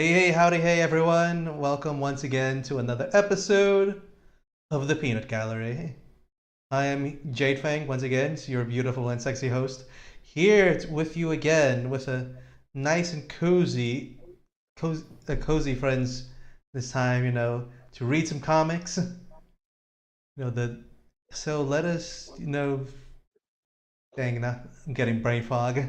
Hey, howdy, hey, everyone. Welcome once again to another episode of the Peanut Gallery. I am Jade Fang, once again, your beautiful and sexy host, here with you again with a nice and cozy friends this time, to read some comics. So let us, dang, now I'm getting brain fog.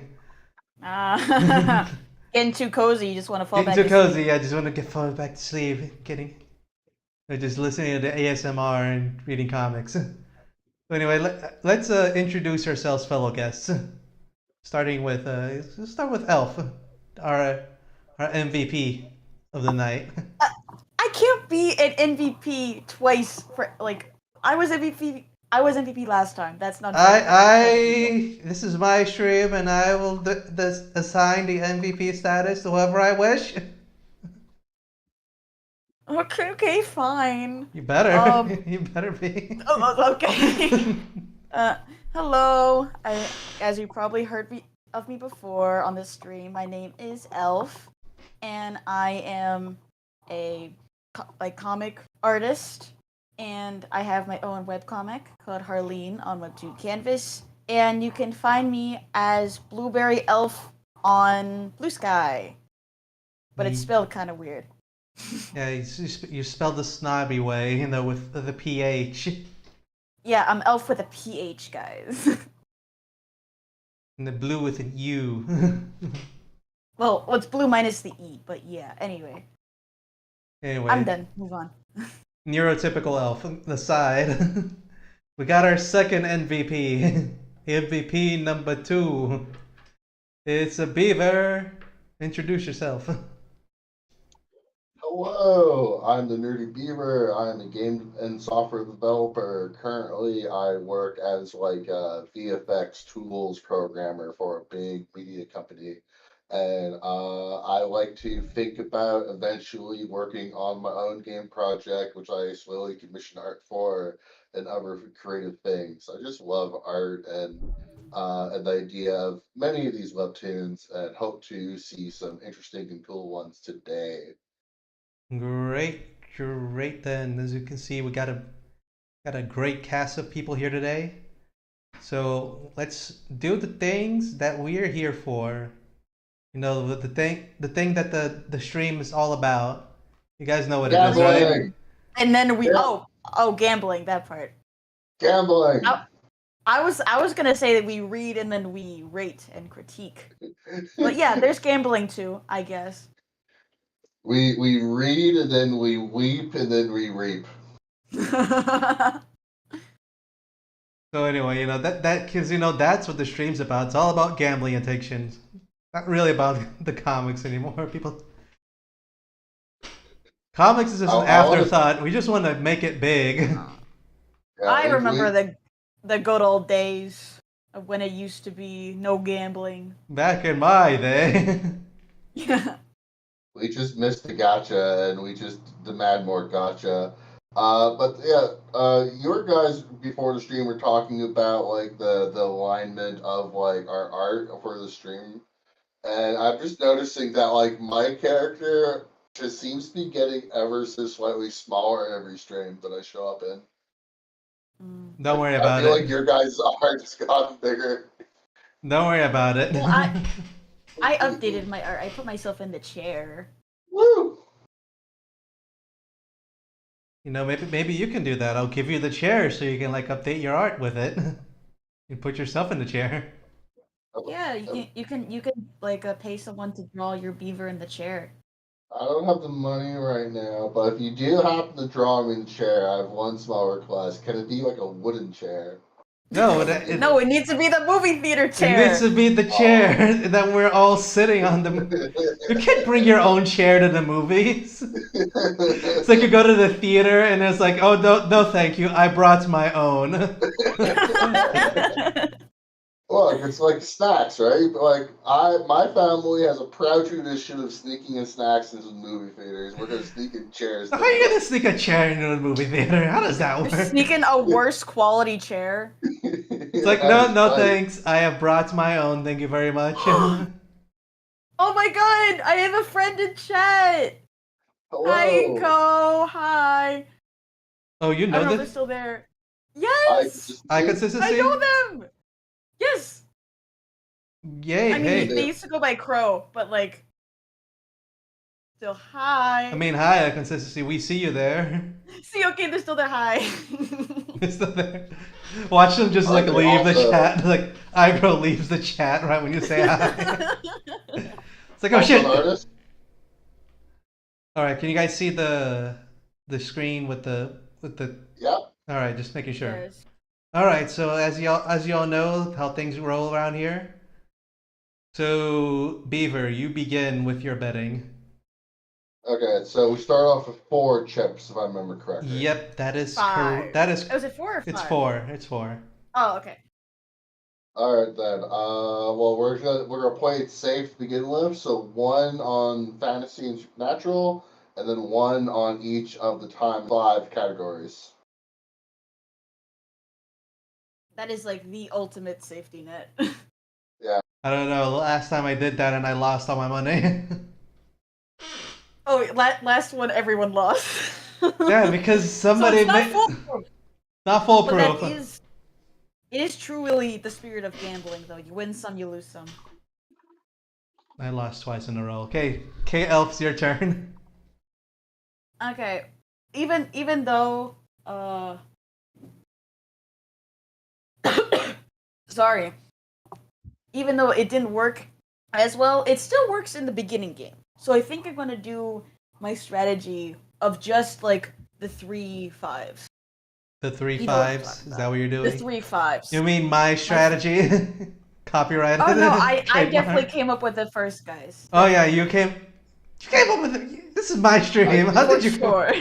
Getting too cozy, you just want to fall Getting back too to sleep. cozy, I just want to get falling back to sleep. Just listening to the ASMR and reading comics. So anyway, let's introduce ourselves, fellow guests. Starting with let's start with Elf, our our MVP of the night. I can't be an MVP twice for like I was MVP. I was MVP last time. That's not fair. This is my stream, and I will assign the MVP status to whoever I wish. Okay, fine. You better, Um. you better be. Okay. uh. Hello. As you probably heard of me before on this stream, my name is Elf, and I am a comic artist, and I have my own webcomic called Harleen on Webtoon Canvas, and you can find me as Blueberry Elf on Blue Sky, but it's spelled kind of weird. Yeah, you spelled the snobby way, with the PH. Yeah, I'm Elf with a PH, guys. And the blue with an U. Well, it's blue minus the E, but yeah, anyway. Anyway, I'm done. Move on. neurotypical elf aside, we got our second MVP. MVP number 2. It's a beaver. Introduce yourself. Hello, I'm the Nerdy Beaver. I'm a game and software developer. Currently, I work as like a VFX tools programmer for a big media company. And I like to think about eventually working on my own game project, which I slowly commission art for and other creative things. I just love art and the idea of many of these webtoons and hope to see some interesting and cool ones today. Great then. As you can see, we got a great cast of people here today. So let's do the things that we're here for. The thing that the stream is all about. You guys know what it is, right? Gambling! And then we Yeah, gambling that part. gambling! I was gonna say that we read and then we rate and critique. But yeah, there's gambling too, I guess. We read and then we weep and then we reap. So anyway, that because that's what the stream's about. It's all about gambling addictions. Not really about the comics anymore. People, comics is just an I want to, afterthought. We just want to make it big. yeah, I if remember we the good old days of when it used to be no gambling. Back in my day. Yeah. we just missed the gotcha and we just demand more gotcha. But yeah, your guys before the stream were talking about like the alignment of like our art for the stream. And I'm just noticing that like my character just seems to be getting ever so slightly smaller every stream that I show up in. Mm. Don't worry I about feel it. like your guys' art has gotten bigger. Don't worry about it. Well, I updated my art. I put myself in the chair. Woo! Maybe you can do that. I'll give you the chair so you can like update your art with it. You put yourself in the chair. Yeah, you can like pay someone to draw your beaver in the chair. I don't have the money right now, but if you do happen to draw me in the chair, I have one small request. Can it be like a wooden chair? No, No, it needs to be the movie theater it needs chair. to be the chair that we're all sitting on. You can't bring your own chair to the movies. It's like you go to the theater and it's like, oh no, thank you, I brought my own. Look, it's like snacks, right? Like my family has a proud tradition of sneaking in snacks into the movie theaters. We're gonna sneak in chairs. How are you gonna sneak a chair into a movie theater? How does that work? Sneaking a worse quality chair. It's like, no, thanks. I have brought my own. Thank you very much. Oh my god! I have a friend in chat! Hi, Hello. Ko! Hi! Oh, you I know don't know if they're this? still there. I Yes! just Eye see. I consistency? know them! Yes! Yay, I mean, hey. they used to go by Crow, but like, still I hi. mean, hi, eye consistency. We see you there. See, okay, they're still there. Hi. It's still there. Watch them just like Aren't they leave the also chat. Like, Igro leaves the chat right when you say hi. It's like, oh also an shit. artist? All right, can you guys see the screen with the? Yeah. All right, just making sure. Yes. All right, so as y'all know how things roll around here. So Beaver, you begin with your betting. Okay, so we start off with 4 chips, if I remember correctly. Yep, that is correct. 5. That is. Was it 4 or 5? It's 4. It's 4. Oh, okay. All right then. Well, we're gonna play it safe to begin with. So 1 on fantasy and supernatural, and then 1 on each of the time 5 categories. That is like the ultimate safety net. Yeah. I don't know. Last time I did that and I lost all my money. Oh, last one, everyone lost. Yeah, because So somebody it's not made foolproof, not but that foolproof. it is truly the spirit of gambling, though. You win some, you lose some. I lost twice in a row. Okay, K Elf's your turn. Okay, even though sorry, even though it didn't work as well, it still works in the beginning game. So I think I'm gonna do my strategy of just like the 3 5s. The three You know what I'm fives. talking Is that about. what you're The doing? 3 5s. You mean my strategy? Copyrighted? Oh no, I definitely Trademark? came up with it first, guys. Oh yeah, Definitely. you came up with it. This is my I stream. How feel For did you come? sure.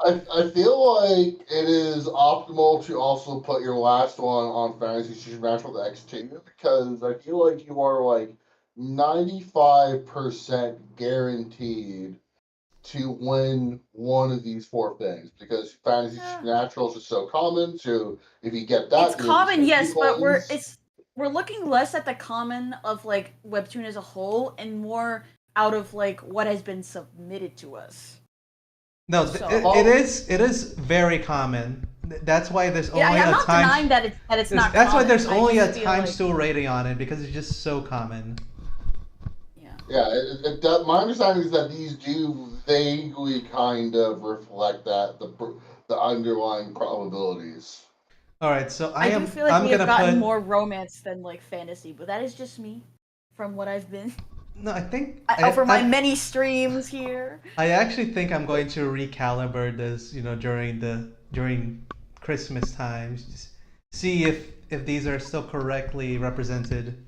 I feel like it is optimal to also put your last one on Fantasy Supernatural the X2 because I feel like you are like 95% guaranteed to win one of these 4 things because Fantasy Yeah. Supernatural is just so common. So if you get It's that, you're just common, gonna yes, keep but coins. we're looking less at the common of like webtoon as a whole and more out of like what has been submitted to us. No, So it is very common. That's why there's yeah, only I'm a not times. denying that it's not That's why common. there's I only just a feel times like two rating on it because it's just so common. yeah. Yeah, my understanding is that these do vaguely kind of reflect that the underlying probabilities. All right, so I do feel like I'm we have gonna gotten put more romance than like fantasy, but that is just me from what I've been no. I think over my many streams here. I actually think I'm going to recalibrate this. During Christmas times, just see if these are still correctly represented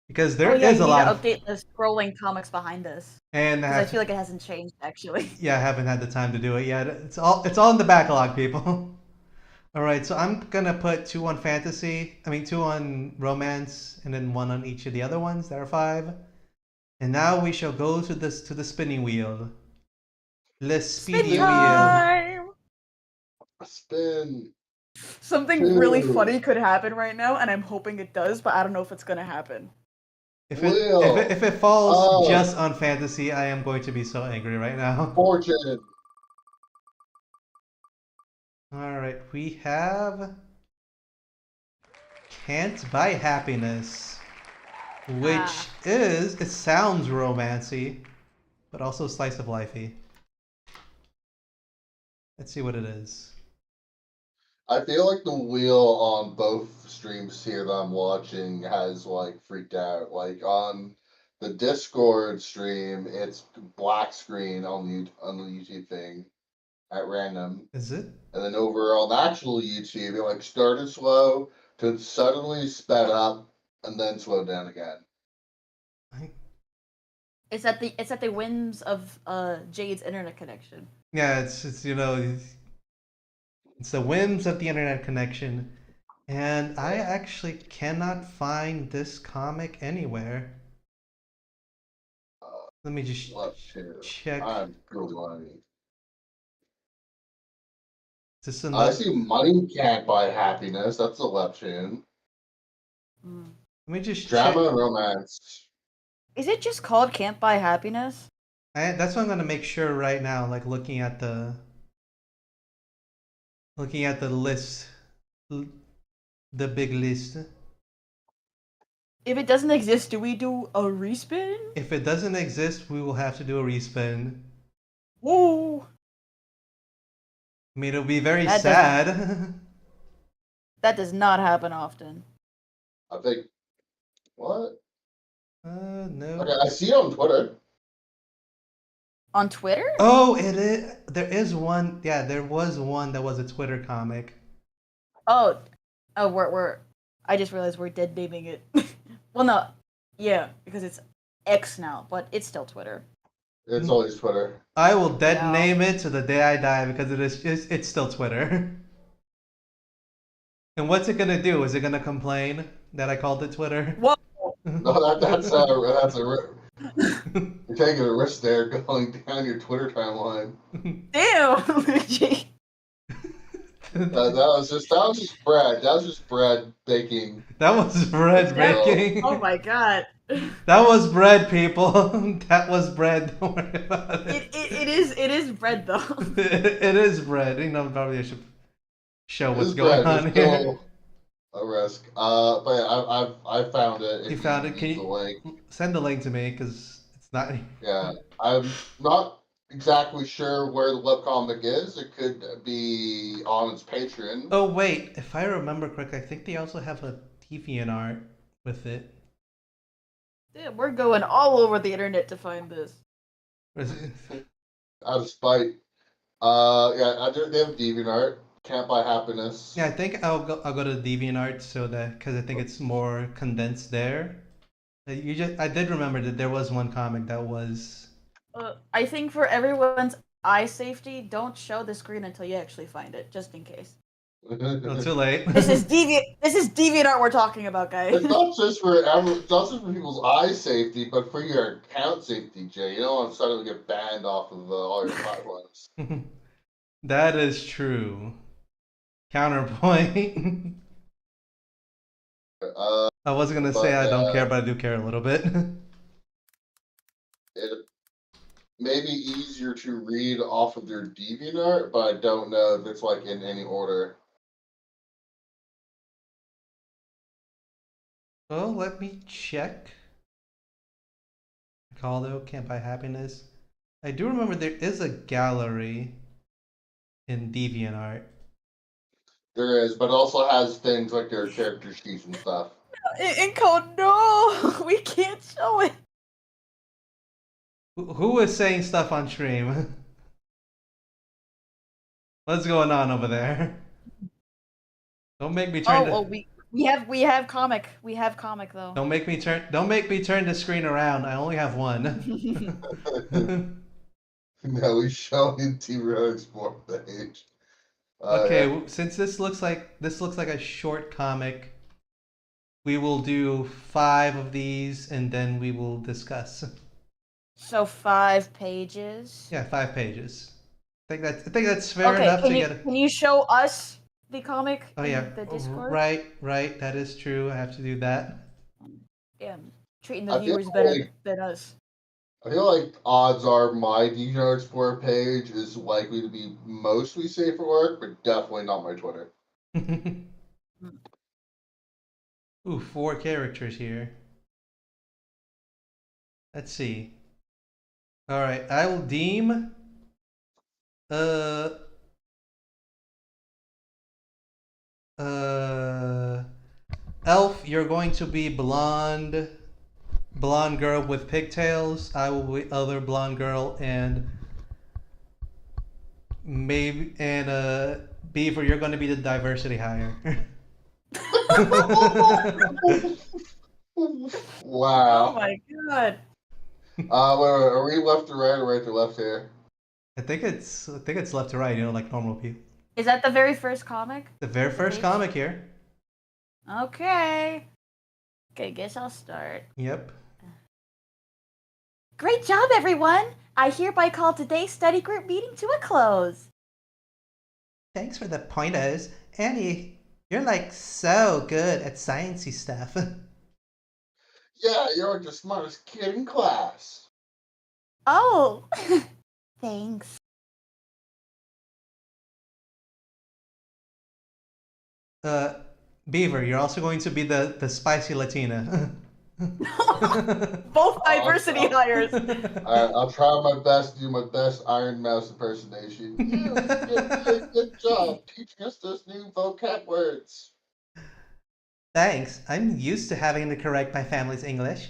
because Oh there yeah, is you a need to lot of update the scrolling comics behind us and because I feel like it hasn't changed actually. yeah, I haven't had the time to do it yet. It's all in the backlog, people. All right, so I'm gonna put 2 on fantasy. I mean, 2 on romance, and then 1 on each of the other ones. There are 5. And now we shall go to the spinning wheel. Le Spin speedy wheel. Spin, time! spin, Something really funny 2, could happen right now, and I'm hoping it does, but I don't know if it's gonna happen. If wheel it falls of just on fantasy, I am going to be so angry right now. fortune. All right, we have Can't Buy Happiness, which Ah. it sounds romancy, but also slice of lifey. Let's see what it is. I feel like the wheel on both streams here that I'm watching has like freaked out. Like on the Discord stream, it's black screen on the YouTube thing at random. Is it? And then over on the actual YouTube, it like started slow to suddenly sped up and then slowed down again. I, It's at the whims of Jade's internet connection. yeah, it's the whims of the internet connection, and I actually cannot find this comic anywhere. Let me just Left here. check. I'm really lying. Is this I another? see money can't buy happiness. That's a webtoon. Mm. Let me just check. Drama and romance. Is it just called Can't Buy Happiness? That's what I'm gonna make sure right now. Like looking at the list, the big list. If it doesn't exist, do we do a respin? If it doesn't exist, we will have to do a respin. Whoa! I mean, it'll be very That doesn't. sad. That does not happen often. I think what? No. Okay, I see it on Twitter. On Twitter? Oh, it is. There is one. Yeah, there was one that was a Twitter comic. Oh, we're. I just realized we're dead naming it. Well, no, yeah, because it's X now, but it's still Twitter. It's always Twitter. I will dead Yeah. name it to the day I die because it's still Twitter. And what's it gonna do? Is it gonna complain that I called it Twitter? Whoa! No, that's you're taking a risk there going down your Twitter timeline. Damn! That was just Brad. That was just Brad baking. That was bread That- baking. Oh my god. That was bread, people. That was bread. Don't worry about it. It is bread though. It is bread. You know, probably I should show what's It's going Brad. on It's here. still a risk. But yeah, I found it. You If found it? need Can the you link? send the link to me? Because it's not. Yeah, I'm not exactly sure where the webcomic is. It could be on its Patreon. Oh wait, if I remember correctly, I think they also have a DeviantArt with it. Damn, we're going all over the internet to find this. Or is it- Out of spite. They have DeviantArt. Can't Buy Happiness. Yeah, I think I'll go to DeviantArt so that because I think it's more condensed there. I did remember that there was one comic that was. I think for everyone's eye safety, don't show the screen until you actually find it, just in case. Oh, too late. This is DeviantArt we're talking about, guys. It's not just for people's eye safety, but for your account safety, Jay. You don't want to suddenly get banned off of all your platforms. That is true. Counterpoint. I wasn't gonna say I don't care, but I do care a little bit. It may be easier to read off of their DeviantArt, but I don't know if it's like in any order. Well, let me check. Caldo, Can't Buy Happiness. I do remember there is a gallery in DeviantArt. There is, but it also has things like their character sheets and stuff. In code, no, we can't show it. Who is saying stuff on stream? What's going on over there? Don't make me turn. We have comic. We have comic though. Don't make me turn. Don't make me turn the screen around. I only have one. No, we show in T-Row Explore page. Okay, Yeah. since this looks like a short comic, we will do 5 of these and then we will discuss. So 5 pages. Yeah, 5 pages. I think that's fair enough to get. Can you show us the comic? Oh yeah, in the Discord. right. That is true. I have to do that. Yeah, treating the I feel viewers better like- than us. I feel like odds are my DeviantArt Explorer page is likely to be mostly safe for work, but definitely not my Twitter. Ooh, 4 characters here. Let's see. All right, I will deem. Elf, you're going to be blonde girl with pigtails. I will be other blonde girl, and Beaver, you're going to be the diversity hire. Wow. Oh my god. Wait, are we left to right or right to left here? I think it's left to right, you know, like normal people. Is that the very first comic? The very first Page? comic here. Okay. Okay, guess I'll start. Yep. Great job, everyone! I hereby call today's study group meeting to a close. Thanks for the pointers. Annie, you're like so good at sciencey stuff. Yeah, you're the smartest kid in class. Oh, thanks. Uh, Beaver, you're also going to be the spicy Latina. Both I'll, diversity I'll, hires. I'll try my best to do my best Iron Mouse impersonation. You did a really good job teaching us those new vocab words. Thanks. I'm used to having to correct my family's English.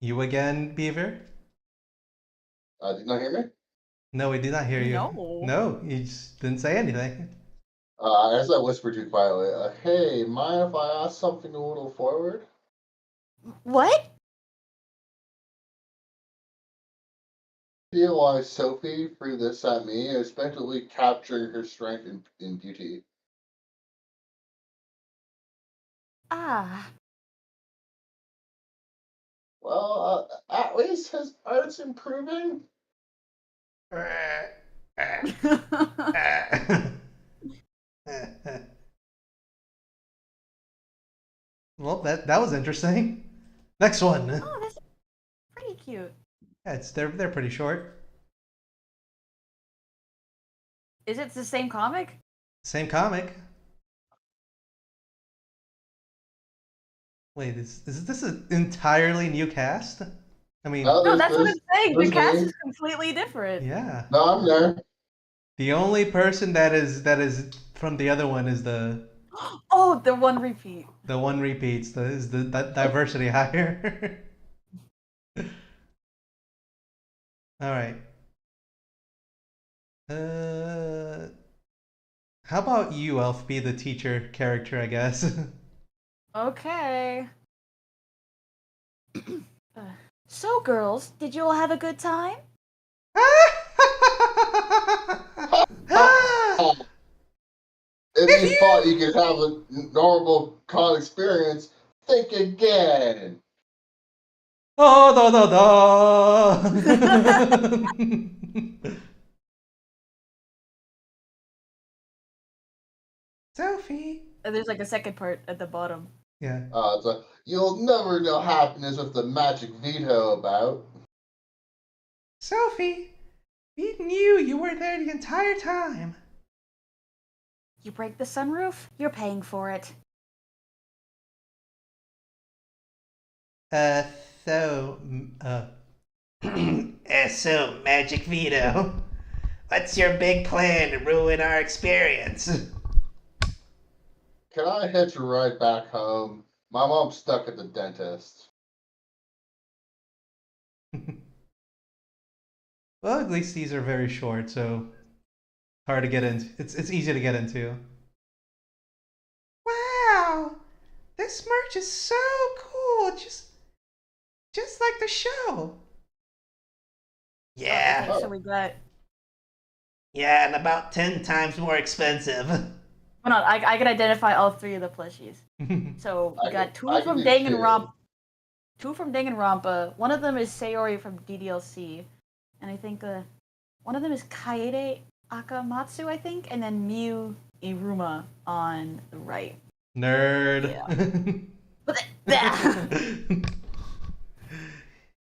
You again, Beaver? Did you not hear me? No, we did not hear you. No. No, you just didn't say anything. As I whispered too quietly, hey, mind if I ask something a little forward? What? Realize Sophie threw this at me, especially capturing her strength in beauty. Ah. Well, at least his art's improving. Well, that was interesting. Next one. Oh, that's pretty cute. Yeah, they're pretty short. Is it the same comic? Same comic. Wait, is this an entirely new cast? I mean, No, No, that's what I'm saying. The there's cast me. is completely different. yeah. No, I'm there. The only person that is from the other one is Oh, the one repeat. the one repeats. The diversity hire. All right. How about you, Elf? Be the teacher character, I guess. Okay. So, girls, did you all have a good time? If you thought you could have a normal con experience, think again. Oh, da. Sophie. There's like a second part at the bottom. Yeah. You'll never know happiness with the magic veto about. Sophie, we knew you were there the entire time. You break the sunroof, you're paying for it. Uh, so, so Magic Veto, what's your big plan to ruin our experience? Can I hitch a ride back home? My mom's stuck at the dentist. Well, at least these are very short, so hard to get into. It's easy to get into. Wow, this merch is so cool, just like the show. Yeah, Okay, so we got. yeah, and about 10 times more expensive. Hold on, I can identify all three of the plushies. So we got two from Danganronpa. Two from Danganronpa. One of them is Sayori from DDLC, and I think one of them is Kaede Akamatsu, I think, and then Miu Iruma on the right. Nerd. Yeah.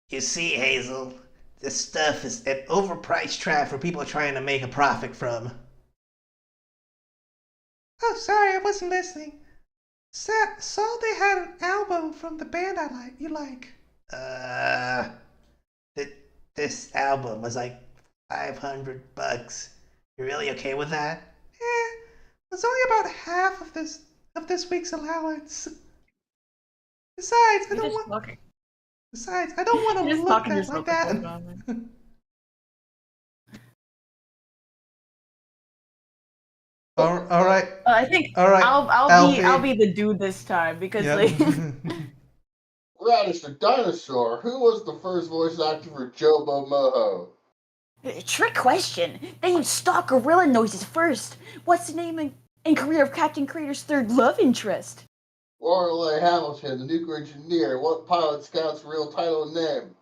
You see, Hazel, this stuff is an overpriced trap for people trying to make a profit from. Oh, sorry, I wasn't listening. Saw they had an album from the band you like. This album was like $500. You really okay with that? Yeah, it's only about half of this week's allowance. Besides, I don't want to You're just look talking at yourself like that. All right. I think All right. I'll be the dude this time because like Radish the dinosaur. Who was the first voice actor for Jobo Moho? trick question. They use stock gorilla noises first. What's the name and career of Captain Crater's third love interest? Laurel A. Hamilton, the nuclear engineer. What pilot scout's real title and name?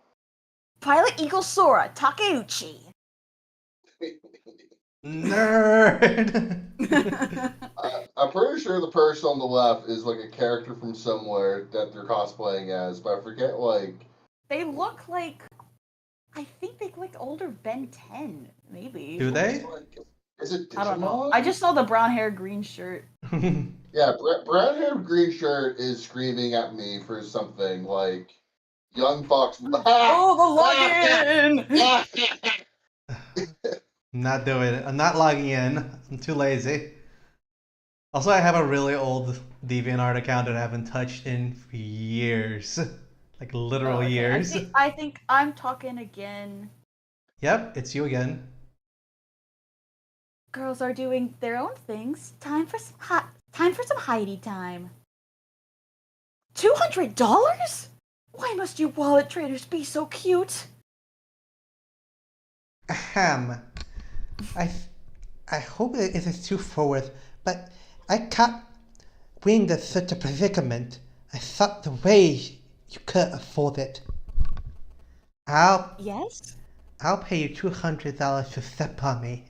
Pilot Eagle Sora Takeuchi. Nerd. I'm pretty sure the person on the left is like a character from somewhere that they're cosplaying as, but I forget like. They look like. I think they look like older Ben 10, maybe. Do they? Like, is it Digimon? I don't know. I just saw the brown hair, green shirt. Yeah, brown hair, green shirt is screaming at me for something like young fox. Oh, the login! Not doing it. I'm not logging in. I'm too lazy. Also, I have a really old DeviantArt account that I haven't touched in years. Like literal Okay, years. I think I'm talking again. Yep, it's you again. Girls are doing their own things. Time for some Heidi time. $200? Why must you wallet traders be so cute? Ahem. I hope it isn't too forward, but I can't win the such a predicament. I thought the way you could afford it. Yes? I'll pay you $200 to step on me.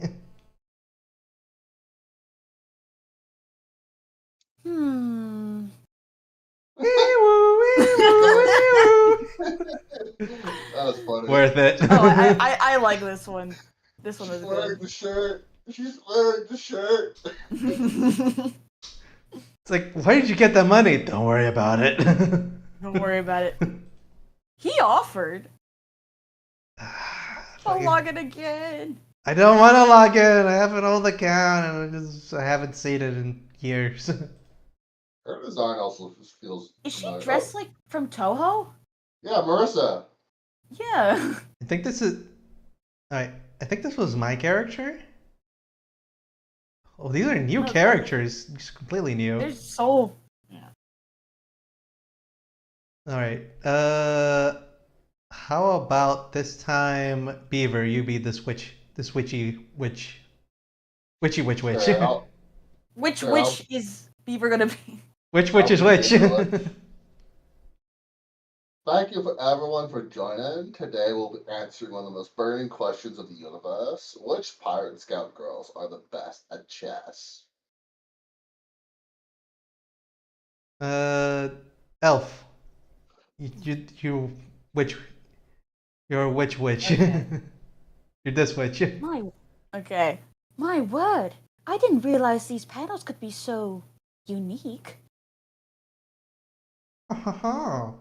That was funny. Worth it. Oh, I like this one. This one was She's wearing good. the shirt. She's wearing the shirt. It's like, where did you get that money? Don't worry about it. Don't worry about it. He offered. I'll log in again. I don't want to log in. I have an old account and I haven't seen it in years. Her design also feels. Is she dressed like from Toho? Yeah, Marissa. Yeah. I think this is. Alright, I think this was my character. Oh, these are new Okay. characters. It's completely new. They're so. Yeah. Alright, how about this time, Beaver, you be this witchy witch. Witchy witch. Sure, I'll- Which Sure, witch is Beaver gonna be? Which witch is which? Thank you for everyone for joining. Today we'll be answering one of the most burning questions of the universe. Which pirate scout girls are the best at chess? Elf. You witch. You're a witch. Okay. You're this witch. Okay. My word! I didn't realize these panels could be so unique. Oh.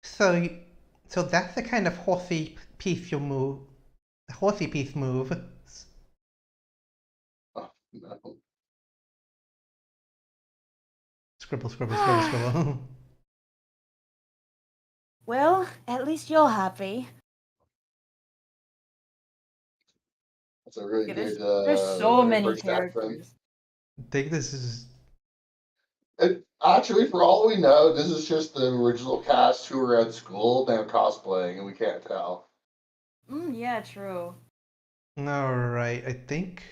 So that's the kind of horsey piece you move. The horsey piece move. Oh, no. Scribble. Well, at least you're happy. That's a really Okay, good. there's so many first accent. characters. I think this is. Actually, for all we know, this is just the original cast who were at school now cosplaying, and we can't tell. Yeah, true. Alright, I think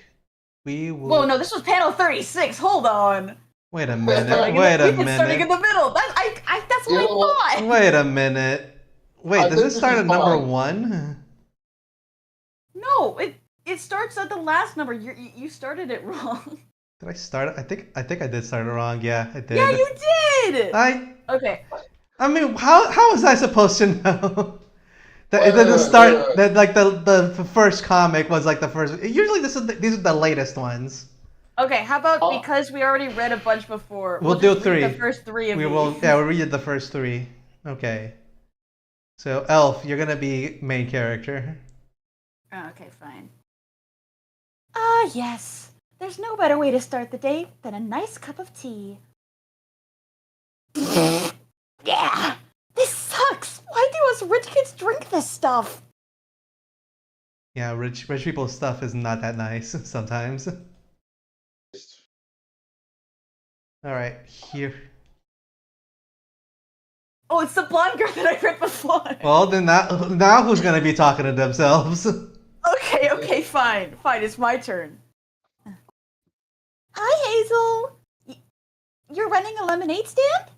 we will. Whoa, no, this was panel 36. Hold on. Wait a We've minute. been Wait a starting in minute. the middle. That's You know what what? I thought. Wait a minute. Wait, I does think this this start is at number fine. 1? No, it starts at the last number. You started it wrong. Did I start it? I think I did start it wrong. Yeah, I did. Yeah, you did. Okay. I mean, how was I supposed to know that it Wait, didn't wait, start? wait. That like the first comic was like the first. Usually these are the latest ones. Okay, how about Oh. because we already read a bunch before, We'll just do read 3. the first 3 of We these. will. Yeah, we'll read the first 3. Okay. So Elf, you're gonna be main character. Oh, okay, fine. Ah, yes. There's no better way to start the day than a nice cup of tea. Yeah! This sucks! Why do us rich kids drink this stuff? Yeah, rich people's stuff is not that nice sometimes. All right, here. Oh, it's the blonde girl that I read before. Well, then now who's gonna be talking to themselves? Okay, fine. Fine, it's my turn. Hi, Hazel! You're running a lemonade stand?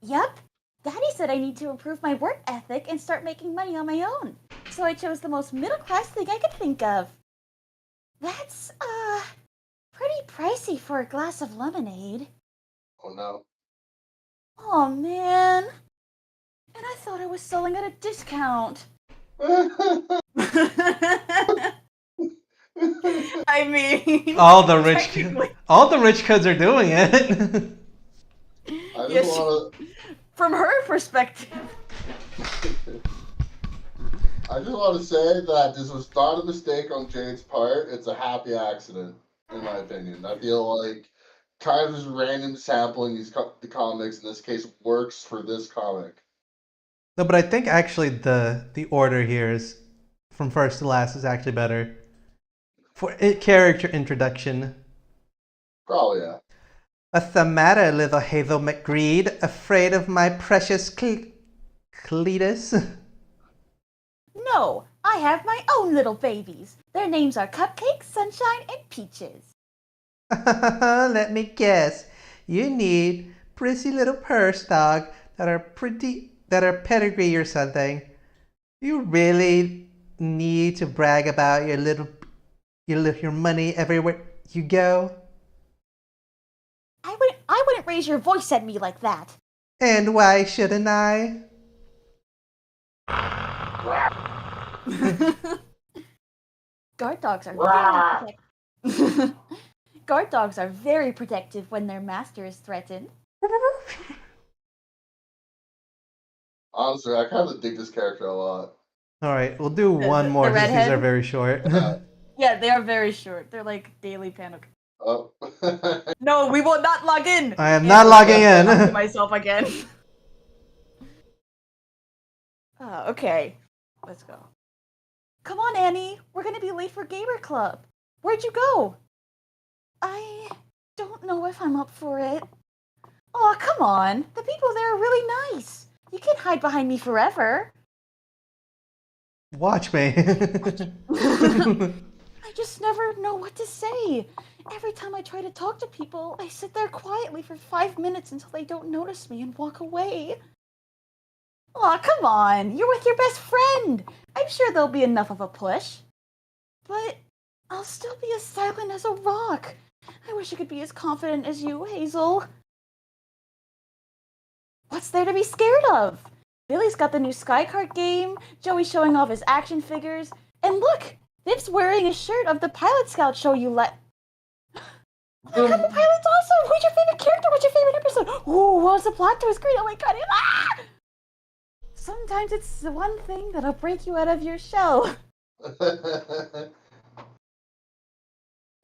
Yup. Daddy said I need to improve my work ethic and start making money on my own. So I chose the most middle-class thing I could think of. That's, pretty pricey for a glass of lemonade. Oh no. Oh man. And I thought I was selling at a discount. I mean, All the rich technically, kids are doing it. I just yes, want from her perspective. to. I just want to say that this was not a mistake on Jade's part. It's a happy accident, in my opinion. I feel like kind of just random sampling the comics in this case works for this comic. No, but I think actually the order here is from first to last is actually better for character introduction. Probably, yeah. What's the matter, little Hazel McGreed? Afraid of my precious Cletus? No, I have my own little babies. Their names are Cupcake, Sunshine, and Peaches. Let me guess. You need prissy little purse dog that are pedigree or something. You really need to brag about your money everywhere you go. I wouldn't raise your voice at me like that. And why shouldn't I? Guard dogs are very Guard dogs are very protective when their master is threatened. Honestly, I kind of dig this character a lot. All right, we'll do one more the since these redhead? are very short. Yeah, they are very short. They're like daily panic. Oh. No, we will not log in. I am not logging Talk to in. myself again. Okay, let's go. Come on, Annie. We're gonna be late for Gamer Club. Where'd you go? I don't know if I'm up for it. Aw, come on. The people there are really nice. You can't hide behind me forever. Watch me. I just never know what to say. Every time I try to talk to people, I sit there quietly for 5 minutes until they don't notice me and walk away. Aw, come on. You're with your best friend. I'm sure there'll be enough of a push. But I'll still be as silent as a rock. I wish I could be as confident as you, Hazel. What's there to be scared of? Billy's got the new Skycart game, Joey's showing off his action figures, and look! Vip's wearing a shirt of the Pilot Scout show you let. Oh my god, the pilot's awesome! Who's your favorite character? What's your favorite episode? Ooh, what's the plot twist? Great! Oh my god! Ah! Sometimes it's the one thing that'll break you out of your shell.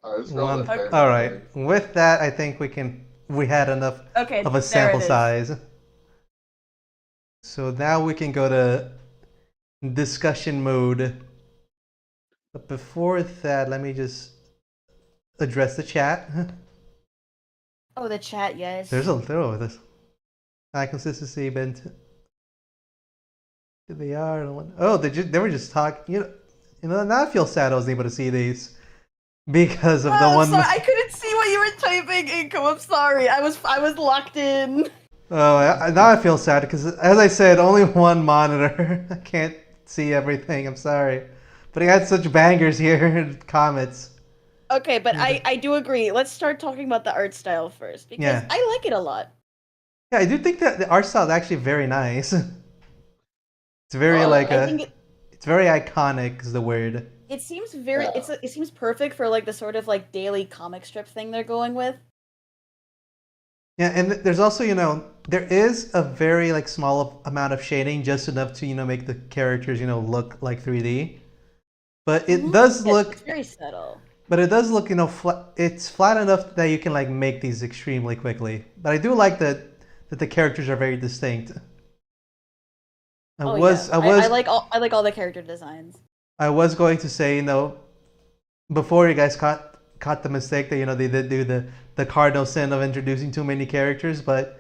All right. With that, I think we had enough of a sample size. So now we can go to discussion mode. But before that, let me just address the chat. Oh, the chat, yes. There's a little of this. High consistency, bent. They are. Oh, they were just talking. You know. Now I feel sad I wasn't able to see these because of the one. Sorry, I couldn't see what you were typing, Inko. I'm sorry. I was locked in. Oh, now I feel sad because, as I said, only one monitor. I can't see everything. I'm sorry, but he had such bangers here in comments. Okay, but I do agree. Let's start talking about the art style first because I like it a lot. Yeah, I do think that the art style is actually very nice. It's very it's very iconic is the word. It seems very it seems perfect for like the sort of like daily comic strip thing they're going with. Yeah, and there's also, there is a very like small amount of shading, just enough to, make the characters, look like 3D. But it does look it's very subtle. But it does look, it's flat enough that you can like make these extremely quickly. But I do like that the characters are very distinct. I like all the character designs. I was going to say, before you guys caught the mistake that they did do the cardinal sin of introducing too many characters, but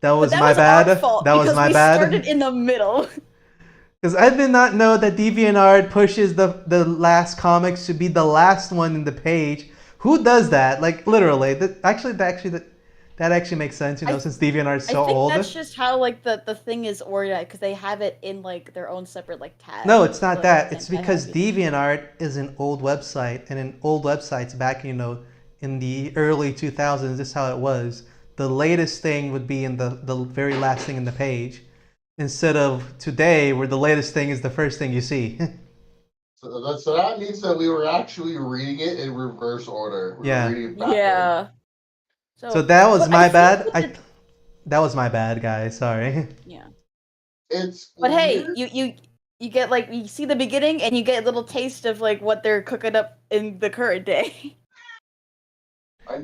that was my bad. That was my bad. We started in the middle. Because I did not know that DeviantArt pushes the last comics to be the last one in the page. Who does that? Like literally, that actually makes sense. Since DeviantArt is so old. I think that's just how like the thing is organized because they have it in like their own separate like tab. No, it's not that. It's because DeviantArt is an old website, and in old websites back in the early 2000s, this is how it was. The latest thing would be in the very last thing in the page, instead of today, where the latest thing is the first thing you see. So that means that we were actually reading it in reverse order. We were Yeah. reading it backward. Yeah. So So, that was but I my think bad. with I the That was my bad, guys. Sorry. yeah. It's But hey, weird. you get like you see the beginning and you get a little taste of like what they're cooking up in the current day. I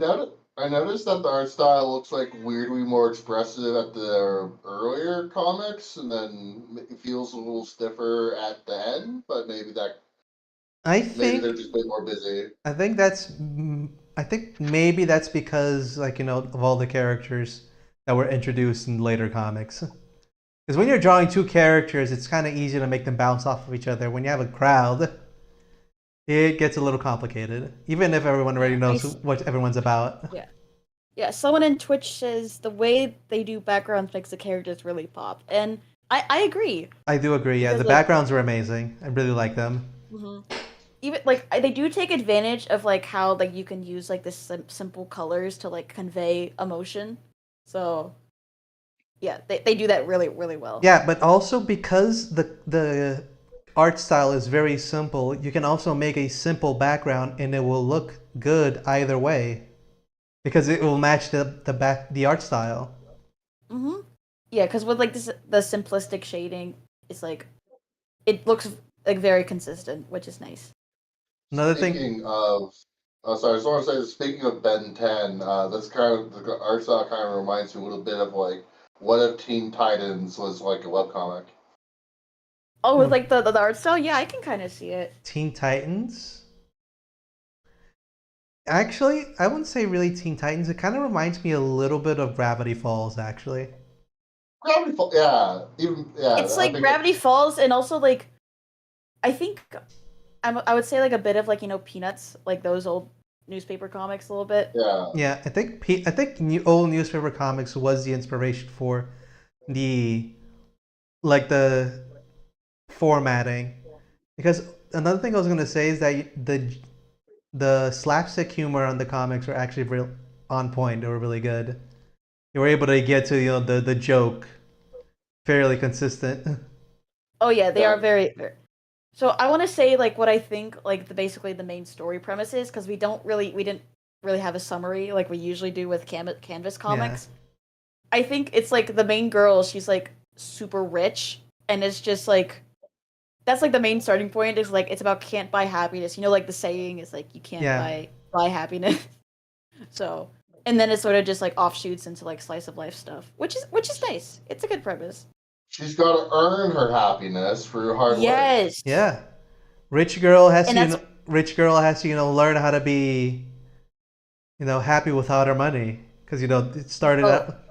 noticed that the art style looks like weirdly more expressive at the earlier comics, and then it feels a little stiffer at the end. But I maybe they're think just a bit more busy. I think that's I think maybe that's because like of all the characters that were introduced in later comics. Because when you're drawing two characters, it's kind of easy to make them bounce off of each other. When you have a crowd, it gets a little complicated. Even if everyone already Yeah, knows what everyone's about. yeah. Yeah, someone in Twitch says the way they do backgrounds makes the characters really pop. And I agree. I do agree. Yeah, Because the like backgrounds are amazing. I really like them. mhm. Even like they do take advantage of like how like you can use like this simple colors to like convey emotion. So yeah, they do that really really well. Yeah, but also because the art style is very simple, you can also make a simple background and it will look good either way because it will match the art style. Mhm. Yeah, because with like this the simplistic shading, it's like it looks like very consistent, which is nice. Another thing, Speaking of, sorry, I just want to say, speaking of Ben 10, that's kind of the art style kind of reminds me a little bit of like what if Teen Titans was like a webcomic. Oh, with hmm, like the art style, yeah, I can kind of see it. Teen Titans. Actually, I wouldn't say really Teen Titans. It kind of reminds me a little bit of Gravity Falls, actually. Yeah, even yeah, It's I like think Gravity Falls, and also like I think I would say like a bit of like Peanuts, like those old newspaper comics a little bit. yeah. Yeah, I think old newspaper comics was the inspiration for the like the formatting. Because another thing I was gonna say is that the slapstick humor on the comics were actually real on point. They were really good. They were able to get to the joke fairly consistent. Oh yeah, they are Yeah, very. So I want to say like what I think like the basically the main story premise is because we didn't really have a summary like we usually do with Canvas Yeah, comics. I think it's like the main girl, she's like super rich and it's just like that's like the main starting point is like it's about can't buy happiness. Like the saying is like you can't yeah, buy happiness. So and then it sort of just like offshoots into like slice of life stuff, which is nice. It's a good premise. she's got to earn her happiness through hard work. Yes. yeah. Rich girl has And to that's learn how to be happy without her money because it started oh, out.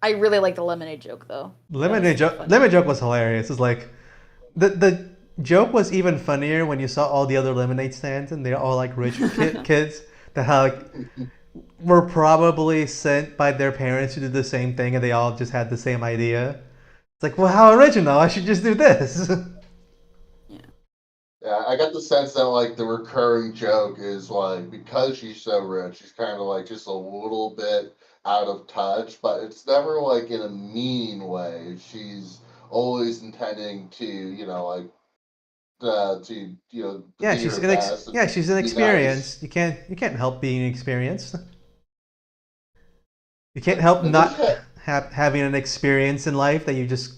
I really like the lemonade joke though. That was super funny. Lemon joke was hilarious. It's like the joke was even funnier when you saw all the other lemonade stands and they're all like rich kids that were probably sent by their parents to do the same thing and they all just had the same idea. It's like, well, how original! I should just do this. Yeah. Yeah, I got the sense that like the recurring joke is like because she's so rich, she's kind of like just a little bit out of touch, but it's never like in a mean way. She's always intending to, to Yeah, be her best and she's be nice. inexperienced. You can't help being inexperienced. You can't help And then she not having an experience in life that you just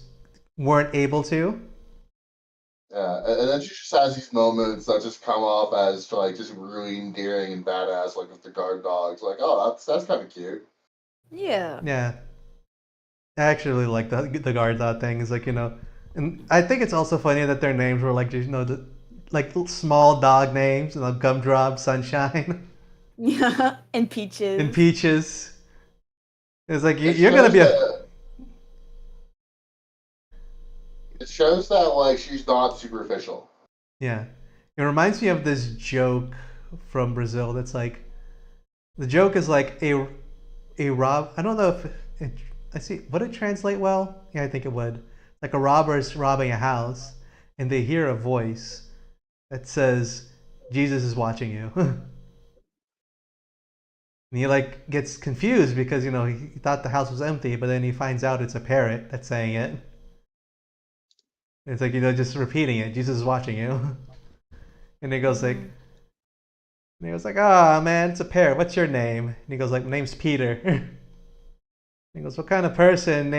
weren't able to. Yeah, and then she just has these moments that just come off as like just really endearing and badass, like with the guard dogs. Like, oh, that's kind of cute. Yeah. Yeah, I actually really like the guard dot thing. Is like and I think it's also funny that their names were like just like small dog names, Gumdrop, Sunshine, Yeah. And and peaches. Peaches. It's like It you're gonna shows be a that it shows that like she's not superficial. yeah. It reminds me of this joke from Brazil. That's like the joke is like a rob. I don't know if I see. Would it translate well? Yeah, I think it would. Like a robber is robbing a house, and they hear a voice that says, "Jesus is watching you." And he like gets confused because he thought the house was empty, but then he finds out it's a parrot that's saying it. It's like just repeating it. Jesus is watching you, and he goes like, Mm. "Ah, man, it's a parrot. What's your name?" And he goes like, "My name's Peter." He goes, "What kind of person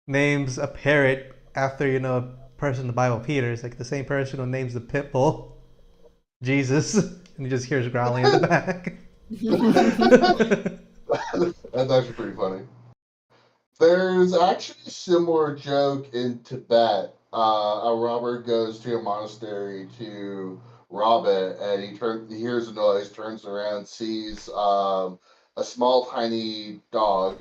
names a parrot after a person in the Bible, Peter? It's like the same person who names the pit bull Jesus." And he just hears growling in the back. That's actually pretty funny. There's actually a similar joke in Tibet. A robber goes to a monastery to rob it, and he hears a noise, turns around, sees a small, tiny dog.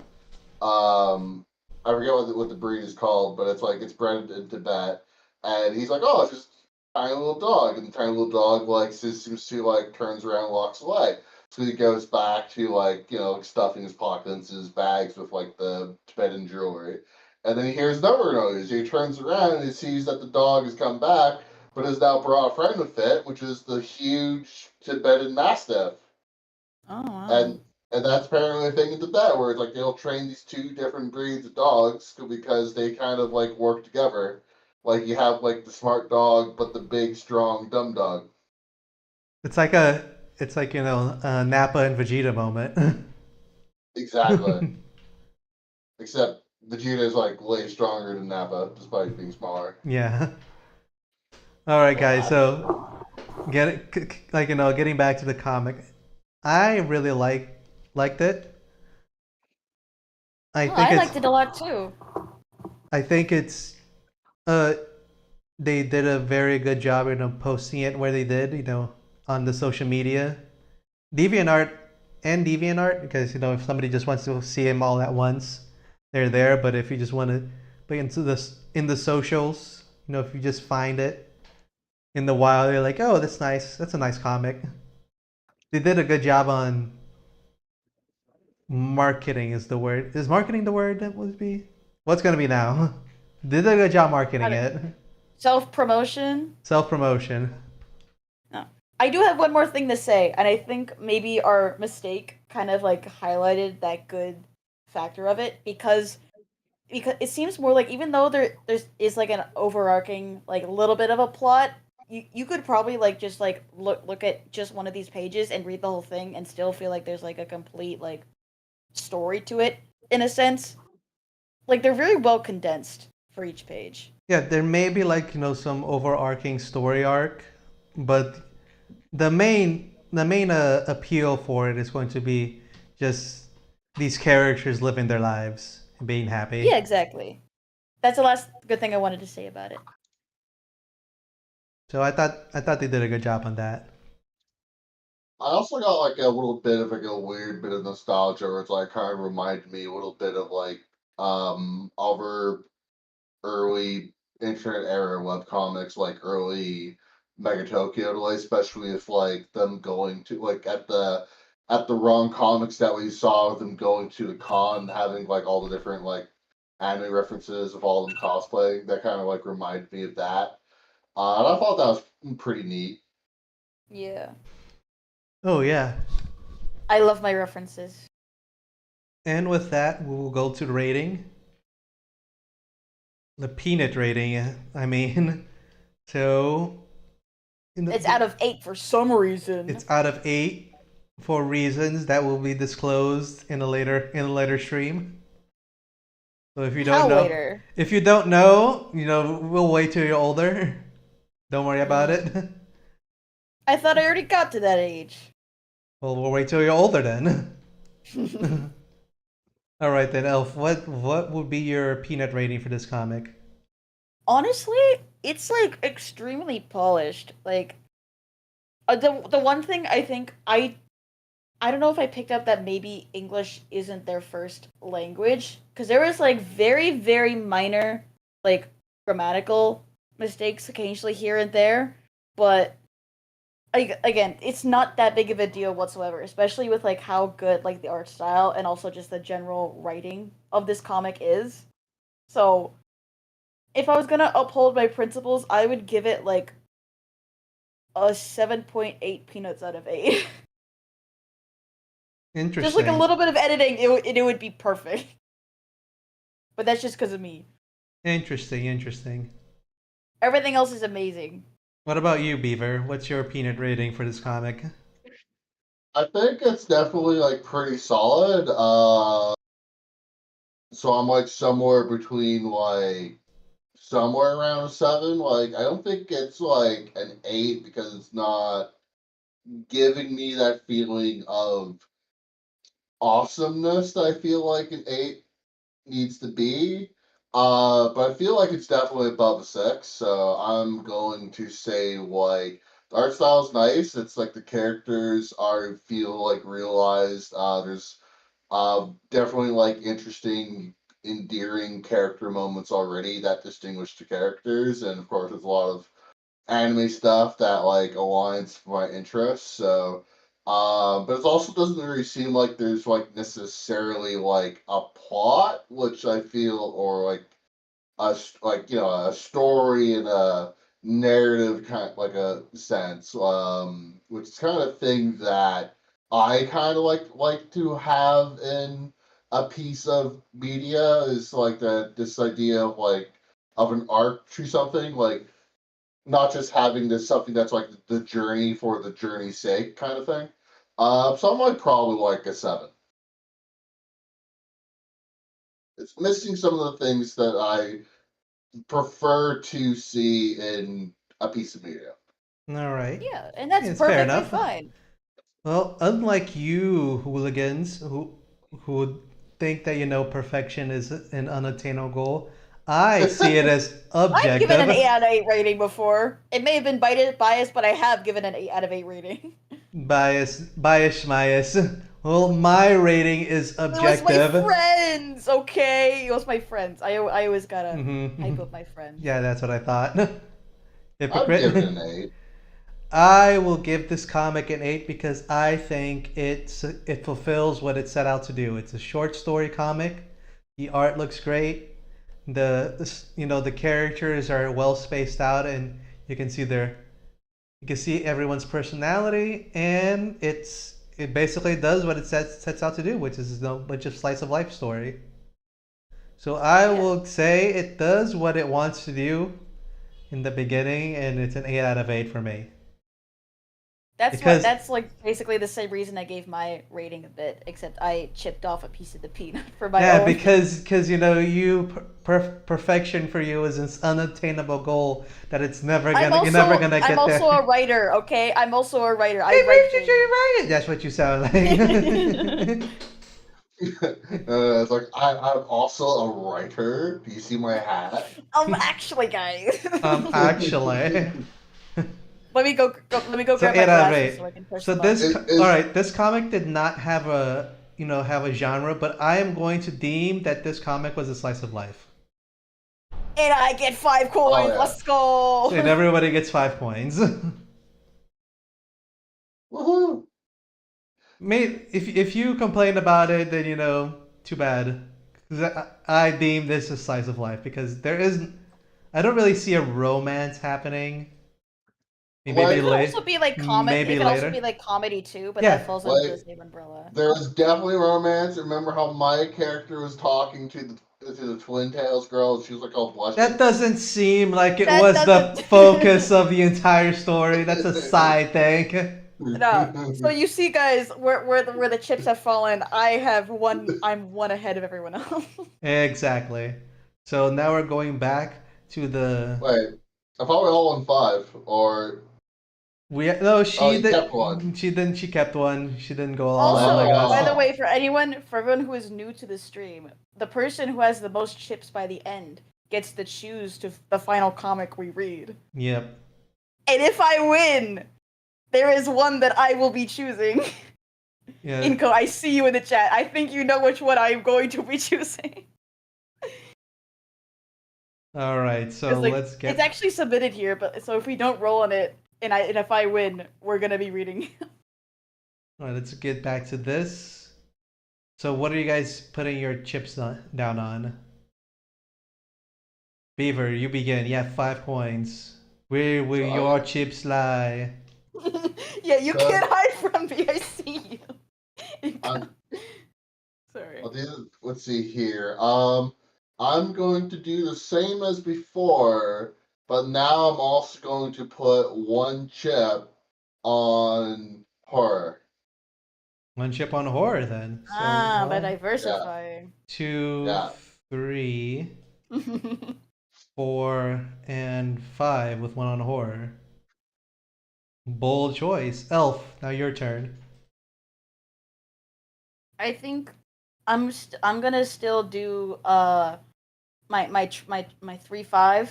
Um, I forget what the breed is called, but it's bred in Tibet, and he's like, "Oh, it's just a tiny little dog," and the tiny little dog seems to turns around and walks away. So he goes back to stuffing his pockets, his bags with the Tibetan jewelry, and then he hears another noise. He turns around and he sees that the dog has come back, but has now brought a friend with it, which is the huge Tibetan Mastiff. Oh wow. and and that's apparently a thing in Tibet where it's like they'll train these two different breeds of dogs because they kind of work together. Like you have the smart dog, but the big, strong, dumb dog. it's like a a Nappa and Vegeta moment. Exactly. Except Vegeta is way stronger than Nappa, despite being smaller. Yeah. All right, guys. God. So getting back to the comic, I really liked it. I Oh, think I it's liked it a lot too. I think it's uh they did a very good job posting it where they did on the social media, DeviantArt and DeviantArt, because if somebody just wants to see them all at once, they're there. But if you just want to, but in the socials, if you just find it in the wild, you're like, oh, that's nice. That's a nice comic. They did a good job on marketing. Is the word? Is marketing the word that would be? What's gonna be now? They did a good job marketing it. Self promotion. Self promotion. No. I do have one more thing to say, and I think maybe our mistake kind of highlighted that good factor of it because it seems more like even though there's is an overarching little bit of a plot, you could probably just look at just one of these pages and read the whole thing and still feel like there's a complete story to it in a sense. They're very well condensed for each page. Yeah, there may be some overarching story arc, but the main appeal for it is going to be just these characters living their lives and being Yeah, happy. exactly. That's the last good thing I wanted to say about it. So I thought they did a good job on that. I also got a little bit of a weird bit of nostalgia where it's kind of reminded me a little bit of other early internet era webcomics, early Mega Tokyo Delay, especially if them going to at the wrong comics that we saw them going to the con, having all the different anime references of all them cosplaying. That kind of reminded me of that, and I thought that was pretty neat. Yeah. Oh yeah. I love my references. And with that, we'll go to the rating. The peanut rating, I mean. So It's out of 8 for some reason. it's out of 8 for reasons that will be disclosed in a later stream. So How later? if you don't know, we'll wait till you're older. Don't worry about Mm. it. I thought I already got to that age. Well, we'll wait till you're older then. All right then, Elf. What would be your peanut rating for this comic? Honestly, it's extremely polished. The one thing I think I don't know if I picked up that maybe English isn't their first language because there was very minor like grammatical mistakes occasionally here and there, but again, it's not that big of a deal whatsoever, especially with how good the art style and also just the general writing of this comic is. So, if I was gonna uphold my principles, I would give it a 7.8 peanuts out of 8. Just like a Interesting. little bit of editing, it would be perfect. But that's just because of me. Interesting. Interesting. Everything else is amazing. What about you, Beaver? What's your peanut rating for this comic? I think it's definitely like pretty solid. So I'm like somewhere between like somewhere around a 7. Like I don't think it's like an 8 because it's not giving me that feeling of awesomeness that I feel like an 8 needs to be. But I feel like it's definitely above a 6, so I'm going to say like the art style is nice. It's like the characters are feel like realized. There's definitely like interesting, endearing character moments already that distinguish the characters, and of course, there's a lot of anime stuff that like aligns with my interests. So, but it also doesn't really seem like there's like necessarily like a plot, which I feel, or like like a story and a narrative kind of like a sense, which is kind of thing that I kind of like to have in a piece of media is like that this idea of like of an arc to something like not just having this something that's like the journey for the journey's sake kind of thing. So I'm like probably like a 7. It's missing some of the things that I prefer to see in a piece of media. All right. Yeah, and that's It's fair perfectly enough. fine. Well, unlike you hooligans who think that perfection is an unattainable goal, I see it as I've given an 8 objective. out of 8 rating before. It may have been biased, but I have given an 8 out of 8 rating. Bias. Well, my rating is It was my objective. friends, okay? It was my friends. I always gotta hype Hmm. up my friends. Yeah, that's what I thought. I'd give it Hypocrite. an 8. I will give this comic an 8 because I think it fulfills what it set out to do. It's a short story comic. The art looks great. The characters are well spaced out, and you can see you can see everyone's personality, and it basically does what it sets out to do, which is a bunch of slice of life story. So I Yeah. will say it does what it wants to do in the beginning, and it's an 8 out of 8 for me. Because That's like basically the same reason I gave my rating a bit, except I chipped off a piece of the peanut for my yeah, own. because perfection for you is an unattainable goal that it's never gonna you're never gonna I'm get also a there. writer, okay? I'm also a writer. I Maybe write you should things. write it. That's what you sound like. It's like I'm also a writer. Do you see my hat? Actually, guys. Actually. Let me go So grab my 8 out of glasses so 8. I can push So them up. all Is right, this comic did not have have a genre, but I am going to deem that this comic was a slice of life. And I get 5 oh coins. yeah, Let's And go. everybody gets 5 coins. woohoo! If you complain about it, then too bad. 'Cause I deem this a slice of life because there isn't. I don't really see a romance happening. It Maybe Like could also late. be like Maybe it could also later. be like comedy too, but that Yeah, falls under the like same umbrella. there was definitely romance. Remember how my character was talking to the Twin Tails girl? She was like all that blushing. doesn't seem like it That was the doesn't. focus of the entire story. That's a side thing. No. So you see, guys, where the chips have fallen, I have one. I'm one ahead of everyone else. Exactly. So now we're going back to the. Wait, I thought we all won 5, or We no, oh, you kept one. she kept one. She didn't go all like Also, us. by the Oh, way, for everyone who is new to the stream, the person who has the most chips by the end gets to choose to the final comic we read. Yep. And if I win, there is one that I will be choosing. Yeah. Inko, I see you in the chat. I think you know which one I am going to be choosing. All right. So Because like let's it's get. actually submitted here, but so if we don't roll on it and if I win, we're gonna be reading. All right. Let's get back to this. So what are you guys putting your chips down on? Beaver, you begin. You have 5 coins. Where will so your chips lie? Yeah, you so can't hide from me. I see you. I'm let's see here. I'm going to do the same as before, but now I'm also going to put one chip on horror. One chip on horror then. So By one, Yeah, diversifying. two, yeah. 3, 4, and 5 with one on horror. Bold choice. Elf, now your turn. I think I'm gonna still do my 3-5,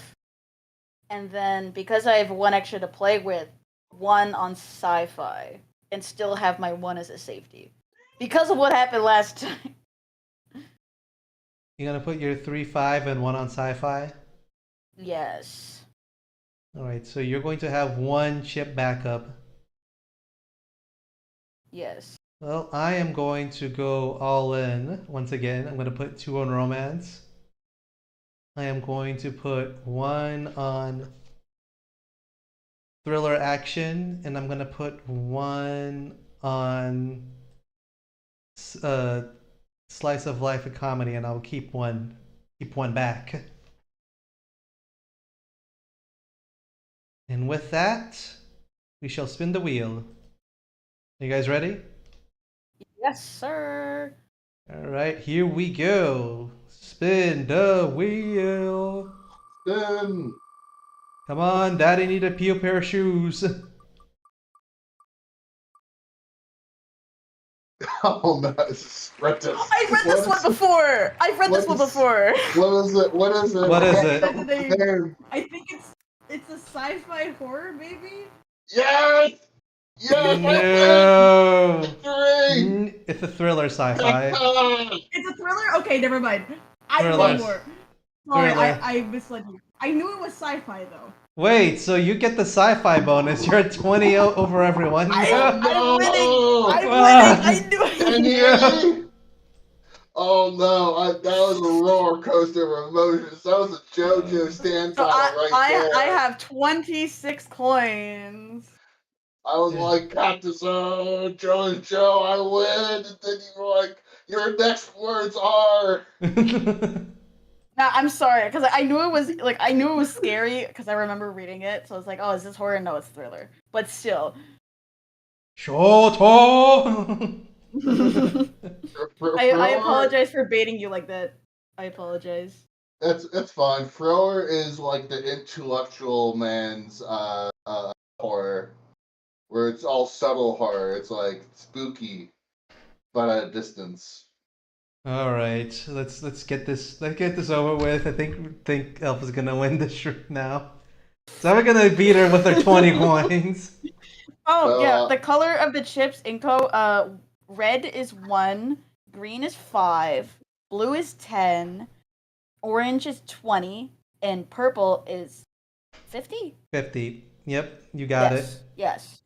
and then because I have one extra to play with, one on sci-fi, and still have my one as a safety because of what happened last time. You're gonna put your 3, 5, and one on sci-fi. Yes. All right, so you're going to have one chip backup. Yes. Well, I am going to go all in once again. I'm going to put 2 on romance. I am going to put 1 on thriller action, and I'm going to put 1 on uh, slice of life and comedy, and I'll keep one back. And with that, we shall spin the wheel. Are you guys ready? Yes, sir. All right, here we go. Spin the wheel. Then, Come on, Daddy need a peel pair of shoes. oh no, it's Reddit. I've read this one before. I've read this one before. What is it? What is it? What is it? I think it's a sci-fi horror, maybe. Yes! Yes! No. Three! It's a thriller sci-fi. It's a thriller. Okay, never mind. I have Thriller. one more. Sorry, Thriller. I misled you. I knew it was sci-fi though. Wait, so you get the sci-fi bonus. You're at 20 over everyone. I'm no! winning. I'm winning. I knew it. Any? Oh no, that was a roller coaster of emotions. That was a JoJo stand So title right there. I have 26 coins. I was like, Cactus, JoJo, I win. And then you were like, your next words are. Now I'm sorry because I knew it was scary because I remember reading it. So I was like, oh, is this horror? No, it's thriller. But still. Shoto. I apologize for baiting you like that. I apologize. It's fine. Thriller is like the intellectual man's horror, where it's all subtle horror. It's like spooky, but at a distance. All right, let's get this over with. I think Elf is gonna win this trip now. So we're gonna beat her with her 20 coins. Oh yeah, the color of the chips, Inko. Red is 1, green is 5, blue is 10, orange is 20, and purple is 50. 50. Yep, you got it. Yes.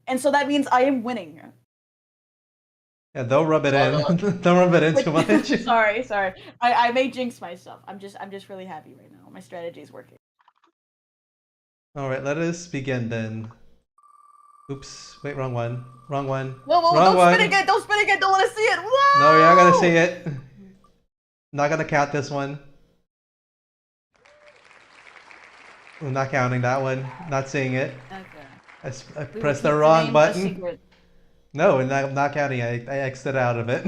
And so that means I am winning. Yeah, don't rub it in. Don't rub it in too much. sorry. I may jinx myself. I'm just really happy right now. My strategy is working. All right, let us begin then. Oops, wait, wrong one. Wrong one. Whoa, wrong don't spin again, don't want to see it. Whoa! No, you're not gonna see it. Not gonna count this one. I'm not counting that one. Not seeing it. Okay. I pressed the wrong button. No, I'm not counting. I exited out of it.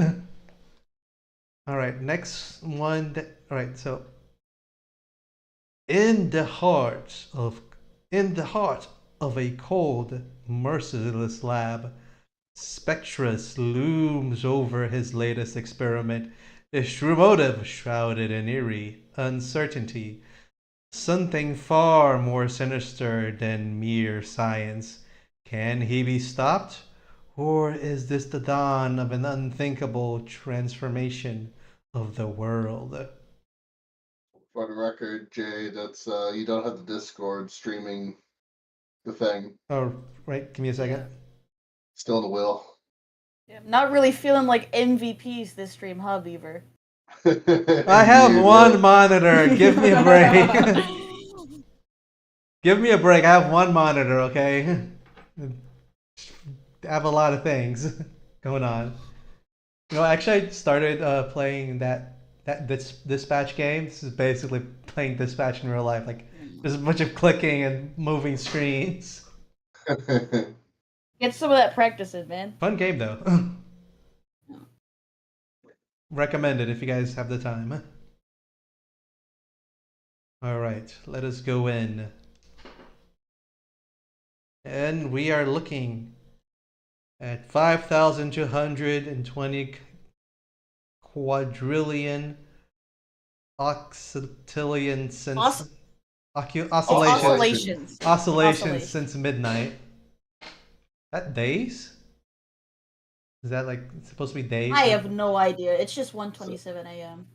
All right, next one. All right, so in the heart of a cold, merciless lab, Spectrus looms over his latest experiment, his true motive shrouded in eerie uncertainty. Something far more sinister than mere science. Can he be stopped? Or is this the dawn of an unthinkable transformation of the world? For the record, Jay, that's you don't have the Discord streaming the thing. Oh, right. Give me a second. Yeah. Still in the wheel. Yeah, I'm not really feeling like MVPs this stream, huh, Beaver? I have one monitor. Give me a break. Give me a break. I have one monitor, okay? I have a lot of things going on. Actually, I started playing this dispatch game. This is basically playing dispatch in real life. Like, there's a bunch of clicking and moving screens. Get some of that practice in, man. Fun game though. Recommend it if you guys have the time. All right, let us go in. And we are looking at 5,220 quadrillion octillion since Oscillations. oscillations since midnight. That days? Is that like supposed to be days? I have no idea. It's just 1:27 a.m.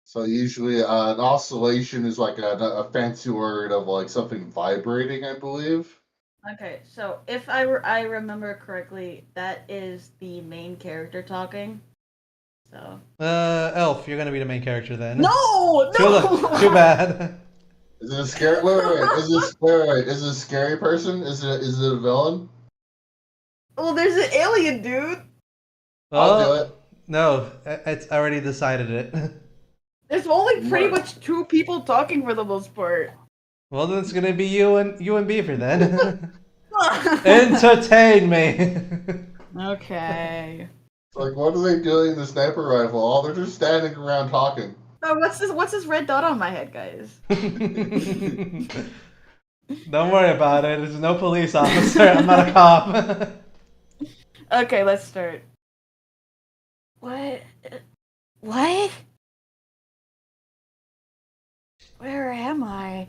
So usually an oscillation is like a fancy word of like something vibrating, I believe. Okay, so if I remember correctly, that is the main character talking. So. Elf, you're gonna be the main character then. No, Too bad. Is it a scary? Wait. Is it a scary person? Is it a villain? Well, there's an alien dude. I'll do it. No, it's already decided it. There's only pretty much two people talking for the most part. Well, then it's gonna be you and Beaver then. Entertain me. Okay. Like, what are they doing in the sniper rifle? Oh, they're just standing around talking. Oh, what's this red dot on my head, guys? Don't worry about it. There's no police officer. I'm not a cop. Okay, let's start. What? What? Where am I?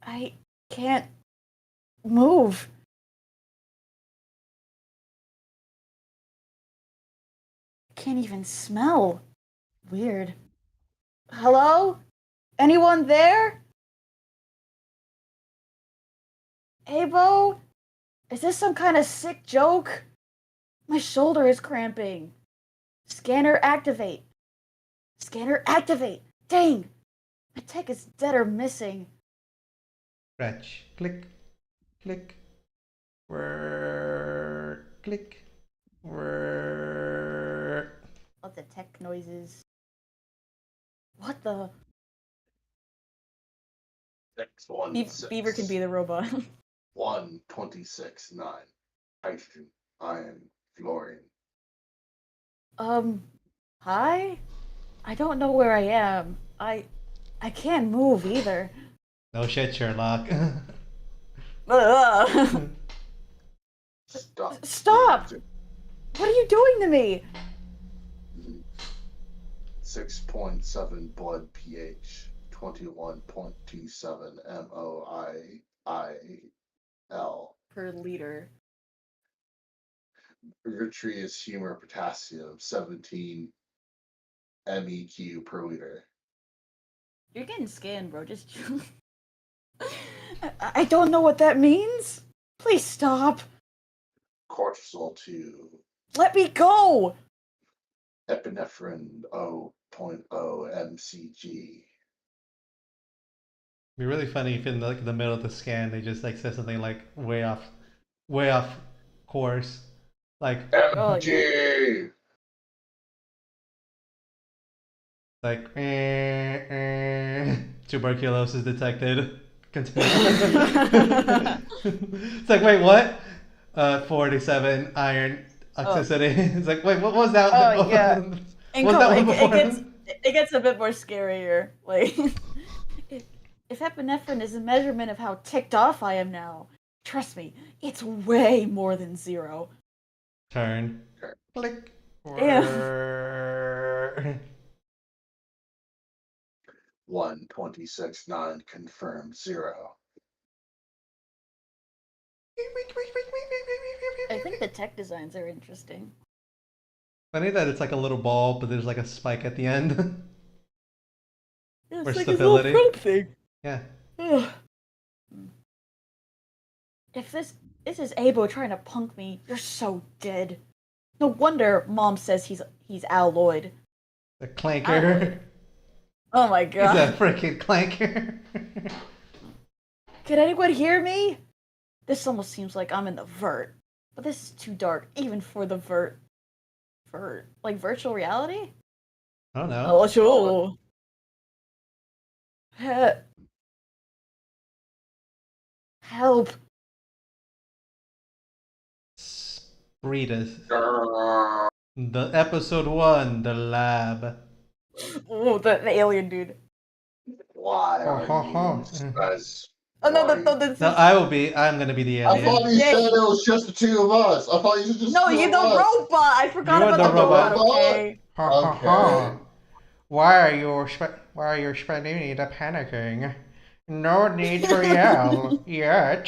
I can't move. Can't even smell. Weird. Hello? Anyone there? Abo? Is this some kind of sick joke? My shoulder is cramping. Scanner activate. Scanner activate. Dang! My tech is dead or missing. Scratch. Click. Click. Whirr. Click. Whirr. What the tech noises? What the? Beaver can be the robot. 126.9. Hydrogen, iron, fluorine. Hi? I don't know where I am. I can't move either. No shit, Sherlock. Ugh. Stop. Stop! What are you doing to me? 6.7 blood pH. 21.27 MOIL. Per liter. Vitreous humor potassium. 17 MEQ per liter. You're getting scanned, bro. Just. I don't know what that means. Please stop. Cortisol 2. Let me go. Epinephrine 0.0 mcg. It'd be really funny if in like the middle of the scan they just like say something like way off course, like mg. like tuberculosis detected. Continue. It's like, wait, what? 47 iron toxicity. It's like, wait, what was that? Oh yeah. What was that one before? It gets a bit more scarier. Like, if epinephrine is a measurement of how ticked off I am now, trust me, it's way more than 0. Turn. Click. Yeah. 126.9 confirmed 0. I think the tech designs are interesting. Funny that it's like a little ball, but there's like a spike at the end. Yeah, For it's like stability. a little probe thing. Yeah. If this is Abo trying to punk me, you're so dead. No wonder Mom says he's alloyed. The clanker. Alloyed. Oh my god. He's a freaking clanker. Can anyone hear me? This almost seems like I'm in the vert. But this is too dark, even for the like virtual reality. I don't know. Oh, sure. Help. Spreeteth. The episode 1, the lab. Oh, the alien dude. Why Ha are ha you ha. guys? Oh no, Why? this No, is I'm gonna be the I thought alien. you Yeah, said it was just the two of us. I thought you said just no, the two you of the us. robot. I forgot You are about the the robot. robot? Okay. Ha ha Okay. ha. Why are you spending the panicking? No need to yell yet.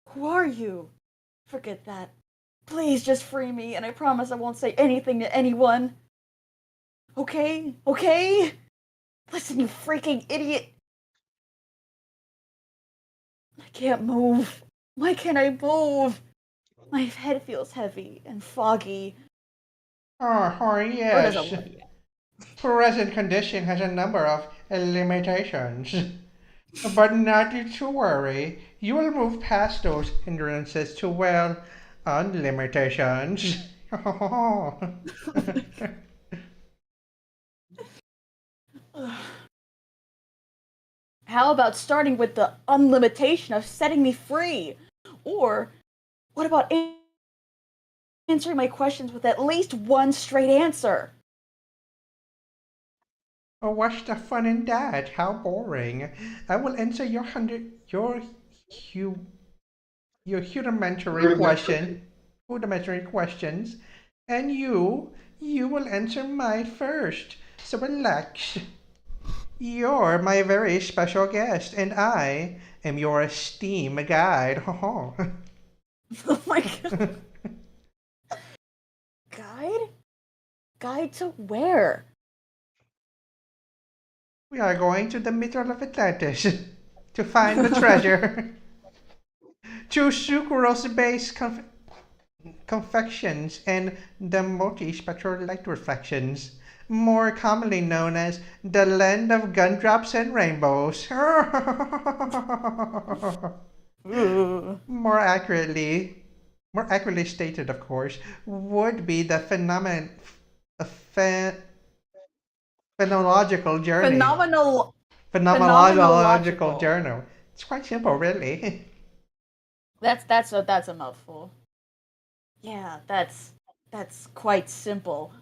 Who are you? Forget that. Please just free me, and I promise I won't say anything to anyone. Okay? Okay? Listen, you freaking idiot. I can't move. Why can't I move? My head feels heavy and foggy. Oh Or does it yes. look like Present condition has a number of limitations. But not to worry, you will move past those hindrances to, well, unlimitations. that? How about starting with the unlimitation of setting me free? Or what about answering my questions with at least one straight answer? Oh, what's the fun in that? How boring. I will answer hu- your Rudimentary. rudimentary questions, and you will answer mine first. So relax. You're my very special guest, and I am your esteemed guide. Oh my god. Guide? Guide to where? We are going to the middle of Atlantis to find the treasure. Two sucrose-based confections and the multispectral light reflections, more commonly known as the land of gumdrops and rainbows. more accurately, more accurately stated, of course, would be the a phenomenological journey. Phenomenal. Phenomenological Phenomenological. journal. It's quite simple, really. That's a mouthful. Yeah, that's quite simple.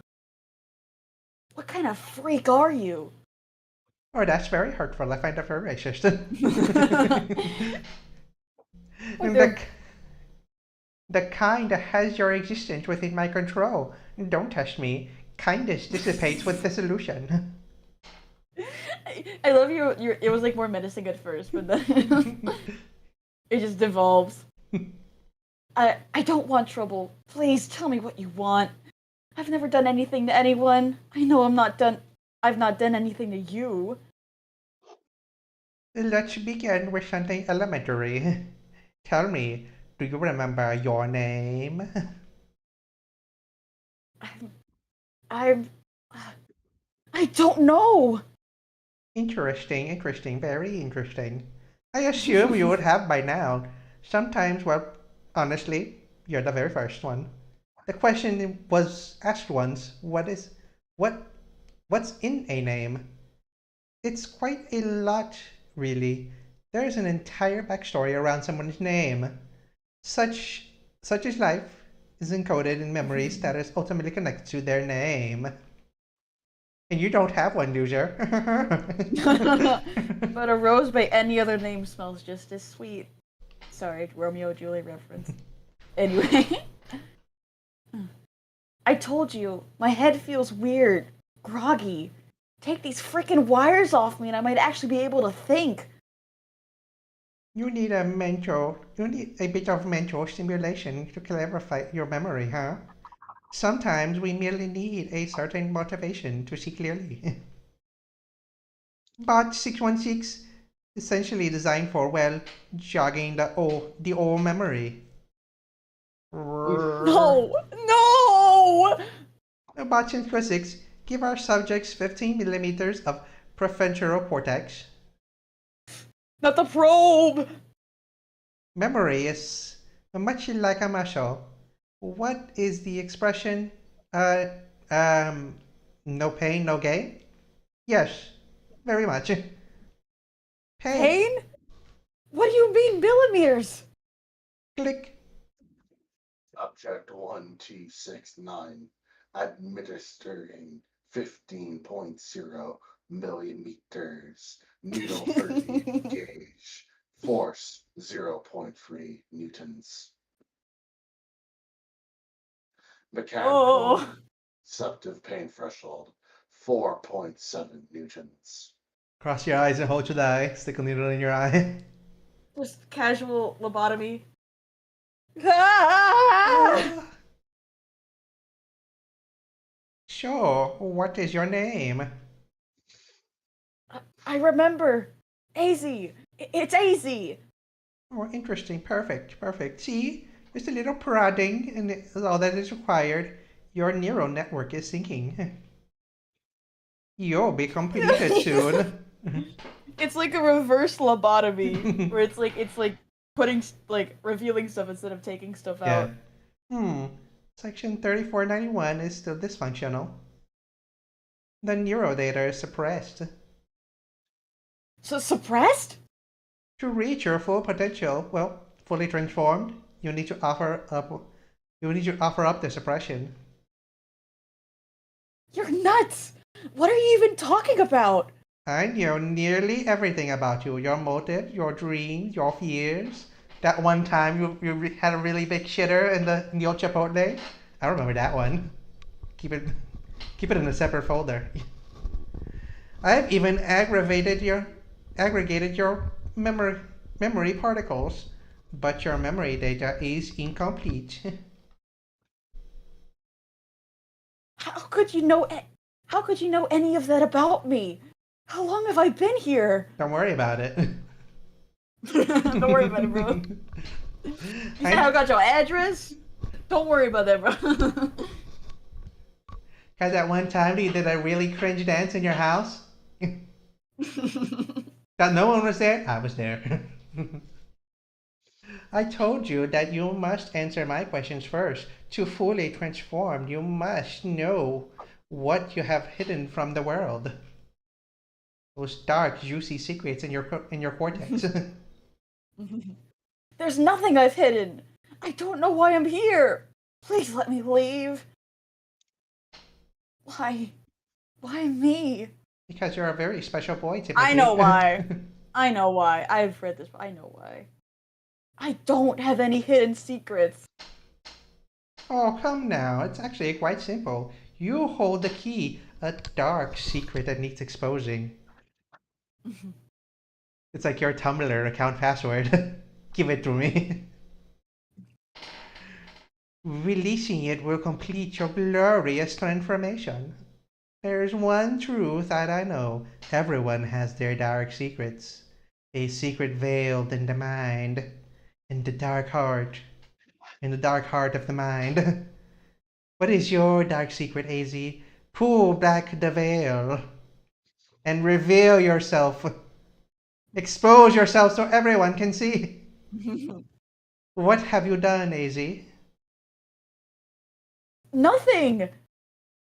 What kind of freak are you? Oh, that's very hurtful. I find that very racist. With the, your the kind that has your existence within my control. Don't test me. Kindness dissipates with dissolution. I love your it was like more menacing at first, but then it just devolves. I don't want trouble. Please tell me what you want. I've never done anything to anyone. I know I've not done anything to you. Let's begin with something elementary. Tell me, do you remember your name? I'm I don't know. Interesting, very interesting. I assume you would have by now. Sometimes, well, honestly, you're the very first one. The question was asked once, what what's in a name? It's quite a lot, really. There's an entire backstory around someone's name. Such such is life is encoded in memories that is ultimately connected to their name. And you don't have one, loser. But a rose by any other name smells just as sweet. Sorry, Romeo and Juliet reference. Anyway, I told you, my head feels weird, groggy. Take these freaking wires off me and I might actually be able to think. You need a bit of mental stimulation to clarify your memory, huh? Sometimes we merely need a certain motivation to see clearly. But 616 essentially designed for, well, jogging the old memory. No! No! About 616 give our subjects 15 millimeters of prefrontal cortex, Not the probe! Memory is much like a muscle. What is the expression? Uh, um, no pain, no gain? Yes, very much. Pain. Pain? What do you mean millimeters? Click. Subject 1269, administering 15.0 millimeters, needle 30 gauge, force 0.3 newtons. Mechanical Oh, receptive pain threshold 4.7 newtons. Cross your eyes and hold your eye. Stick a needle in your eye. just casual lobotomy. Ah! Sure. What is your name? I remember. AZ. It's AZ. Oh, interesting. Perfect. Perfect. See, just a little prodding, and it's all that is required. Your neural network is syncing. You'll be completed soon. It's like a reverse lobotomy where it's like putting like revealing stuff instead of taking stuff Yeah. out. Section 3491 is still dysfunctional. The neuro data is suppressed. So suppressed? To reach your full potential, well, fully transformed, you need to offer up the suppression. You're nuts. What are you even talking about? I know nearly everything about you. Your motives, your dreams, your fears. That one time you had a really big shitter in the old Chipotle. I remember that one. Keep it in a separate folder. I've even aggregated your memory particles, but your memory data is incomplete. How could you know? How could you know any of that about me? How long have I been here? Don't worry about it. Don't worry about it, bro. You said I got your address? Don't worry about that, bro. Cause at one time you did a really cringe dance in your house. That no one was there? I was there. I told you that you must answer my questions first. To fully transform, you must know what you have hidden from the world. Those dark, juicy secrets in your cortex. There's nothing I've hidden. I don't know why I'm here. Please let me leave. Why? Why me? Because you're a very special boy, typically. I know why. I know why. I've read this. I know why. I don't have any hidden secrets. Oh, come now. It's actually quite simple. You hold the key, a dark secret that needs exposing. It's like your Tumblr account password. Give it to me. Releasing it will complete your glorious transformation. There's one truth that I know. Everyone has their dark secrets. A secret veiled in the mind. In the dark heart. In the dark heart of the mind. What is your dark secret, AZ? Pull back the veil. And reveal yourself. Expose yourself so everyone can see. What have you done, AZ? Nothing.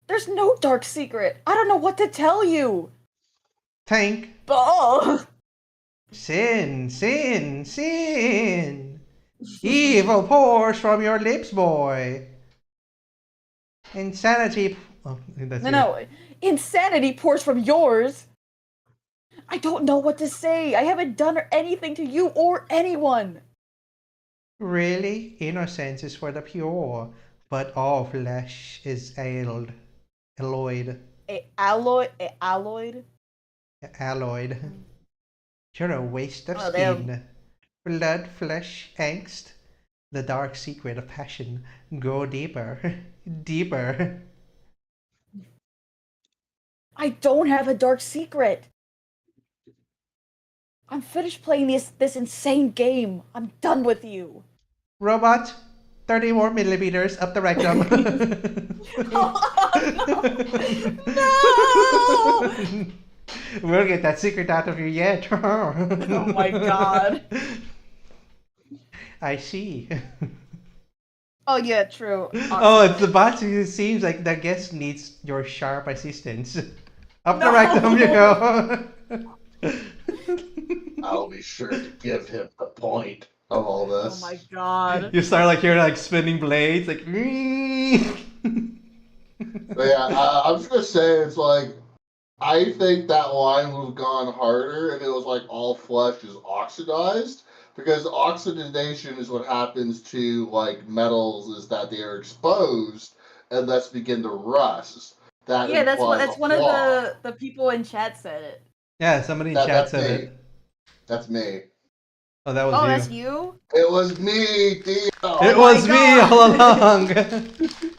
There's no dark secret. I don't know what to tell you. Tank. Oh. Sin, sin, sin. Evil pours from your lips, boy. Insanity. Oh, that's No. Insanity pours from yours. I don't know what to say. I haven't done anything to you or anyone. Really? Innocence is for the pure, but all flesh is alloyed. Alloyed? Alloyed. You're a waste of Oh, skin. Blood, flesh, angst. The dark secret of passion. Go deeper. Deeper. I don't have a dark secret. I'm finished playing this insane game. I'm done with you. Robot, 30 more millimeters up the rectum. Oh, no! We'll get that secret out of you yet. Oh my god. I see. Oh yeah, true. Oh, it's the Oxidized. box. It seems like that guest needs your sharp assistance. Up the rectum you No. go. I'll be sure to give him the point of all Oh my this. god. You start like hearing like spinning blades, like. But yeah, I'm just gonna say it's like I think that line would have gone harder if it was like all flesh is oxidized, because oxidation is what happens to like metals is that they are exposed and thus begin to rust. That Yeah, implies a that's one of flaw. the people in chat said it. Yeah, somebody in That chat that's said me. it. That's me. Oh, that was Oh, you. that's you? It was me, Oh It Dio. my was me all god. along.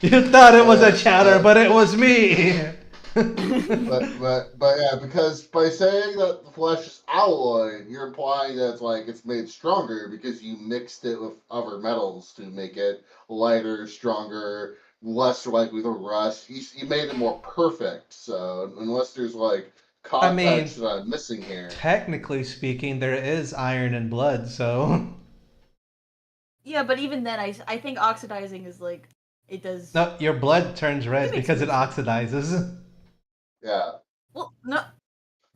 You thought it was a But, chatter, but but it was me. but yeah, because by saying that the flesh is alloy, you're implying that it's like it's made stronger because you mixed it with other metals to make it lighter, stronger, less likely to rust. You made it more perfect. So unless there's like I context mean, that I'm missing here, technically speaking, there is iron in blood, so. Yeah, but even then, I think oxidizing is like it does. No, your blood turns It red makes because more it sense. oxidizes. yeah. Well, no.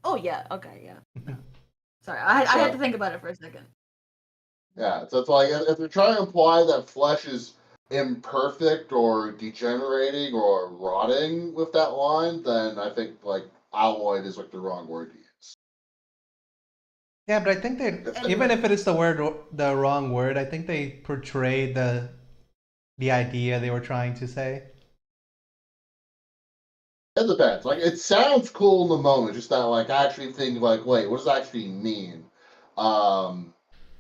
Oh yeah. Okay. Yeah. No. Sorry, I had to So think about it for a second. yeah, so it's like if they're trying to imply that flesh is imperfect or degenerating or rotting with that line, then I think like alloyed is like the wrong word to use. Yeah, but I think they, If even Anyway, if it is the wrong word, I think they portrayed the idea they were trying to say. it depends. Like it sounds cool in the moment, just that like actually think like, wait, what does that actually mean? Um,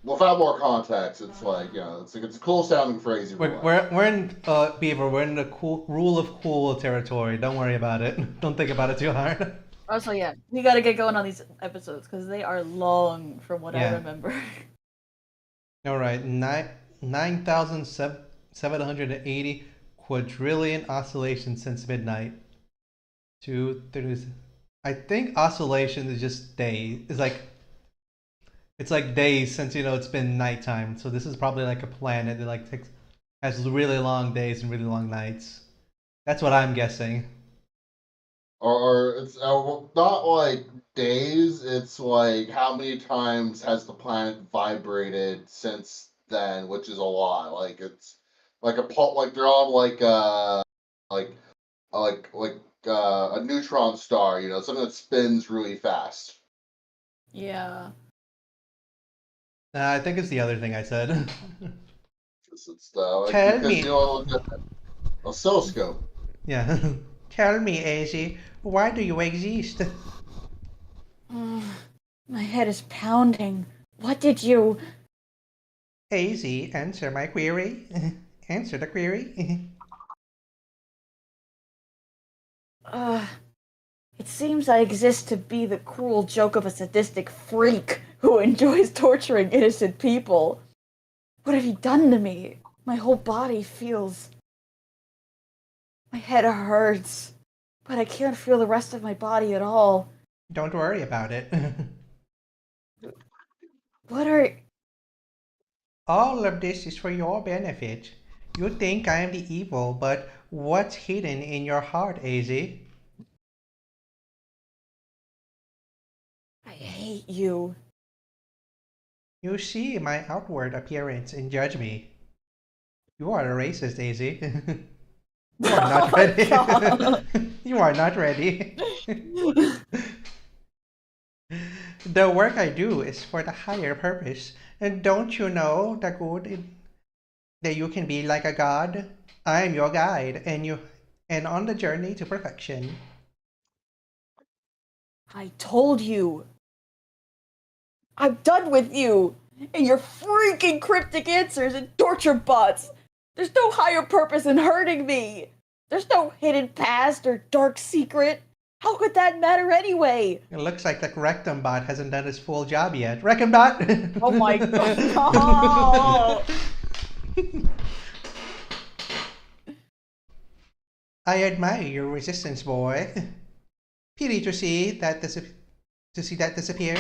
Without more context, it's like it's like it's a cool sounding phrase either We're way. we're we're in Beaver. We're in the cool rule of cool territory. Don't worry about it. Don't think about it too hard. also yeah, we gotta get going on these episodes because they are long from what I Yeah. remember. All right. 9,780 quadrillion oscillations since midnight. Two, three. I think oscillation is just days. It's like days since it's been nighttime. So this is probably like a planet that like has really long days and really long nights. That's what I'm guessing. Or it's not like days. It's like how many times has the planet vibrated since then, which is a lot. Like it's like like they're on like like a neutron star. Something that spins really fast. Yeah. I think it's the other thing I said. It's like Tell because me. look at oscilloscope. Yeah. Tell me, AZ, why do you exist? My head is pounding. What did you? AZ, answer my query. Answer the query. Uh, it seems I exist to be the cruel joke of a sadistic freak who enjoys torturing innocent people. What have you done to me? My whole body feels. My head hurts, but I can't feel the rest of my body at all. Don't worry about it. What are. All of this is for your benefit. You think I am the evil, but what's hidden in your heart, AZ? I hate you. You see my outward appearance and judge me. You are a racist, AZ. You are Oh not my ready. god. You are not ready. The work I do is for the higher purpose. And don't you know the good that you can be like a god? I am your guide, and on the journey to perfection. I told you. I'm done with you and your freaking cryptic answers and torture bots. There's no higher purpose in hurting me. There's no hidden past or dark secret. How could that matter anyway? It looks like the rectum bot hasn't done his full job yet. Rectum bot. Oh my god. No. I admire your resistance, boy. Pity to see that disappear.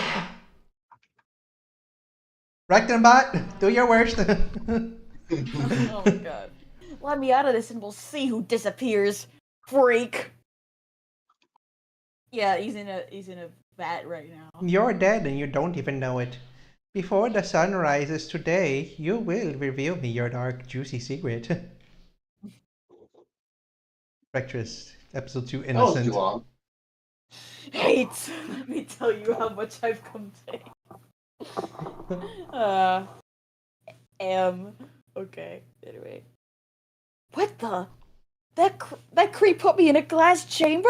Rectenbot, do your worst. Oh my god. Let me out of this and we'll see who disappears. Freak. Yeah, he's in a vat right now. You're dead and you don't even know it. Before the sun rises today, you will reveal me your dark, juicy secret. Breakfast, episode 2, That was too Innocent. long. Hate. Let me tell you how much I've come to hate. Okay. Anyway. What the? That creep put me in a glass chamber?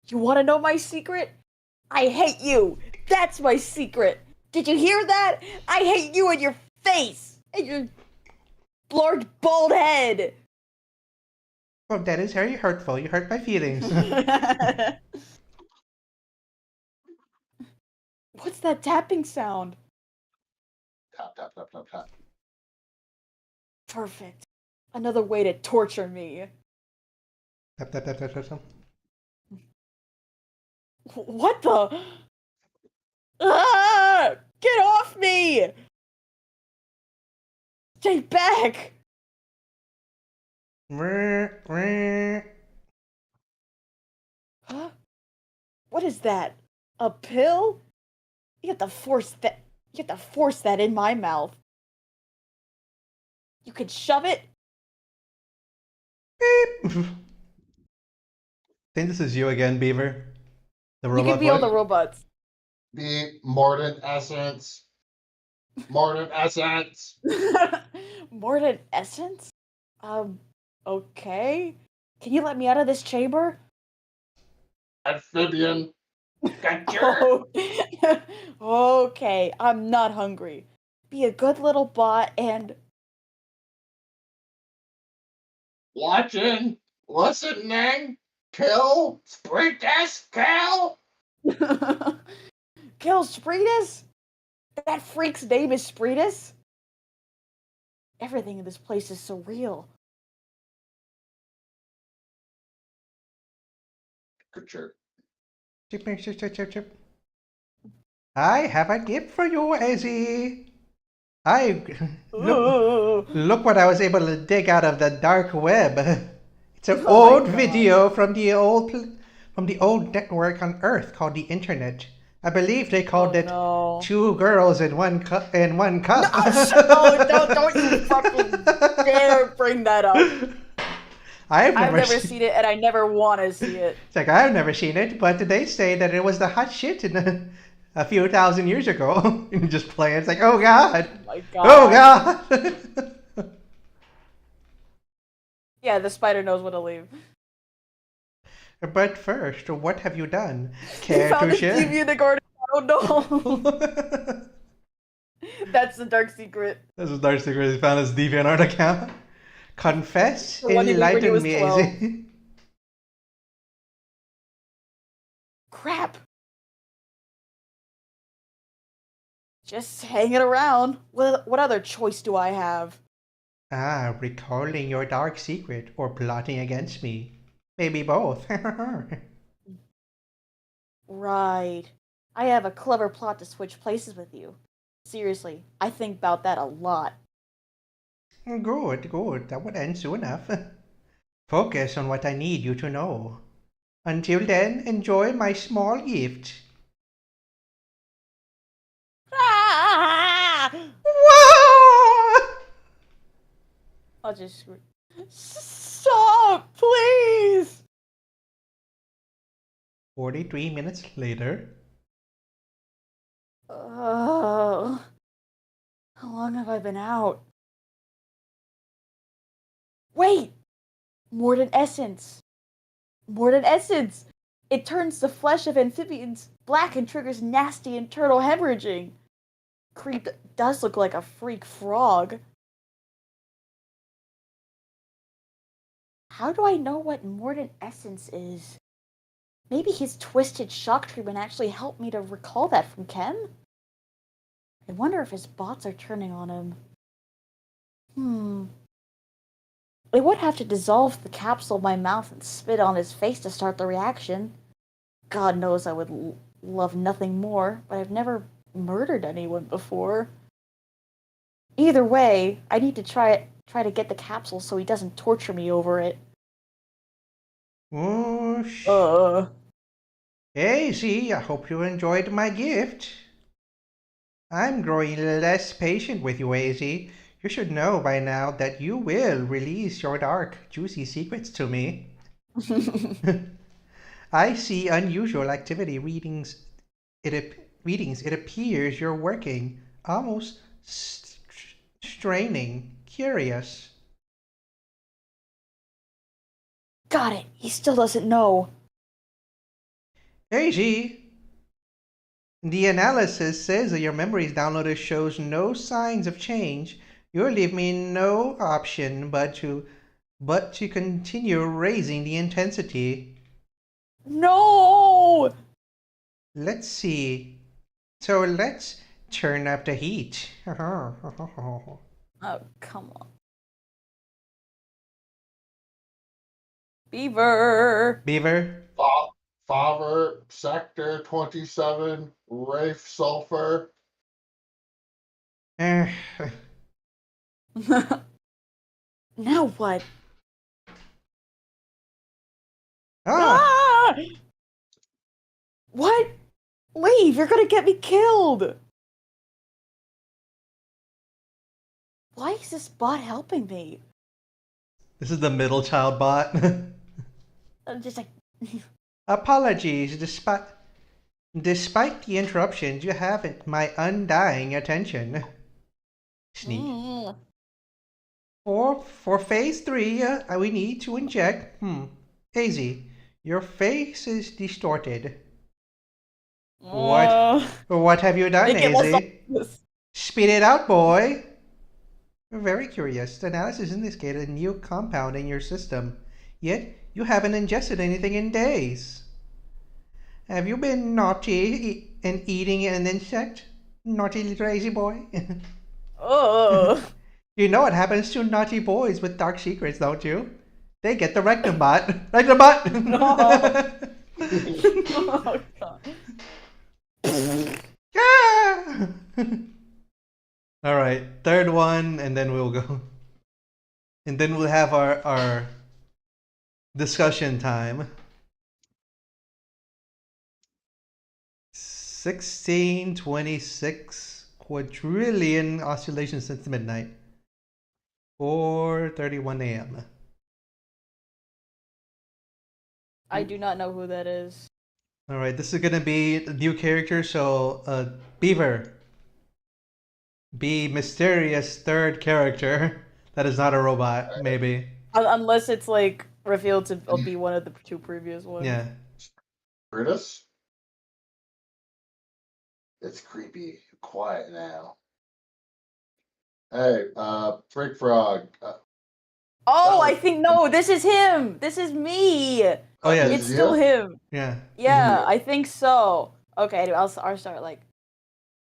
You want to know my secret? I hate you. That's my secret. Did you hear that? I hate you and your face and your large bald head. Oh, that is very hurtful. You hurt my feelings. What's that tapping sound? Tap, tap, tap, tap, tap. Perfect. Another way to torture me. Tap, tap, tap, tap, tap, tap. What the? Ah! Get off me! Stay back! Huh? What is that? A pill? You have to force that in my mouth. You could shove it? Beep. I think this is you again, Beaver. The You robot can be all voice. the robots. Be Mordant Essence. Mordant Essence. Mordant essence? Okay. Can you let me out of this chamber? Amphibian. Gotcha. Oh. Okay, I'm not hungry. Be a good little bot and Watching. Listening. Kill. Spray test. Kill. kill Spreetus? That freak's name is Spreetus? Everything in this place is so real. Good chirp. Chip, chip, chip, chip, chip. I have a gift for you, Izzy. Look what I was able to dig out of the dark web. It's an Oh my old God. video from the old network on Earth called the Internet. I believe they called it no. Two Girls in One Cup. Don't you fucking dare bring that up. I've I've never never seen it and I never want to see it. It's like I've never seen it, but they say that it was the hot shit in a few thousand years ago. And just play it. It's like, oh god, Oh my god. oh god. Yeah, the spider knows when to leave. But first, what have you done? He Care found to his share? TV in the garden. Oh no. That's the dark secret. This is Dark Secret. He found his DeviantArt account. Confess, The one he made when he enlighten was me, 12. Izzy. Crap. Just hanging around. What other choice do I have? Ah, recalling your dark secret or plotting against me. Maybe both. Right. I have a clever plot to switch places with you. Seriously, I think about that a lot. Good, good. That would end soon enough. Focus on what I need you to know. Until then, enjoy my small gift. Ah! Whoa! I'll just scream. Stop, please! 43 minutes later. How long have I been out? Wait! Mordant essence! Mordant essence! It turns the flesh of amphibians black and triggers nasty internal hemorrhaging. Creep does look like a freak frog. How do I know what Mordant essence is? Maybe his twisted shock treatment actually helped me to recall that from Ken? I wonder if his bots are turning on him. I would have to dissolve the capsule in my mouth and spit on his face to start the reaction. God knows I would love nothing more, but I've never murdered anyone before. Either way, I need to try to get the capsule so he doesn't torture me over it. Whoosh. Uh. Hey, see, I hope you enjoyed my gift. I'm growing less patient with you, AZ. You should know by now that you will release your dark, juicy secrets to me. I see unusual activity readings. It appears you're working, almost straining, curious. Got it. He still doesn't know. AZ, the analysis says that your memories downloaded shows no signs of change. You leave me no option but to continue raising the intensity. No! Let's see. So let's turn up the heat. Oh, come on. Beaver! Beaver? Favre, Sector 27, Rafe Sulfur. Eh, Now what? ah! Ah! What? Leave! You're gonna get me killed! Why is this bot helping me? This is the middle child bot. I'm just like. Apologies, despite the interruptions, you have my undying attention. Sneak. Mm. For phase 3, we need to inject. Hazy, your face is distorted. What have you done, Make it less Hazy? obvious. Spit it out, boy. Very curious. The analysis indicated a new compound in your system, yet you haven't ingested anything in days. Have you been naughty and eating an insect? Naughty crazy boy? Ugh. You know what happens to naughty boys with dark secrets, don't you? They get the rectum bot. Rectum bot! No. Oh, God. Yeah! Alright, third one, and then we'll go. And then we'll have our discussion time. 1626 quadrillion oscillations since midnight. 4:31 a.m. I do not know who that is. All right, this is gonna be a new character. So, Beaver, be mysterious third character. That is not a robot, maybe. Unless it's like revealed to be one of the two previous ones. Yeah. Brutus? It's creepy. Quiet now. Hey, Frick Frog. Oh, I think no. This is him. This is me. Oh yeah. It's still him. Yeah. Yeah, I think so. Okay, anyway, I'll start like,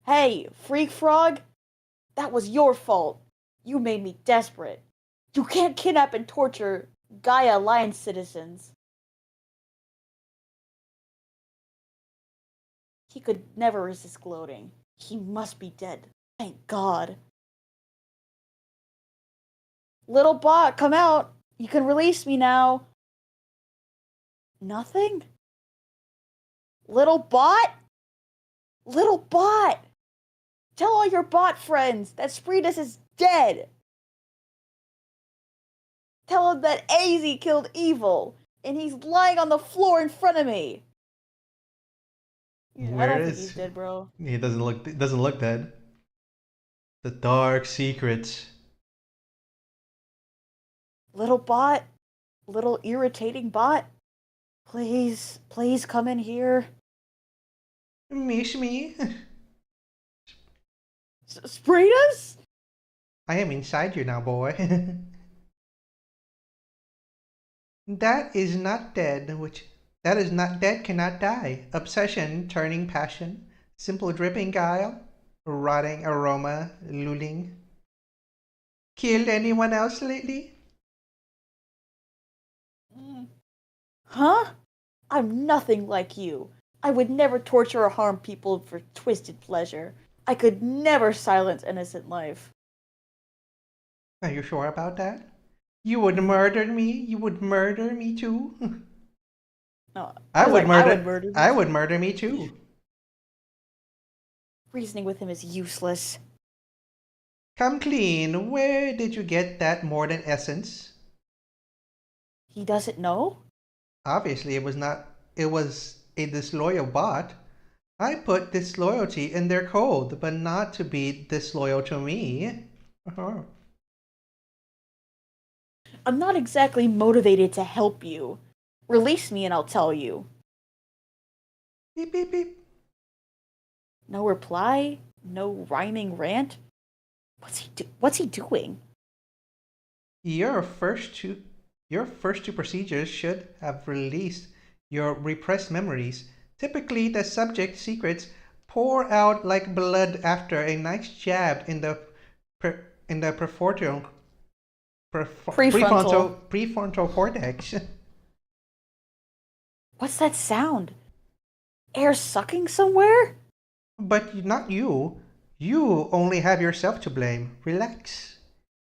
hey, Freak Frog, that was your fault. You made me desperate. You can't kidnap and torture Gaia Alliance citizens. He could never resist gloating. He must be dead. Thank God. Little bot, come out. You can release me now. Nothing? Little bot? Little bot! Tell all your bot friends that Spreedus is dead! Tell him that AZ killed Evil, and he's lying on the floor in front of me! Yeah, I don't think he's dead, bro. He doesn't look dead. The dark secrets. Little bot? Little irritating bot? Please come in here. Miss me. Spreedus? I am inside you now, boy. That is not dead, cannot die. Obsession, turning passion, simple dripping guile, rotting aroma, lulling. Killed anyone else lately? Huh? I'm nothing like you. I would never torture or harm people for twisted pleasure. I could never silence innocent life. Are you sure about that? You would murder me? You would murder me too? No, I he's would like, murder. I would murder I you. would murder me too. Reasoning with him is useless. Come clean. Where did you get that Morden essence? He doesn't know? Obviously, it was not. It was a disloyal bot. I put disloyalty in their code, but not to be disloyal to me. Uh-huh. I'm not exactly motivated to help you. Release me and I'll tell you. Beep beep beep. No reply? No rhyming rant? What's he doing? Your first two procedures should have released your repressed memories. Typically, the subject secrets pour out like blood after a nice jab in the Prefrontal. prefrontal cortex. What's that sound? Air sucking somewhere? But not you. You only have yourself to blame. Relax.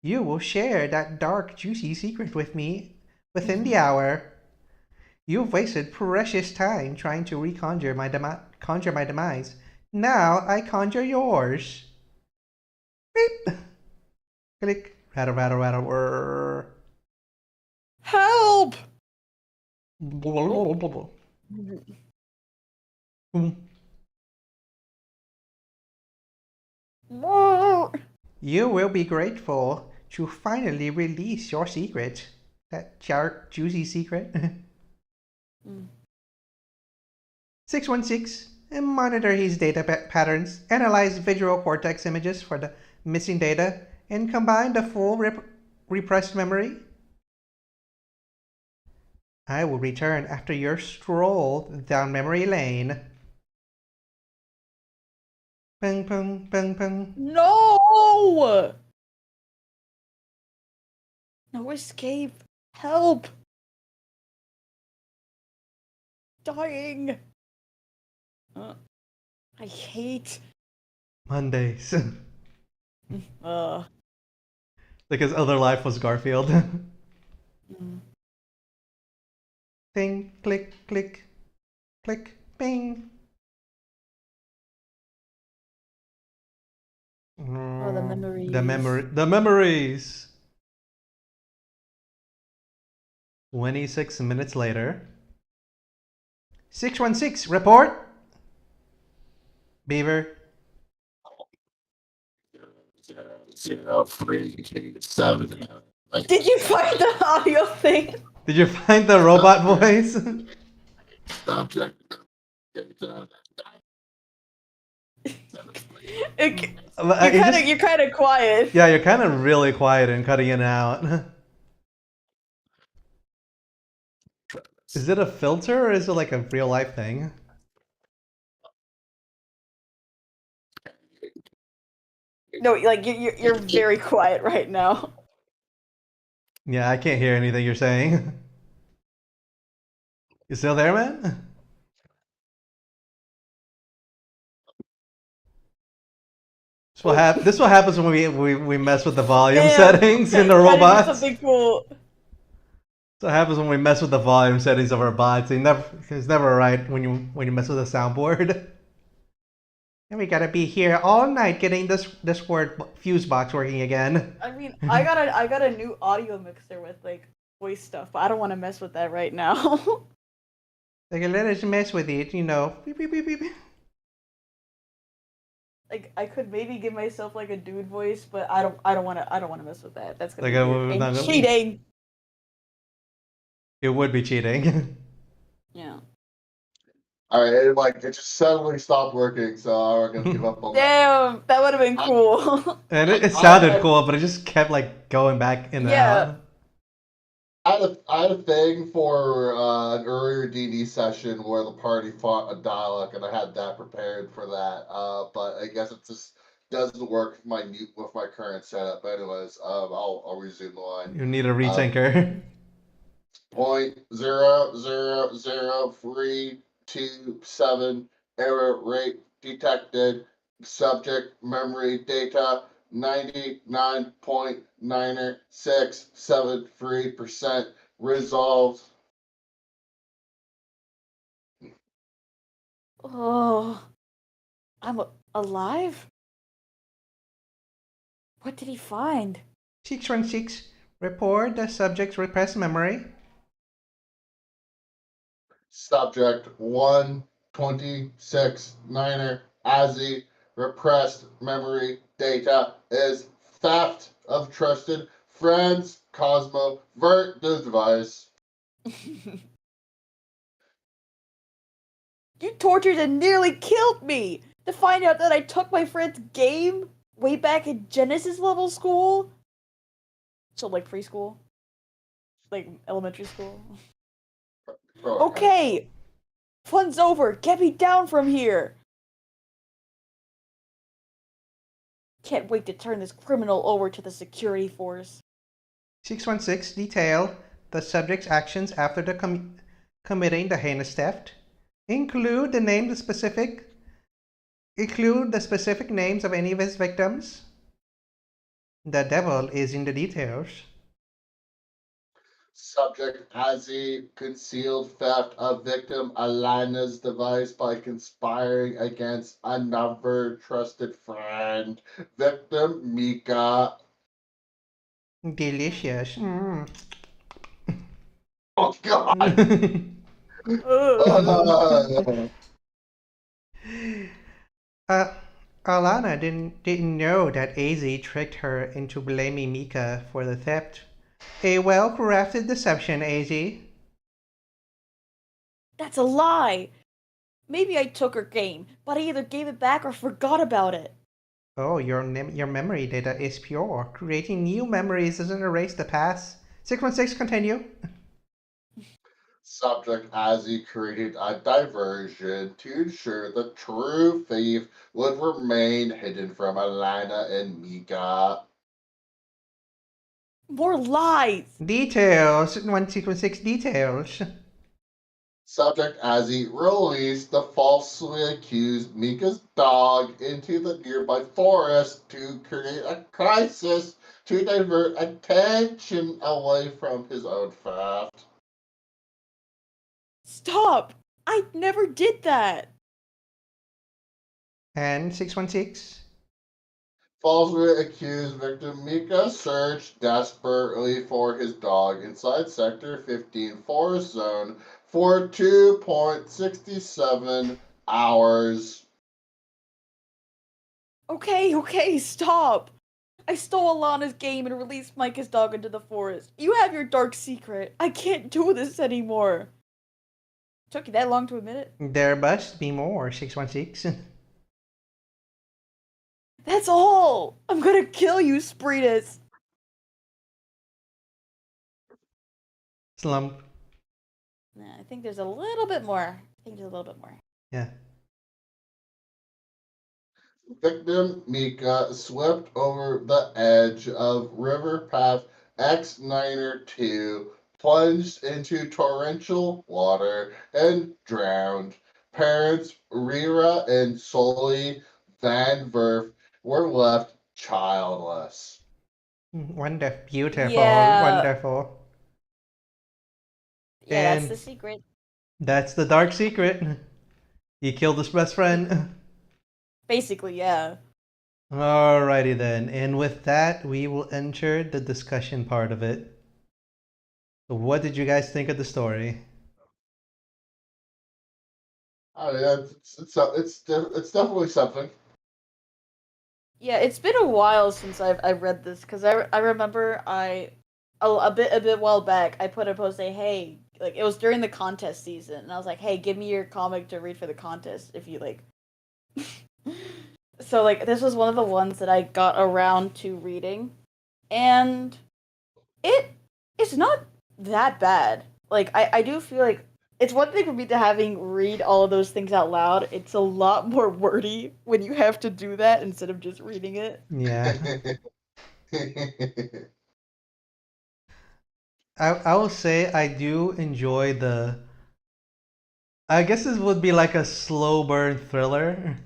You will share that dark, juicy secret with me within the hour. You've wasted precious time trying to conjure my demise. Now I conjure yours. Beep. Click. Rattle, rattle, rattle. Whirr. Help! You will be grateful to finally release your secret. That juicy secret. 616. And monitor his data patterns, analyze visual cortex images for the missing data, and combine the full repressed memory. I will return after your stroll down memory lane. Ping, ping, ping, ping. No! No escape. Help! Dying. I hate. Mondays. Uh. Like his other life was Garfield. Ping, click, click, click, ping. Oh, the memories. The memories. 26 minutes later. 616, report. Beaver. 00387. Did you find the audio thing? Did you find the robot voice? Subject. You're kind of quiet. Yeah, you're kind of really quiet and cutting in and out. Is it a filter or is it like a real life thing? No, like you're very quiet right now. Yeah, I can't hear anything you're saying. You still there, man? This what happens when we mess with the volume settings in the robots. Something cool. So what happens when we mess with the volume settings of our bots. It's never right when you mess with a soundboard. And we gotta be here all night getting this word fuse box working again. I mean, I got a new audio mixer with like voice stuff, but I don't want to mess with that right now. Like let us mess with it, you know. Beep, beep, beep, beep. Like I could maybe give myself like a dude voice, but I don't want to mess with that. That's gonna Like, be weird. Cheating. It would be cheating. Yeah. All right, it just suddenly stopped working, so I'm gonna give up on that. Damn, that would have been cool. And it sounded cool, but it just kept like going back in and out. I had a thing for an earlier DD session where the party fought a Dalek, and I had that prepared for that. But I guess it just doesn't work with my current setup. But anyways, I'll resume the line. You need a retinker. 0.0003 27 error rate detected. Subject memory data 99.9673% resolved. Oh, I'm alive? What did he find? 616. Report the subject's repressed memory. Subject 126 Niner ASI repressed memory data is theft of trusted friends. Cosmo vert the device. You tortured and nearly killed me to find out that I took my friend's game way back in Genesis level school. So, like preschool? Like elementary school? Okay! Fun's over! Get me down from here! Can't wait to turn this criminal over to the security force. 616. Detail the subject's actions after committing the heinous theft. Include the specific names of any of his victims. The devil is in the details. Subject ASI concealed theft of victim Alana's device by conspiring against another trusted friend. Victim Mika. Delicious. Mm. Oh God. Alana didn't know that AZ tricked her into blaming Mika for the theft. A well-crafted deception, AZ. That's a lie! Maybe I took her game, but I either gave it back or forgot about it. Oh, your memory data is pure. Creating new memories doesn't erase the past. 616, continue. Subject ASI created a diversion to ensure the true thief would remain hidden from Alana and Mika. More lies! Details. 1616 details. Subject ASI released the falsely accused Mika's dog into the nearby forest to create a crisis to divert attention away from his own theft. Stop! I never did that! And 616. Falsely accused victim Mika searched desperately for his dog inside Sector 15 Forest Zone for 2.67 hours. Okay, stop! I stole Alana's game and released Micah's dog into the forest. You have your dark secret. I can't do this anymore. Took you that long to admit it? There must be more, 616. That's all! I'm gonna kill you, Spreetus! Slump. Nah, I think there's a little bit more. Yeah. Victim Mika swept over the edge of River Path X92, plunged into torrential water, and drowned. Parents Rira and Solly Van Verf were left childless. Wonderful. Beautiful. Yeah, Wonderful. yeah, that's And the secret. that's the dark secret. He killed his best friend. Basically, yeah. Alrighty then. And with that, we will enter the discussion part of it. So what did you guys think of the story? Oh yeah, it's definitely something. Yeah, it's been a while since I've read this because I remember a bit while back I put a post saying, hey, like it was during the contest season and I was like, hey, give me your comic to read for the contest if you like. So like this was one of the ones that I got around to reading, and it's not that bad. Like I do feel like it's one thing for me to having read all of those things out loud. It's a lot more wordy when you have to do that instead of just reading it. Yeah. I will say I do enjoy I guess this would be like a slow burn thriller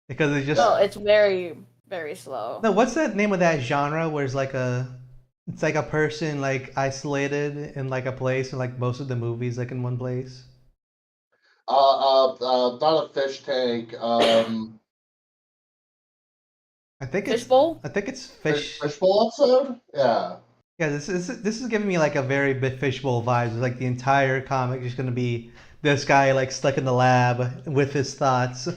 because it's just No, Yeah. it's very, very slow. no. What's that name of that genre where it's like a person like isolated in like a place and like most of the movies like in one place. Not a fish tank. I think it's Fishbowl? I think it's fish. Fishbowl episode. Yeah. Yeah, this is giving me like a very bit fishbowl vibes. It's like the entire comic is gonna be this guy like stuck in the lab with his thoughts.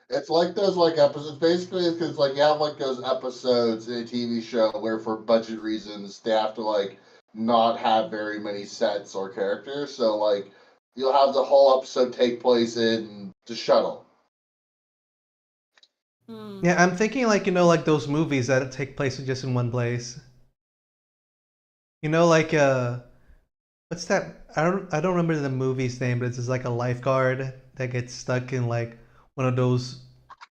It's like those like episodes. Basically, it's because like you have like those episodes in a TV show where for budget reasons they have to like not have very many sets or characters. So like you'll have the whole episode take place in the shuttle. Hmm. Yeah, I'm thinking like like those movies that take place just in one place. Like what's that? I don't remember the movie's name, but it's just like a lifeguard that gets stuck in like one of those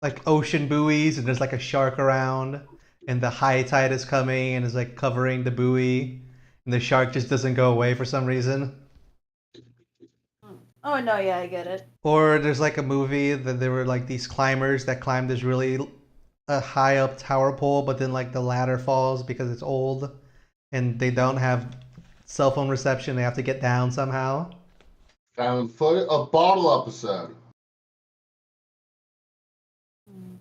like ocean buoys, and there's like a shark around, and the high tide is coming and is like covering the buoy, and the shark just doesn't go away for some reason. Oh no, yeah, I get it. Or there's like a movie that there were like these climbers that climbed this really high up tower pole, but then like the ladder falls because it's old, and they don't have cell phone reception. They have to get down somehow. Found foot a bottle episode. Hmm.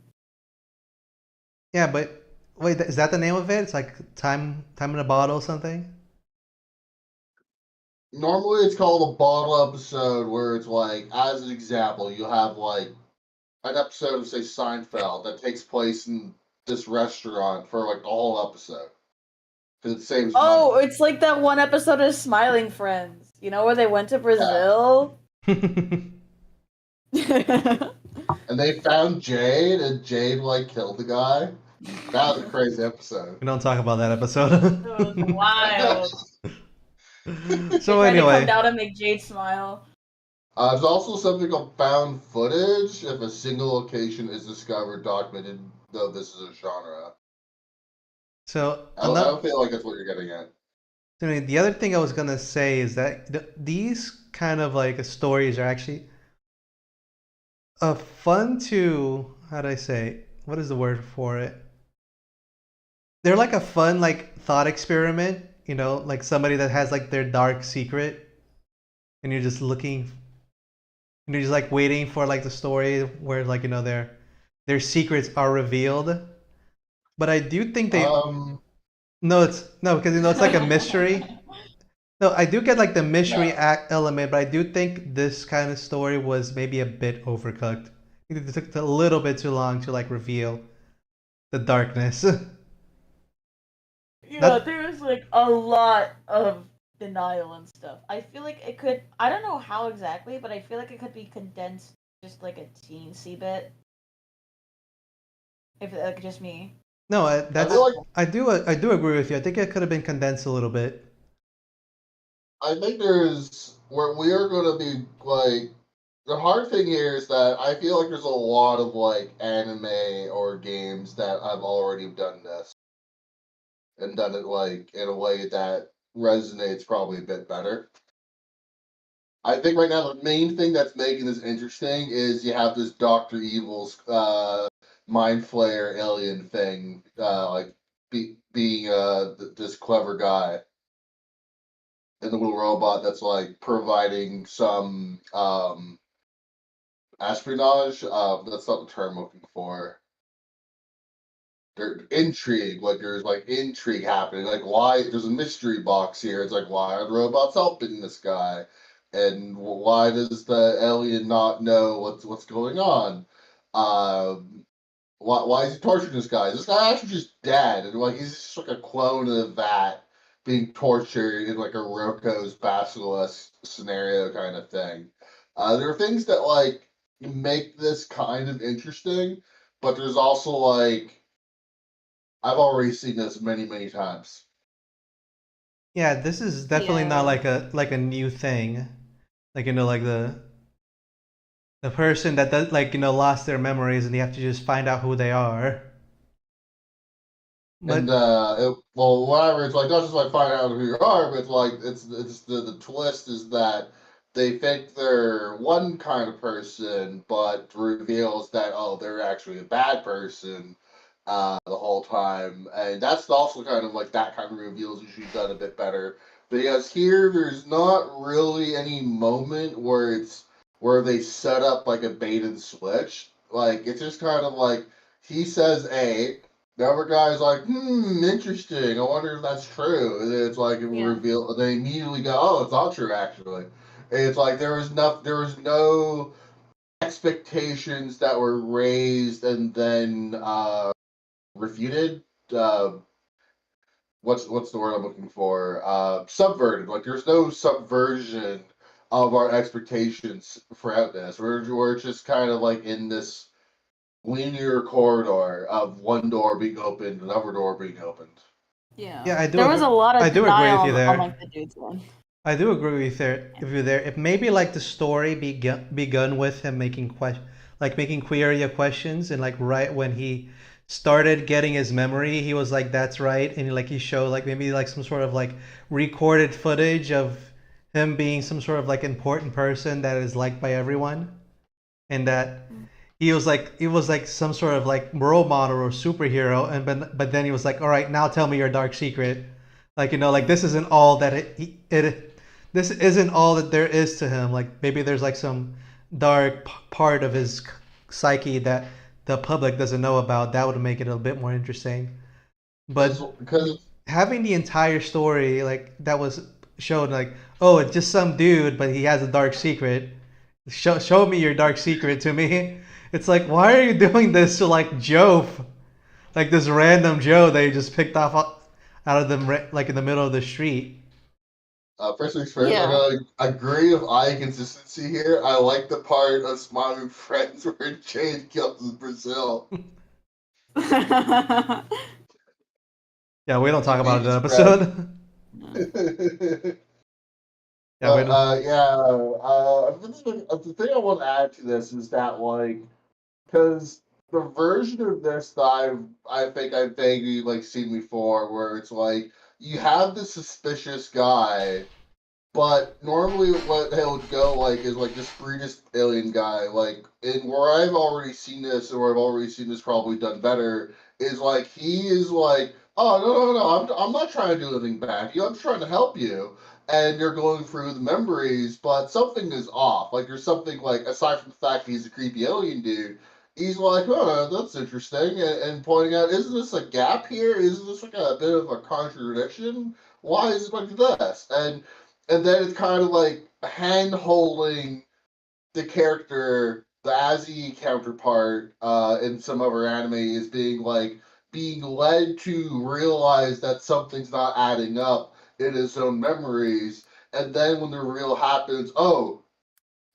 Yeah, but wait, is that the name of it? It's like time in a bottle or something. Normally, it's called a bottle episode, where it's like, as an example, you have like an episode of say Seinfeld that takes place in this restaurant for like the whole episode because it saves money. Oh, it's like that one episode of Smiling Friends. You know where they went to Yeah. Brazil? We And they found Jade, and Jade like killed the guy. That was a crazy episode. don't talk about that It was episode. wild. They So tried to come anyway, down and make Jade smile. There's also something called found footage. If a single location is discovered, documented, though this is a genre. so I another don't feel like that's what you're getting at. I mean, the other thing I was gonna say is that these kind of like stories are actually fun to how do I say what is the word for it? They're like a fun like thought experiment, like somebody that has like their dark secret, and you're just looking, and you're just like waiting for like the story where like their secrets are revealed. But I do think they Um, no, it's no because it's like a mystery. No, I do get like the mystery no. act element, but I do think this kind of story was maybe a bit overcooked. It took a little bit too long to like reveal the darkness. Yeah, That there was like a lot of denial and stuff. I feel like it could. I don't know how exactly, but I feel like it could be condensed just like a teensy bit. If like just me. no, I that's feel like I do agree with you. I think it could have been condensed a little bit. I think there's where we are going to be like the hard thing here is that I feel like there's a lot of like anime or games that I've already done this and done it like in a way that resonates probably a bit better. I think right now the main thing that's making this interesting is you have this Doctor Evil's mind flayer alien thing, being this clever guy and the little robot that's like providing some espionage. That's not the term I'm looking for. There intrigue, like there's like intrigue happening. Like why there's a mystery box here. It's like why are the robots helping this guy, and why does the alien not know what's going on? Um, why is he torturing this guy? Is this guy actually just dead? And like he's just like a clone of that being tortured in like a Roko's basilisk scenario kind of thing. There are things that like make this kind of interesting, but there's also like I've already seen this many, many times. Yeah, this is definitely not Yeah. like a new thing. Like like the person that does like lost their memories and you have to just find out who they are. And But well, whatever. It's like not just like finding out who you are, but it's like it's the twist is that they think they're one kind of person, but reveals that they're actually a bad person the whole time, and that's also kind of like that kind of reveals usually done a bit better. Because here, there's not really any moment where they set up like a bait and switch. Like it's just kind of like he says A, the other guy's like, interesting. I wonder if that's true. And then it's like it will Yeah. reveal. They immediately go, oh, it's not true actually. It's like there was no expectations that were raised and then refuted. Uh, what's the word I'm looking for? Subverted. Like there's no subversion of our expectations throughout this. We're just kind of like in this linear corridor of one door being opened, another door being opened. Yeah. Yeah, I do There was agree. a lot I of do agree denial with you on there. like the dude's end. I do agree with you there. If maybe like the story begun with him making query questions, and like right when he started getting his memory, he was like, "That's right," and like he showed like maybe like some sort of like recorded footage of him being some sort of like important person that is liked by everyone, and that he was like some sort of like role model or superhero, and but then he was like, all right, now tell me your dark secret, like like this isn't all that this isn't all that there is to him, like maybe there's like some dark part of his psyche that the public doesn't know about. That would make it a bit more interesting, but Because having the entire story like that was shown like, oh, it's just some dude but he has a dark secret, show me your dark secret to me. It's like, why are you doing this to like Joe, like this random Joe that you just picked off out of the like in the middle of the street? first things first, I Yeah. gotta agree with eye consistency here. I like the part of Smiling Friends where Jade kills Brazil. Yeah, we don't talk He about made it in the his friend. episode. Yeah, we But don't. yeah, the thing I want to add to this is that like because the version of this that I think I've vaguely like seen before, where it's like you have the suspicious guy, but normally what they would go like is like this British alien guy, like in where I've already seen this, or I've already seen this probably done better, is like he is like, oh no, I'm not trying to do anything bad. I'm just trying to help you. And you're going through the memories, but something is off. Like there's something like aside from the fact he's a creepy alien dude, he's like, oh, that's interesting, and pointing out, isn't this a gap here? Isn't this like a bit of a contradiction? Why is it like this? And then it's kind of like hand holding the character, the Azzy counterpart in some other anime is being led to realize that something's not adding up in his own memories, and then when the reveal happens, oh,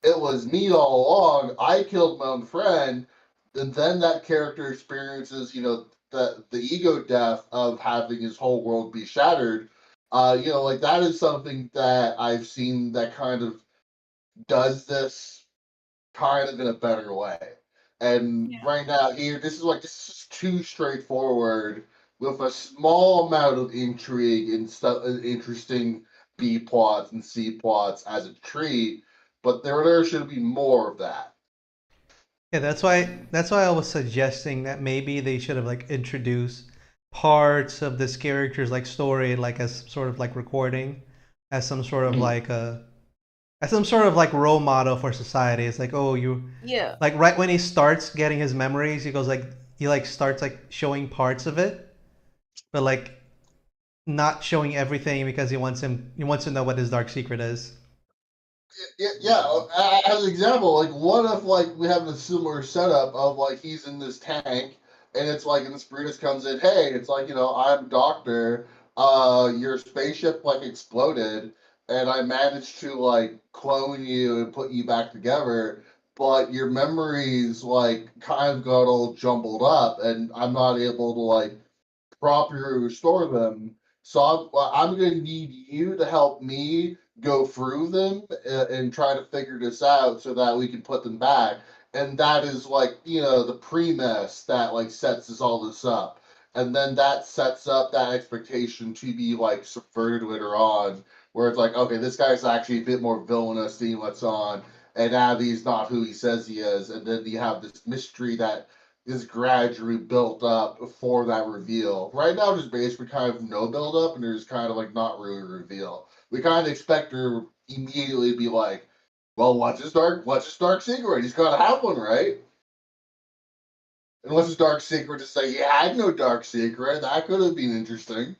it was me all along. I killed my own friend, and then that character experiences, the ego death of having his whole world be shattered. Like that is something that I've seen that kind of does this kind of in a better way. And Yeah. right now here, this is too straightforward with a small amount of intrigue and stuff, interesting B plots and C plots as a treat, but there should be more of that. Yeah, that's why I was suggesting that maybe they should have like introduced parts of this character's like story like as sort of like recording, as some sort of Mhm. like as some sort of like role model for society. It's like, oh, you Yeah. like right when he starts getting his memories, he goes like he like starts like showing parts of it, but like not showing everything because he wants to know what his dark secret is. As an example, like what if like we have a similar setup of like he's in this tank and it's like and this Brutus comes in, hey, it's like, I'm doctor, your spaceship like exploded and I managed to like clone you and put you back together, but your memories like kind of got all jumbled up and I'm not able to like properly restore them. So I'm going to need you to help me go through them and try to figure this out so that we can put them back. And that is like, the premise that like sets all this up. And then that sets up that expectation to be like subverted later on where it's like, okay, this guy's actually a bit more villainous, seeing what's on, and Abby's not who he says he is, and then you have this mystery that is gradually built up for that reveal. Right now, there's basically kind of no build up, and there's kind of like not really a reveal. We kind of expect her immediately be like, well, what's his dark secret? He's gotta have one, right? And what's his dark secret to say he had no dark secret? That could have been interesting.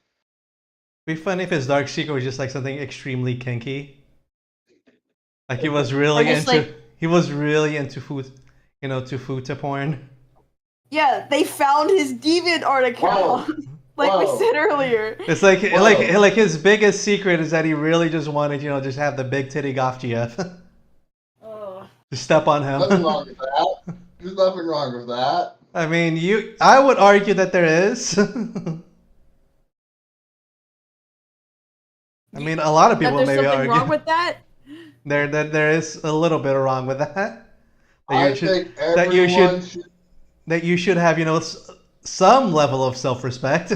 Be funny if his dark secret was just like something extremely kinky. Like he was really just, into like- he was really into food, to futa porn. Yeah, they found his deviant art account, like we Whoa. said earlier. It's like Whoa. like his biggest secret is that he really just wanted, just have the big titty goth GF. Oh. Just step on Nothing him. wrong with that. There's nothing wrong with that. I mean, I would argue that there is. I mean, a lot of That people there's maybe something argue wrong with that? there is a little bit wrong with that. I think that you everyone should that you should have, some level of self-respect.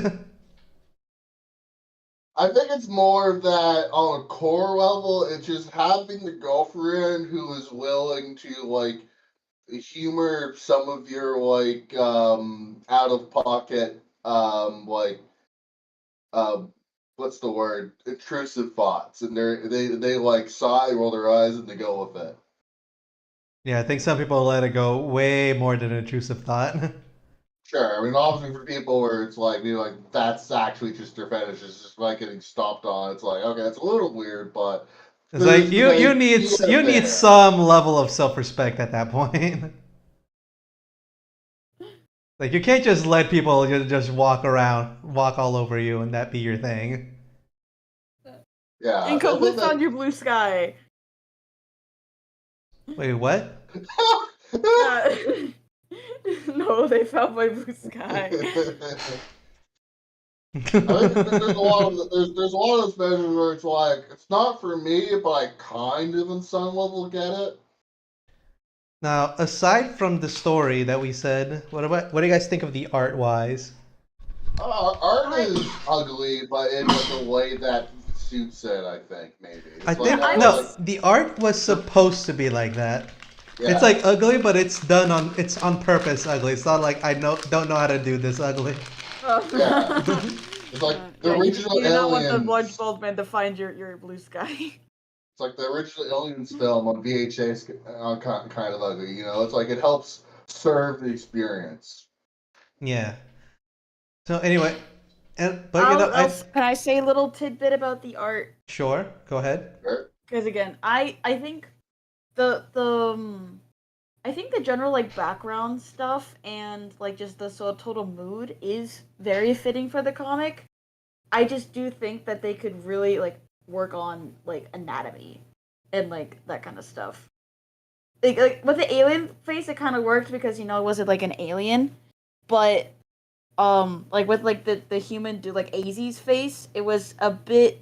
I think it's more that on a core level, it's just having the girlfriend who is willing to like humor some of your like out of pocket like um what's the word, intrusive thoughts, and they like sigh, roll their eyes, and they go with it. Yeah, I think some people let it go way more than intrusive thought. Sure, I mean, obviously for people where it's like, that's actually just their fetish, it's just like getting stomped on. It's like, okay, it's a little weird, but It's like there's you an you idea need there. some level of self-respect at that point. Like you can't just let people just walk all over you, and that be your thing. Yeah, And I Kobo think found your blue sky. Wait, what? No, they found my blue sky. I think there's a lot of there's a lot of those measures where it's like it's not for me, but I kind of in some level get it. Now, aside from the story that we said, what do you guys think of the art wise? Art is ugly, but in like a way that suits it. I think maybe. It's I like, think how, no, like, the art was supposed to be like that. yeah. It's like ugly, but it's on purpose ugly. It's not like don't know how to do this ugly. Yeah. It's like the Yeah, original you do not want the Aliens. large bald man to find your blue sky. It's like the original Aliens film on VHS, kind of ugly. It's like it helps serve the experience. Yeah. So anyway, but Can I say a little tidbit about the art? sure, go ahead. Right? Because again, I think I think the general like background stuff and like just the sort of total mood is very fitting for the comic. I just do think that they could really like work on like anatomy and like that kind of stuff. Like with the alien face, it kind of worked because it wasn't like an alien, but like with like the human dude like AZ's face, it was a bit.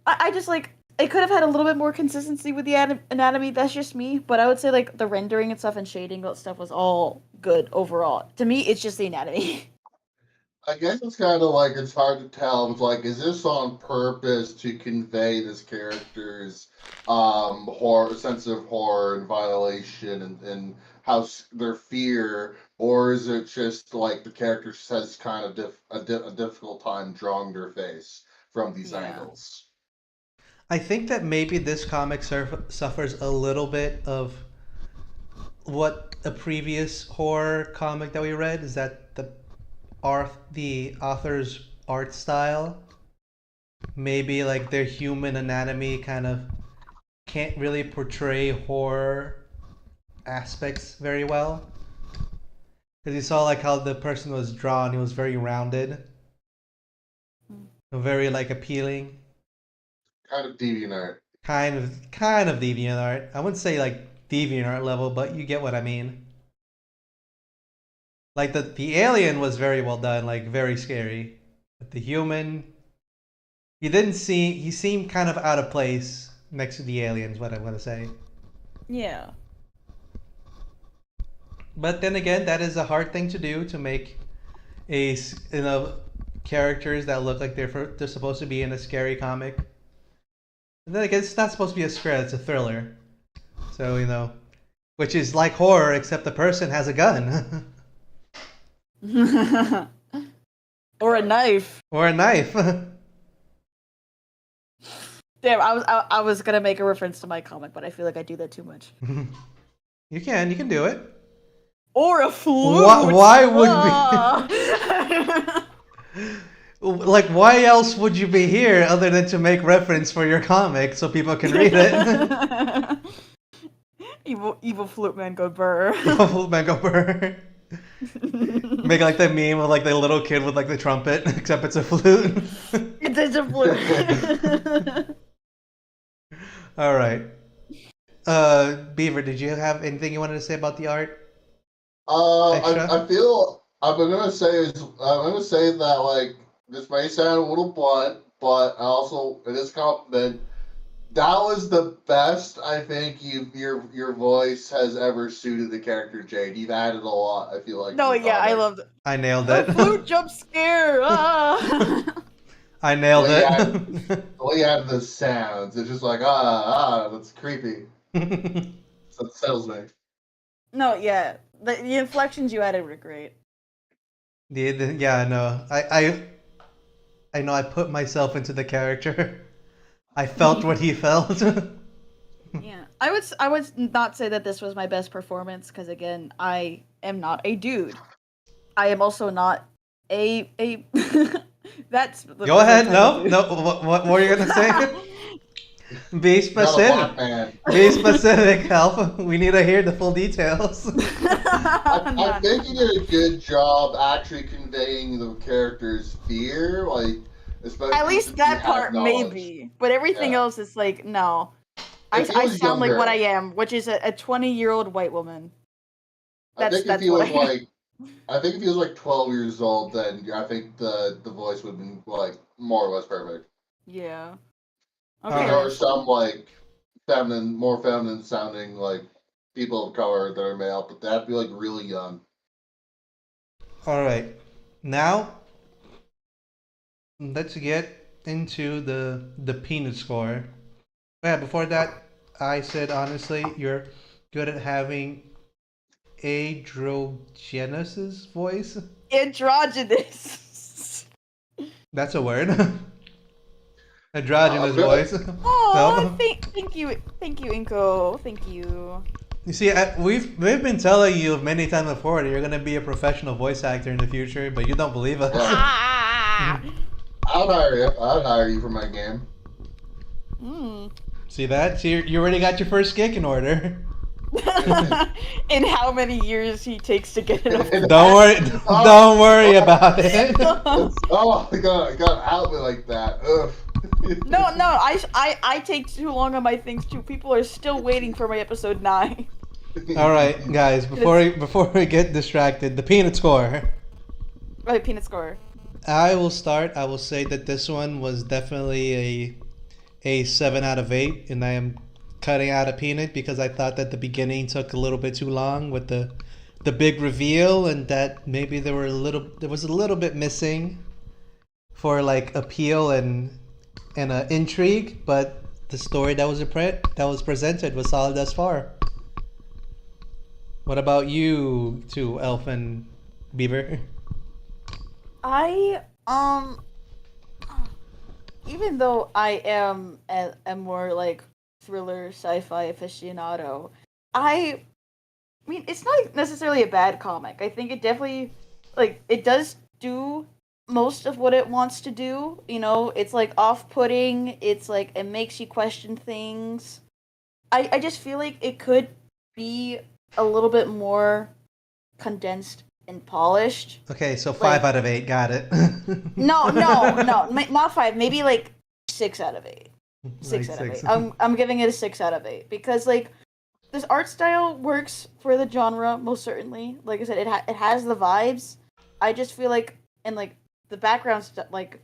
I just like it could have had a little bit more consistency with the anatomy. That's just me, but I would say like the rendering and stuff and shading that stuff was all good overall. To me, it's just the anatomy. I guess it's kind of like it's hard to tell. It's like, is this on purpose to convey this character's horror, sense of horror and violation, and how their fear, or is it just like the character has kind of a difficult time drawing their face from these Yeah. angles? I think that maybe this comic suffers a little bit of what a previous horror comic that we read is, that the author's art style, maybe like their human anatomy kind of can't really portray horror aspects very well. Because you saw like how the person was drawn, he was very rounded, very like appealing. Kind of deviant art. Kind of deviant art. I wouldn't say like deviant art level, but you get what I mean. Like the alien was very well done, like very scary. But the human, he seemed kind of out of place next to the aliens, what I'm gonna say. Yeah. But then again, that is a hard thing to do, to make a characters that look like they're supposed to be in a scary comic. And then again, it's not supposed to be a scare; it's a thriller. So which is like horror, except the person has a gun Or a knife. or a knife. Damn, I was gonna make a reference to my comic, but I feel like I do that too much. You can do it. Or a flute. Why would we? Like, why else would you be here other than to make reference for your comic so people can read it? evil flute man go burr. Evil man go burr. Make like the meme of like the little kid with like the trumpet, except it's a flute. It's a flute. All right. Beaver, did you have anything you wanted to say about the art? I feel I'm gonna say that like this may sound a little blunt, but also it is a compliment. That was the best I think your voice has ever suited the character Jade. You've added a lot. I feel like. No, to the yeah, I comic. loved it. I nailed The it. flute jump scare. I nailed Well, yeah. it. The way you added the sounds, it's just like that's creepy. So it settles me. No, yeah, the inflections you added were great. Yeah, no. I know I put myself into the character. I felt what he felt. Yeah, I would not say that this was my best performance because again, I am not a dude. I am also not a. That's Go ahead. No. What were you gonna say? Be specific. Not a black man. Be specific, Help. We need to hear the full details. I think you did a good job actually conveying the character's fear, like especially At least since that you had part, knowledge. maybe. But everything Yeah. else is like, no. I If he was sound like younger- what I am, which is a 20-year-old white woman. I think if That's he what was I am. like, I think if he was like 12 years old, then I think the voice would have been like more or less perfect. Yeah. Alright. Okay. There are some like more feminine sounding like people of color that are male, but they have to be like really young. All right. Now, let's get into the peanut score. Yeah, before that, I said honestly, you're good at having androgynous voice. Androgynous. That's a word. Androgynous really? voice. Oh, No. thank you, Inko. Thank you. You see, we've been telling you many times before that you're gonna be a professional voice actor in the future, but you don't believe us. Ah. I'll hire you. I'll hire you for my game. See that? See, you already got your first gig in order. In how many years he takes to get it up. Don't worry about it. Oh, I got out me like that. Ugh. No, I take too long on my things too. People are still waiting for my episode 9. All right, guys. Before we get distracted, the peanut score. Right, peanut score. I will start. I will say that this one was definitely a 7 out of 8, and I am cutting out a peanut because I thought that the beginning took a little bit too long with the big reveal, and that maybe there was a little bit missing for like appeal and intrigue, but the story that was presented was solid thus far. What about you two, Elf and Beaver? I even though I am a more like thriller sci-fi aficionado, I mean it's not necessarily a bad comic. I think it definitely it does do most of what it wants to do. You know, it's like off-putting. It's like it makes you question things. I just feel like it could be a little bit more condensed and polished. Okay, so 5 out of 8, got it. No, not 5. Maybe like 6 out of 8. 6 Like out of 8. 6. I'm giving it a 6 out of 8 because this art style works for the genre most certainly. Like I said, it has the vibes. I just feel like and the background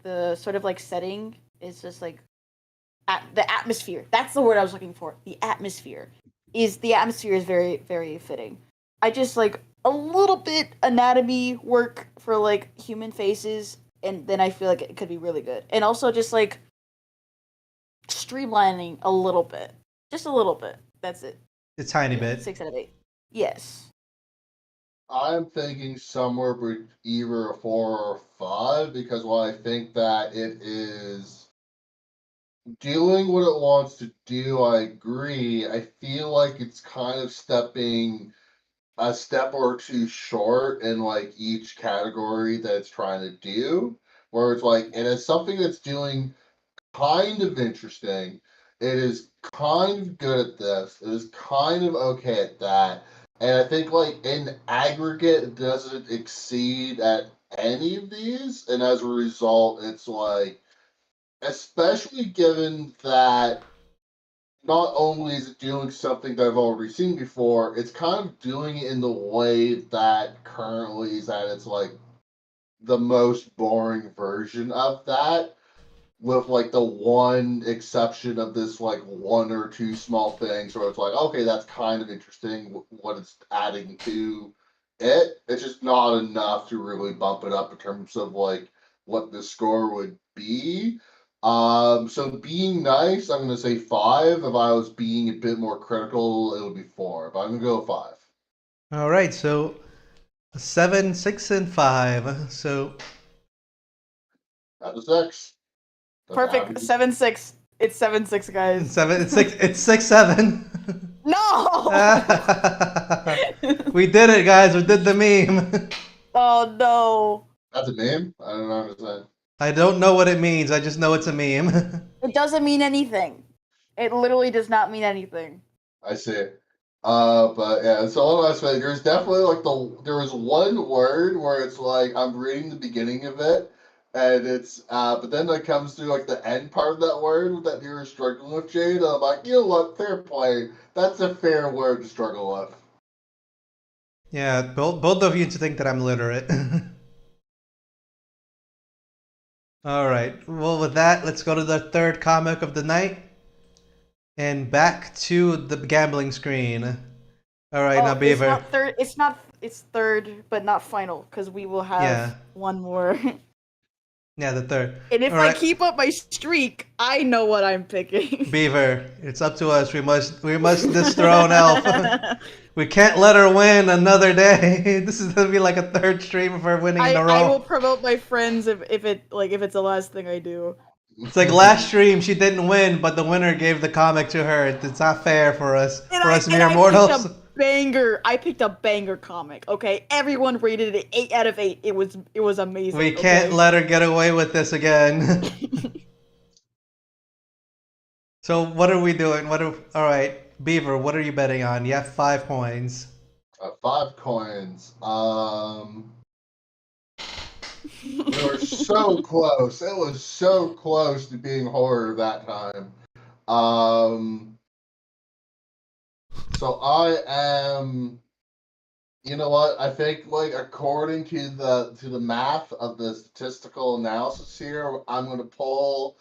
the sort of setting is just the atmosphere. That's the word I was looking for. The atmosphere is very very fitting. I just a little bit anatomy work for human faces and then I feel like it could be really good. And also just like streamlining a little bit, just a little bit. That's it. A tiny Yeah, bit. 6 out of 8. Yes. I'm thinking somewhere either a 4 or 5 because while I think that it is doing what it wants to do, I agree. I feel like it's kind of stepping a step or two short in like each category that it's trying to do. Where it's like it is something that's doing kind of interesting. It is kind of good at this. It is kind of okay at that. And I think like in aggregate it doesn't exceed at any of these. And as a result, it's like especially given that not only is it doing something that I've already seen before, it's kind of doing it in the way that currently is at its like the most boring version of that, with like the one exception of this like one or two small things where it's like, okay, that's kind of interesting what it's adding to it. It's just not enough to really bump it up in terms of like what the score would be. So being nice, I'm gonna say 5. If I was being a bit more critical, it would be 4. But I'm gonna go 5. All right, so 7, 6, and 5. So Not a 6. Doesn't have to Perfect. be. 7-6. It's 7-6, guys. 7, it's 6, it's 6, 7. No. We did it, guys. We did the meme. Oh no. That's a name? I don't understand. I don't know what it means. I just know it's a meme. It doesn't mean anything. It literally does not mean anything. I see. But yeah, so all I was saying, there's definitely like there was one word where it's like I'm reading the beginning of it, and it's but then it comes to like the end part of that word that you were struggling with, Jade. I'm like, you know what, fair play. That's a fair word to struggle with. Yeah, both of you think that I'm literate. All right. Well, with that, let's go to the third comic of the night. And back to the gambling screen. All right, now Oh, it's Beaver. not third. It's not. It's third, but not final, because we will have Yeah. one more. Yeah, the third. And if All I right. keep up my streak, I know what I'm picking. Beaver, it's up to us. We must dethrone Elf. We can't let her win another day. This is gonna be like a third stream of her winning in a I will row. promote my friends if it's the last thing I do. It's like last stream she didn't win, but the winner gave the comic to her. It's not fair for us, mere mortals. I picked a banger comic. Okay, everyone rated it 8 out of 8. It was amazing. We can't okay? let her get away with this again. So what are we doing? All right, Beaver, what are you betting on? You have 5 coins. 5 coins. We were so close. It was so close to being horror that time. So I am. You know what? I think like according to the math of the statistical analysis here, I'm gonna pull.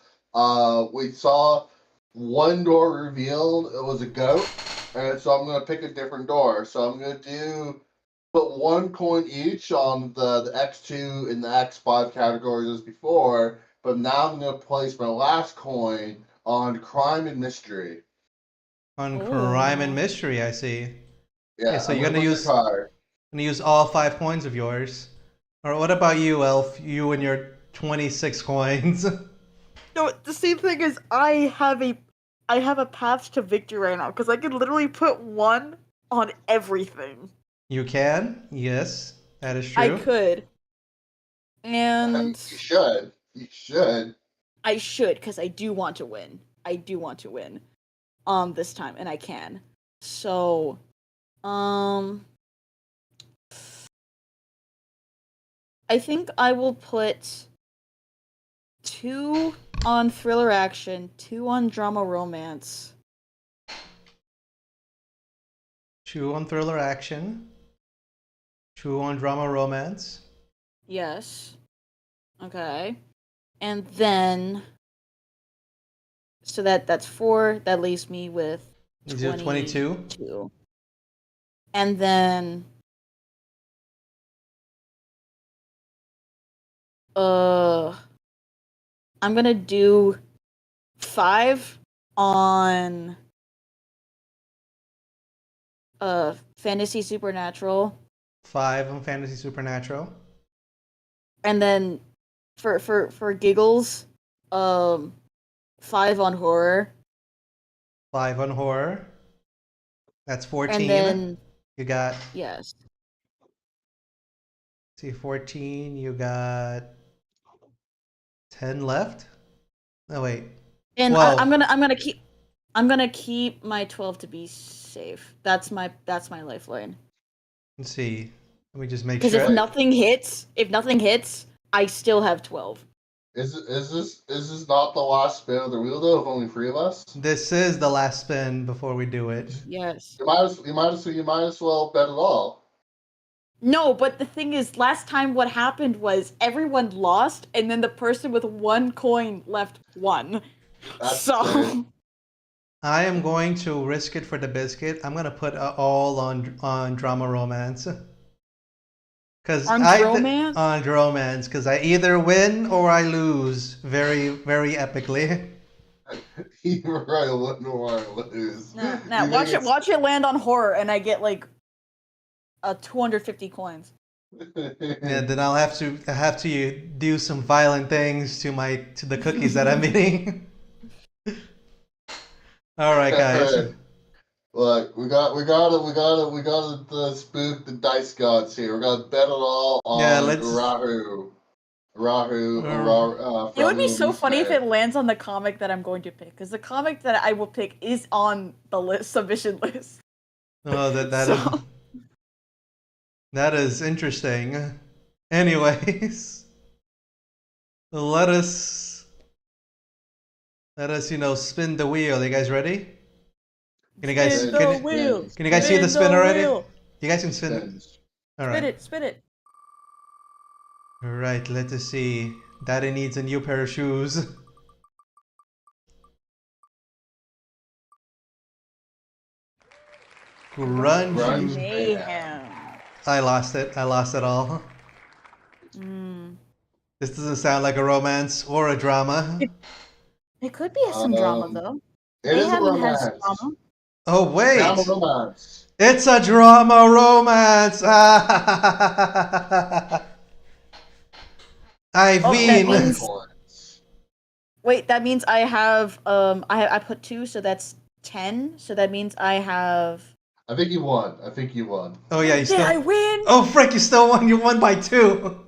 We saw one door revealed. It was a goat, and so I'm gonna pick a different door. So I'm gonna put 1 coin each on the X2 and the X5 categories as before. But now I'm gonna place my last coin on crime and mystery. On crime and Ooh. mystery, I see. Yeah, So I'm you're gonna gonna put the card. use all 5 coins of yours. Or what about you, Elf? You and your 26 coins. No, the same thing is I have a path to victory right now because I could literally put 1 on everything. You can? Yes, that is I true. could, and You should. You should. I should because I do want to win. I do want to win. This time, and I can. So, I think I will put 2 on thriller action, 2 on drama romance. 2 on thriller action. 2 on drama romance. Yes. Okay. And then so that's 4. That leaves me with You do 22. 22. And then Uh, I'm gonna do 5 on fantasy supernatural, 5 on fantasy supernatural. and then for giggles, um, 5 on horror, 5 on horror. That's and 14. then You got, yes, see, 14. You got 10 left. Oh wait, and 12. I'm gonna keep my 12 to be safe. That's my lifeline. Let's see. Let me just make Because sure. if nothing hits, I still have 12. Is this not the last spin of the wheel though? Of only 3 of us. This is the last spin before we do it. Yes. You might as well bet it all. No, but the thing is, last time what happened was everyone lost, and then the person with 1 coin left won. That's So fair. I am going to risk it for the biscuit. I'm gonna put all on drama romance. Cause on I romance, on romance, cause I either win or I lose very very epically. You're right. I wouldn't want to lose. nah, You make it. watch it land on horror, and I get like 250 coins. Yeah, then I have to do some violent things to the cookies that I'm eating. All right, guys. Look, we gotta spook the dice gods here. We're gonna bet it all Yeah, on let's. Uh, It would from be the so Loose funny if it Man. lands on the comic that I'm going to pick, because the comic that I will pick is on the submission list. oh, So that is interesting. Anyways, let us spin the wheel. You guys ready? Can you guys spin Spins, the can wheel, spins, can you guys see the spin spins, spin the already? wheel, You guys can spin. spins. All right. spin it. All right. Let us see. Daddy needs a new pair of shoes. Grunge Grunge. Grunge mayhem. mayhem. I lost it. I lost it all. Mm. This doesn't sound like a romance or a drama. It could be some drama Um, though. it is a Mayhem has romance. drama. Oh Drama wait, romance. it's a drama romance. Oh, that Iveen. 20 means points. wait. That means I have I put 2, so that's 10. So that means I have. I think you won. I think you won. Oh yeah, you Did I still. win? Oh frick, you still won. You won by 2.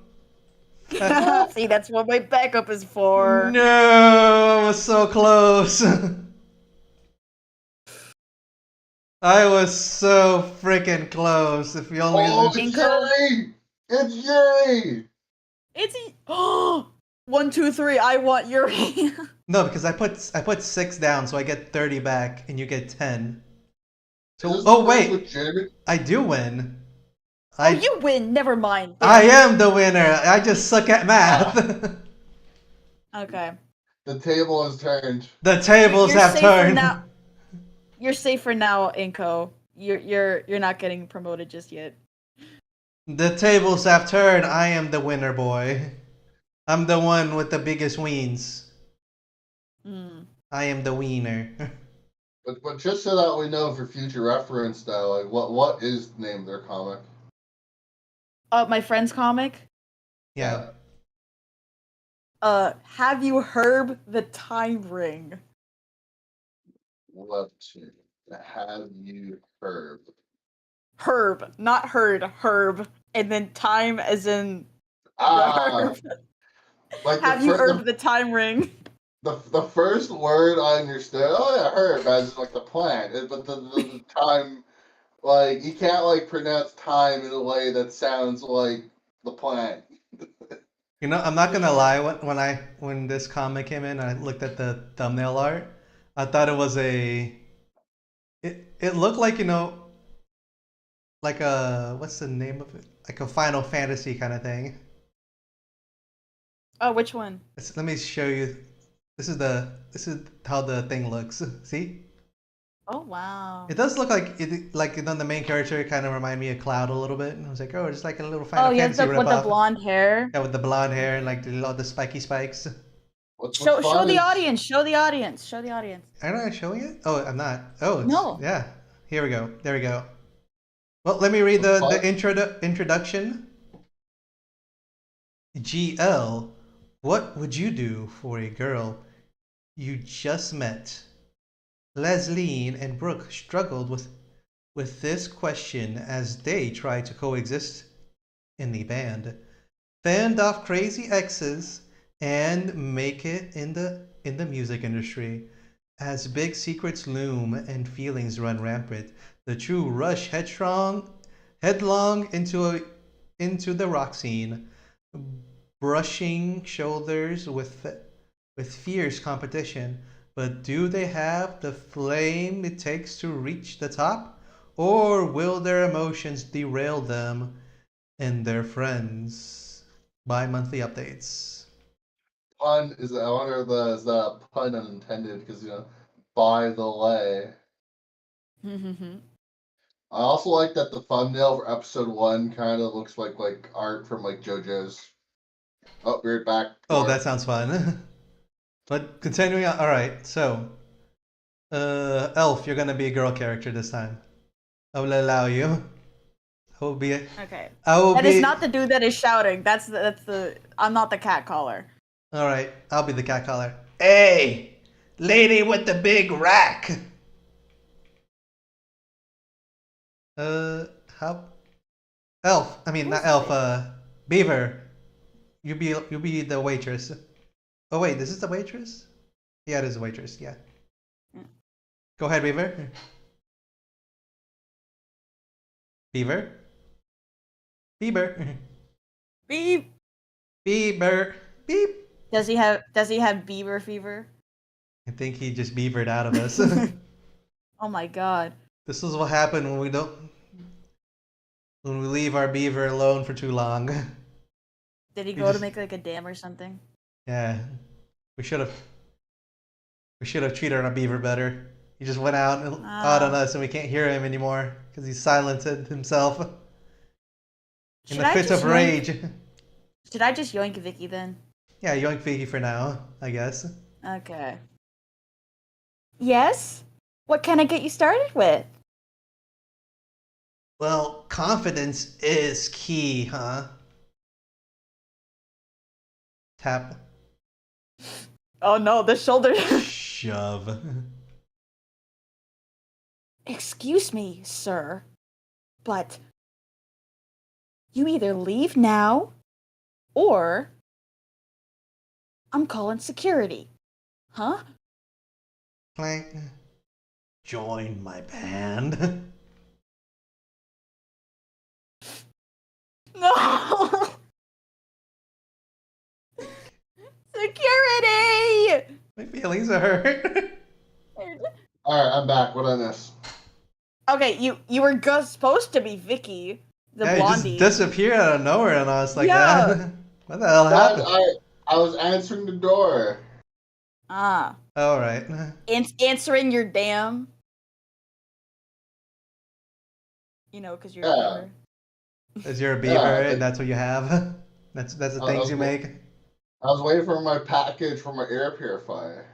See, that's what my backup is for. No, I was so close. I was so freaking close. If you Oh, only. it's Inco, Yuri! It's Yuri! it's oh 1, 2, 3. I want your. No, because I put 6 down, so I get 30 back, and you get 10. Is So, this the oh first wait, legitimate? I do win. Oh, I you win. Never mind. I Damn it. am the winner. I just suck at math. Okay. The table has turned. The tables You're have safe for turned. now. You're safe for now, Inko. You're not getting promoted just yet. The tables have turned. I am the winner, boy. I'm the one with the biggest wins. Mm. I am the wiener. But just so that we know for future reference, though, like what is the name of their comic? My friend's comic. Yeah. Have you heard the time ring? What have you heard? Herb, not heard. Herb, and then time as in the Ah, herb. like Have you heard the time ring? the first word I understood. Oh yeah, herb as in, like the plant, but the time, like you can't like pronounce time in a way that sounds like the plant. You know, I'm not gonna Yeah. lie. When this comic came in, I looked at the thumbnail art. I thought it was a. It looked like like a what's the name of it? Like a Final Fantasy kind of thing. Oh, which one? Let me show you. This is how the thing looks. See? Oh wow. It does look like the main character kind of remind me of Cloud a little bit. And I was like, oh, it's like a little Oh Final yeah, Fantasy with the ripoff. blonde hair. Yeah, with the blonde hair and like all the spiky spikes. What's Show fun the is audience. Show the audience. Show the audience. Am I showing it? Oh, I'm not. Oh, it's No. yeah. Here we go. There we go. Well, let me read what's the fun. introduction. GL, what would you do for a girl you just met? Leslie and Brooke struggled with this question as they tried to coexist in the band, fend off crazy exes, and make it in the music industry. As big secrets loom and feelings run rampant, the two rush headlong into the rock scene, brushing shoulders with fierce competition. But do they have the flame it takes to reach the top? Or will their emotions derail them and their friends? Bi-monthly updates. Pun is I wonder if the is that pun unintended because by the way. I also like that the thumbnail for episode 1 kind of looks like art from like JoJo's. Oh, we're back. Oh, that sounds fun. But continuing on, all right. So, Elf, you're gonna be a girl character this time. I will allow you. I will be. Okay. I will That be. is not the dude that is shouting. That's the. I'm not the cat caller. All right, I'll be the cat caller. Hey, lady with the big rack. How? Elf. I mean, not Elf. Beaver. You be the waitress. Oh wait, this is the waitress. Yeah, it is the waitress. Yeah. Go ahead, Beaver. Beaver. Beaver. Beep. Beaver. Beep. Does he have beaver fever? I think he just beavered out of us. Oh my god. This is what happened when we leave our beaver alone for too long. Did he He go just- to make like a dam or something? Yeah, we should have treated our beaver better. He just went out on us, and we can't hear him anymore because he silenced himself in Should the I fits just of rage. Should I just yoink Vicky then? Yeah, yoink Vicky for now, I guess. Okay. Yes? What can I get you started with? Well, confidence is key, huh? Tap. Oh no, the shoulder. Shove. Excuse me, sir, but you either leave now or I'm calling security. Huh? Clank. Join my band. No! Security! My feelings are hurt. All right, I'm back. What I miss? Okay, you were supposed to be Vicky, the Yeah, blondie. he just disappeared out of nowhere on us like Yeah. that. What the hell Dad, happened? I was answering the door. Ah. All right. Answering your damn. Because you're Yeah. a beaver. As you're a beaver, Yeah, and that's what you have. That's the things you make. I was waiting for my package for my air purifier.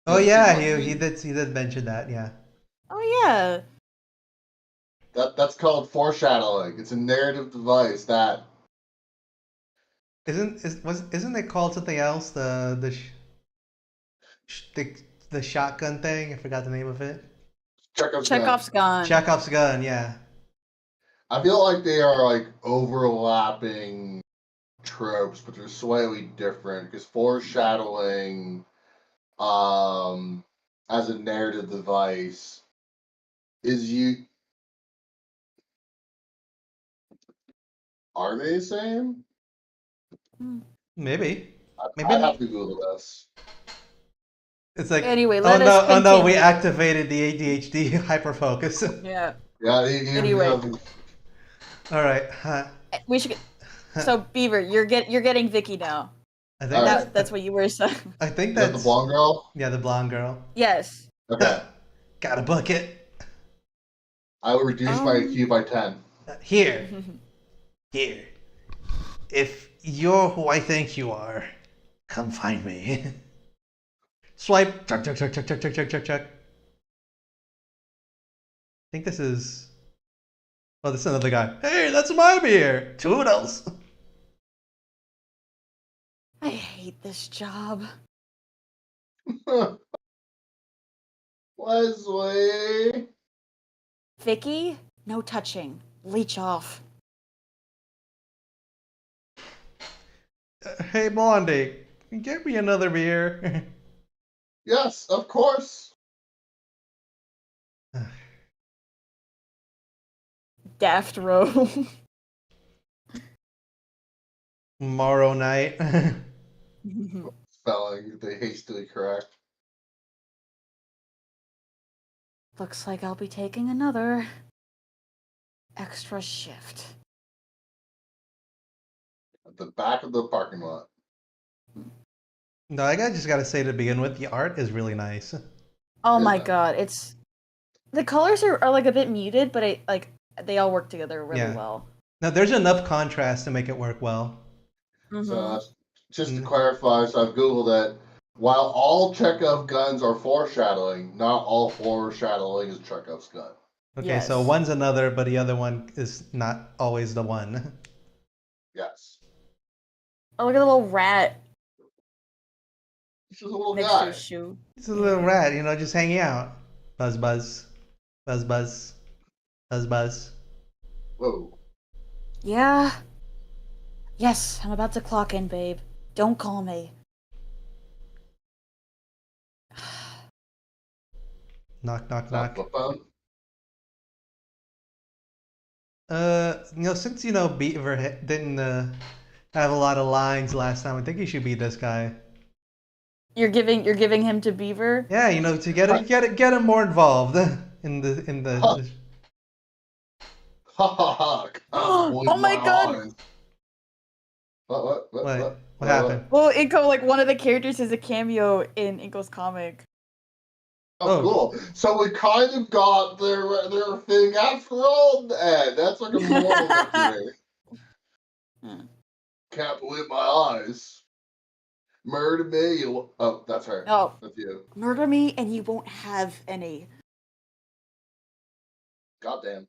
Oh Yeah, yeah, see, he did mention that. Yeah. Oh yeah. That's called foreshadowing. It's a narrative device that Isn't it called something else? The shotgun thing. I forgot the name of it. Chekhov's gun. Chekhov's gun. Chekhov's gun. Yeah. I feel like they are like overlapping tropes, but they're slightly different because foreshadowing, as a narrative device, is you. Are they the same? Maybe. I have to Google this. It's like Anyway, oh let no, us oh no, we continue. activated the ADHD hyperfocus. Yeah. Yeah. Anyway. All right. We should. So Beaver, you're getting Vicky now. I think Alright. That's what you were saying. I think Is that that's the blonde girl? yeah, the blonde girl. Yes. Okay. Got a bucket. I will reduce my IQ by 10. Here. Here. If you're who I think you are, come find me. Swipe. Chuck, chuck, chuck, chuck, chuck, chuck, chuck, chuck, chuck. I think this is... Oh, this is another guy. Hey, that's my beer. Toodles. I hate this job. Wesley. Vicky, no touching. Leech off. Hey, Blondie, get me another beer. Yes, of course. Daft row. Tomorrow night. Spelling, they hastily correct. Looks like I'll be taking another extra shift. At the back of the parking lot. No, I just gotta say to begin with, the art is really nice. Oh my Yeah. god, it's the colors are like a bit muted, but they all work together really well. Now, there's enough contrast to make it work well. So just to clarify, so I've Googled that. While all Chekhov guns are foreshadowing, not all foreshadowing is Chekhov's gun. Okay, so Yes. one's another, but the other one is not always the one. Yes. Oh, look at the little rat He's just a little next to guy. his shoe. It's a little rat, just hanging out. Buzz, buzz. Buzz, buzz. Buzz, buzz. Whoa. Yeah. Yes, I'm about to clock in, babe. Don't call me. Knock, knock, Not knock. the phone. Since Beaver didn't have a lot of lines last time, I think he should be this guy. You're giving him to Beaver? Yeah, to get him more involved in the. Ha ha ha. Oh my god! What? What happened? Well, Inko, like one of the characters is a cameo in Inko's comic. Oh, cool. So we kind of got their thing after all, Ed. That's like a moral victory. Can't believe my eyes. Murder me, you... Oh, that's her. Oh. That's you. Murder me and you won't have any. Goddamn.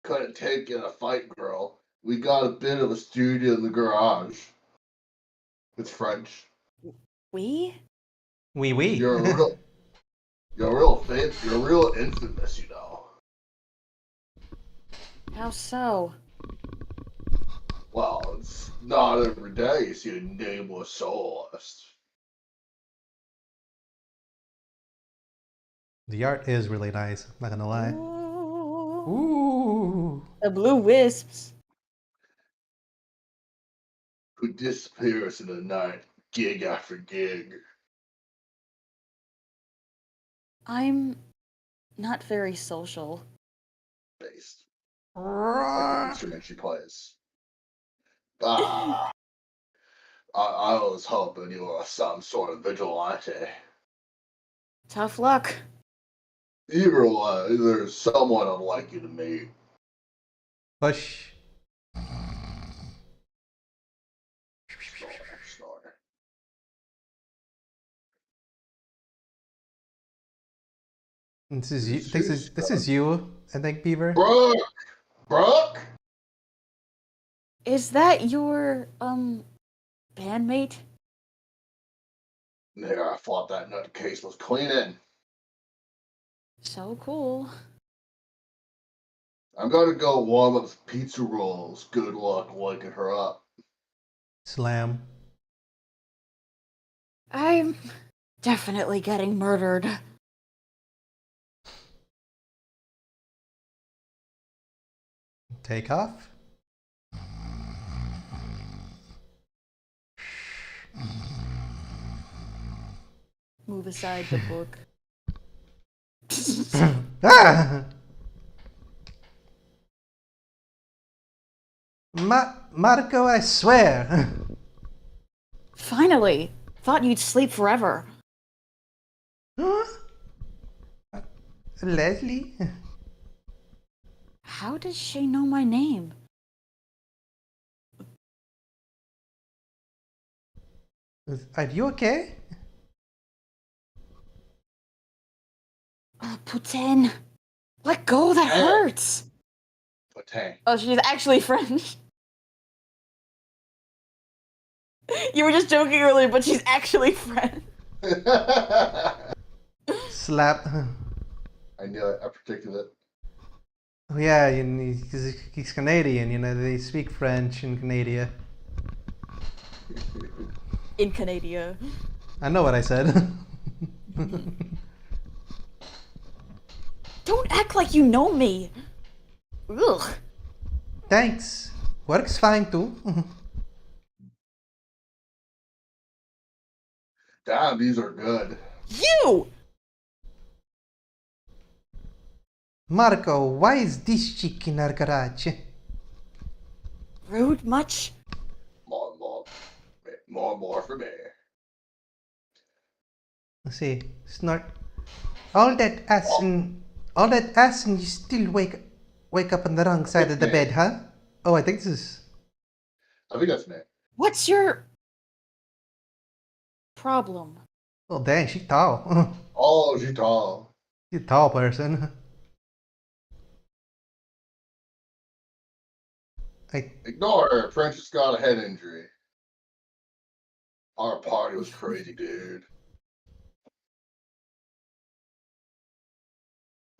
Couldn't take in a fight, girl. We got a bit of a studio in the garage. It's French. We? Oui. You're real infamous, you know. How so? Well, it's not every day you see a nameless soloist. The art is really nice. I'm not gonna lie. Ooh. Ooh. The blue wisps. Who disappears in the night, gig after gig. I'm not very social. Based. Like the instrument she plays. I was hoping you were some sort of vigilante. Tough luck. Either way, there's someone I'd like you to meet. Push. Snore. This is you. This is you. I think, Beaver. Brooke. Is that your bandmate? Yeah, I thought that nutcase was cleaning. So cool. I'm gonna go warm up some pizza rolls. Good luck waking her up. Slam. I'm definitely getting murdered. Take off. Move aside the book. Ah! Marco, I swear. Finally! Thought you'd sleep forever. Leslie? How does she know my name? Are you okay? Putin. Let go, that Hey. hurts. But hey. Oh, she's actually French. You were just joking earlier, but she's actually French. Slap. I knew it. I predicted it. Oh, yeah, he's Canadian, they speak French in Canada. In Canada. I know what I said. Don't act like you know me. Ugh. Thanks. Works fine too. Damn, these are good. You! Marco, why is this chick in our garage? Rude much? More for me. Let's see. Snort. All that ass and you still wake up on the wrong side of the bed, huh? Oh, I think this is. I think that's me. What's your problem? Oh, dang, she's tall. Oh, she's tall. She's a tall person. Ignore her. Francis got a head injury. Our party was crazy, dude.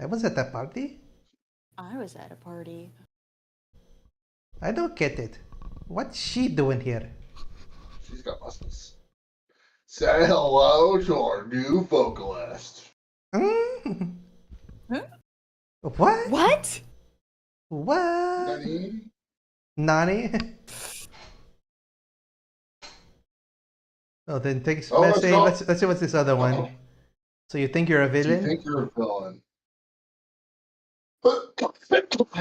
I was at that party. I was at a party. I don't get it. What's she doing here? She's got muscles. Say hello to our new vocalist. Mm? Huh? What? What? What? Nani? Nani? Oh, then thanks. Oh, let's let's see what's this other one. So you think you're a Do you villain? think you're a villain?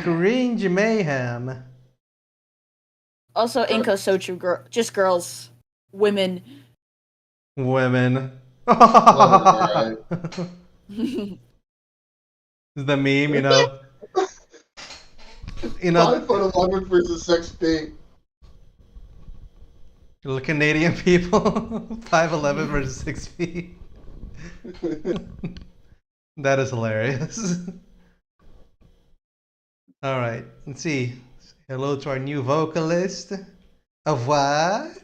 Cringe mayhem. Also, Inko Sochu, just girls. Women. Women. Alright. The meme, 5'11" versus 6 feet. little Canadian people, 5'11" versus 6 feet. That is hilarious. All right, let's see. Hello to our new vocalist. Of what?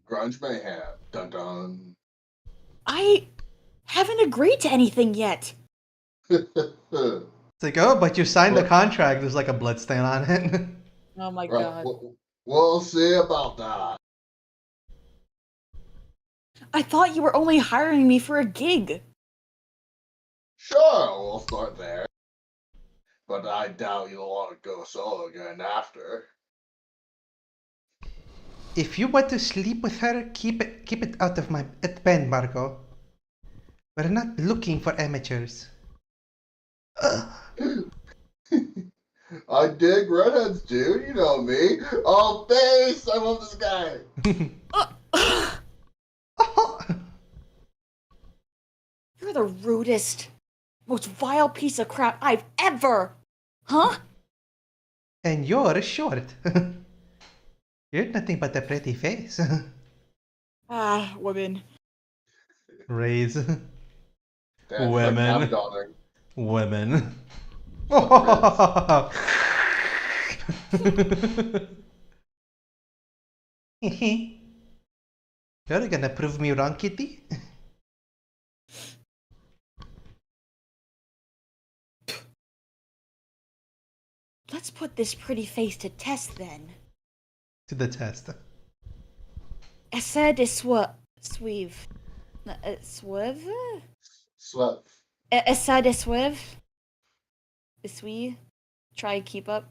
Grunge mayhem. Dun dun. I haven't agreed to anything yet. It's like, oh, but you signed the contract. There's like a bloodstain on it. Oh my Right, god. we'll see about that. I thought you were only hiring me for a gig. Sure, we'll start there. But I doubt you'll want to go solo again after. If you want to sleep with her, keep it out of my pen, Marco. We're not looking for amateurs. I dig redheads, dude. You know me. Oh, face! I love this guy. You're the rudest, most vile piece of crap I've ever. Huh? And you're short. You're nothing but a pretty face. Ah, women. Raise. Damn, Women. like Abaddon. Women. You're gonna prove me wrong, kitty? Let's put this pretty face to test then. To the test. Essaie de suivre. Suivre? Sweat. Essaie de suivre? Essuie? Try keep up?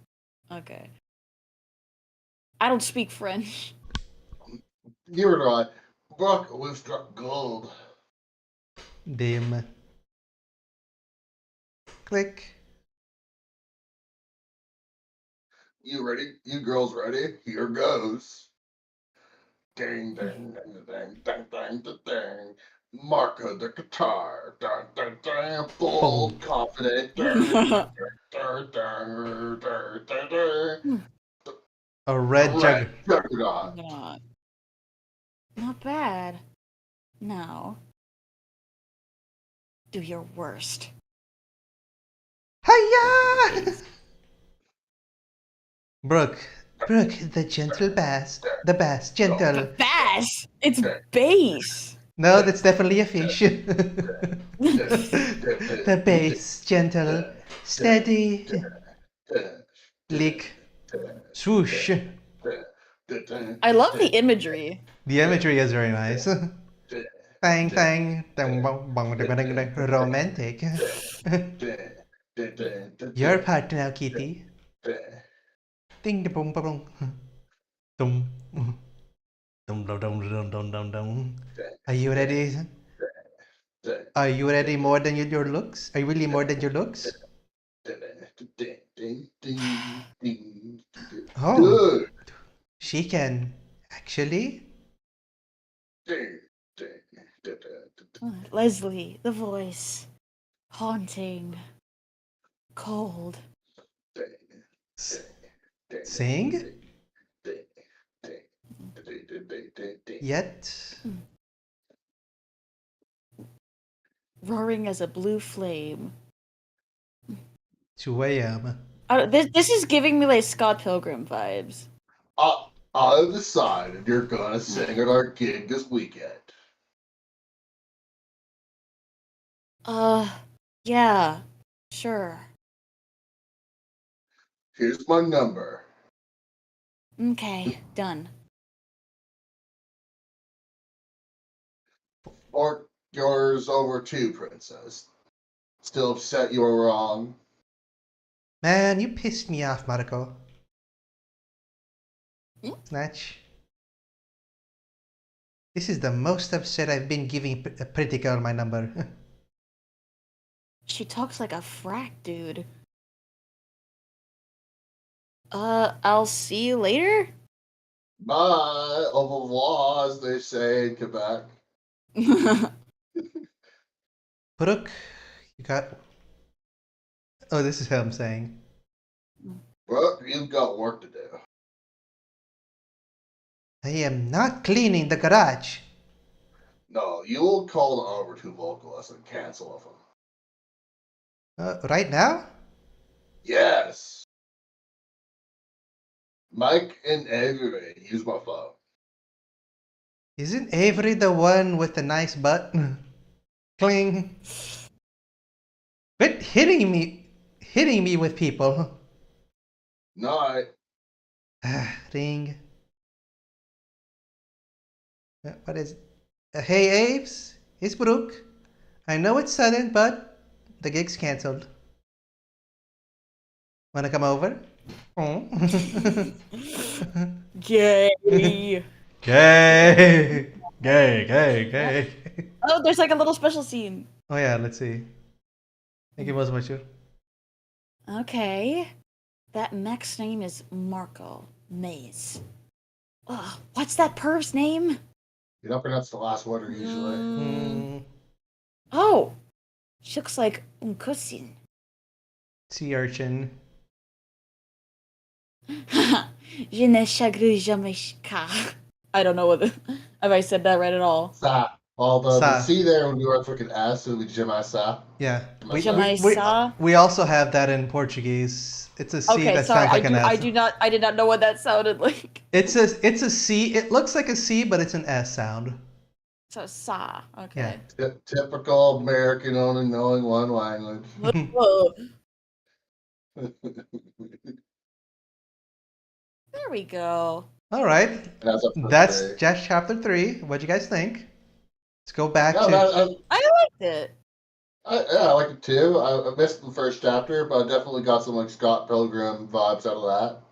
Okay. I don't speak French. Neither do I. Brooke, we've struck gold. Dim. Click. You ready? You girls ready? Here goes. Ding, ding, ding, ding, ding, ding, ding, ding. Marco the guitar. Dun, dun, dun, bold, Boom. confident. Dun, dun, dun, dun, dun, dun, dun. A A red red jug. juggernaut. Not bad. Now, do your worst. Hiya! Brooke. Brooke, the gentle bass. The bass, gentle. Bass! It's bass! No, that's definitely a fish. The bass, gentle, steady, leak, swoosh. I love the imagery. The imagery is very nice. Bang, bang, dang, bang, bang, dang, dang, dang. Romantic. Your part now, Kitty. Ding, da, boom, ba, boom. Dum. Dum, dum, dum, dum, dum, dum, dum. Are you ready? Are you ready more than your looks? Are you really more than your looks? Oh, Good. she can. Actually? Leslie, the voice. Haunting. Cold. Sing? Yet? Roaring as a blue flame. 2 a.m. This is giving me like Scott Pilgrim vibes. I've decided you're gonna sing at our gig this weekend. Yeah. Sure. Here's my number. Okay, done. Or yours over too, Princess. Still upset you were wrong? Man, you pissed me off, Marco. Snatch. This is the most upset I've been giving a pretty girl my number. She talks like a frat dude. I'll see you later? Bye, au revoir, as they say in Quebec. Brooke, you got... Oh, this is him saying. Brooke, you've got work to do. I am not cleaning the garage. No, you will call the over to vocalist and cancel them. Right now? Yes. Mike and Avery, use my phone. Isn't Avery the one with the nice butt? Cling. Quit hitting me with people. Night. Ring. What is it? Hey, Aves. It's Brooke. I know it's sudden, but the gig's cancelled. Wanna come over? Oh. Gay. Gay. Gay. Oh, there's like a little special scene. Oh yeah, let's see. Thank you much. Okay. That mech's name is Marco Maze. Ugh, what's that perv's name? You don't pronounce the last letter usually. Oh, she looks like Unkusin. Sea urchin. Je ne chagru jamais ka. I don't know if I said that right at all. Sa. All the Sa. C there when you are freaking S, it would be Jemai Sa. Yeah. Jamais sa. We also have that in Portuguese. It's a C Okay, that sorry, sounds like an S. I did not know what that sounded like. It's a C. It looks like a C, but it's an S sound. So sa. Okay. Typical American only knowing one language. There we go. All right. That's just chapter 3. What'd you guys think? Let's go back to. I liked it. I liked it too. I missed the first chapter, but I definitely got some like Scott Pilgrim vibes out of that.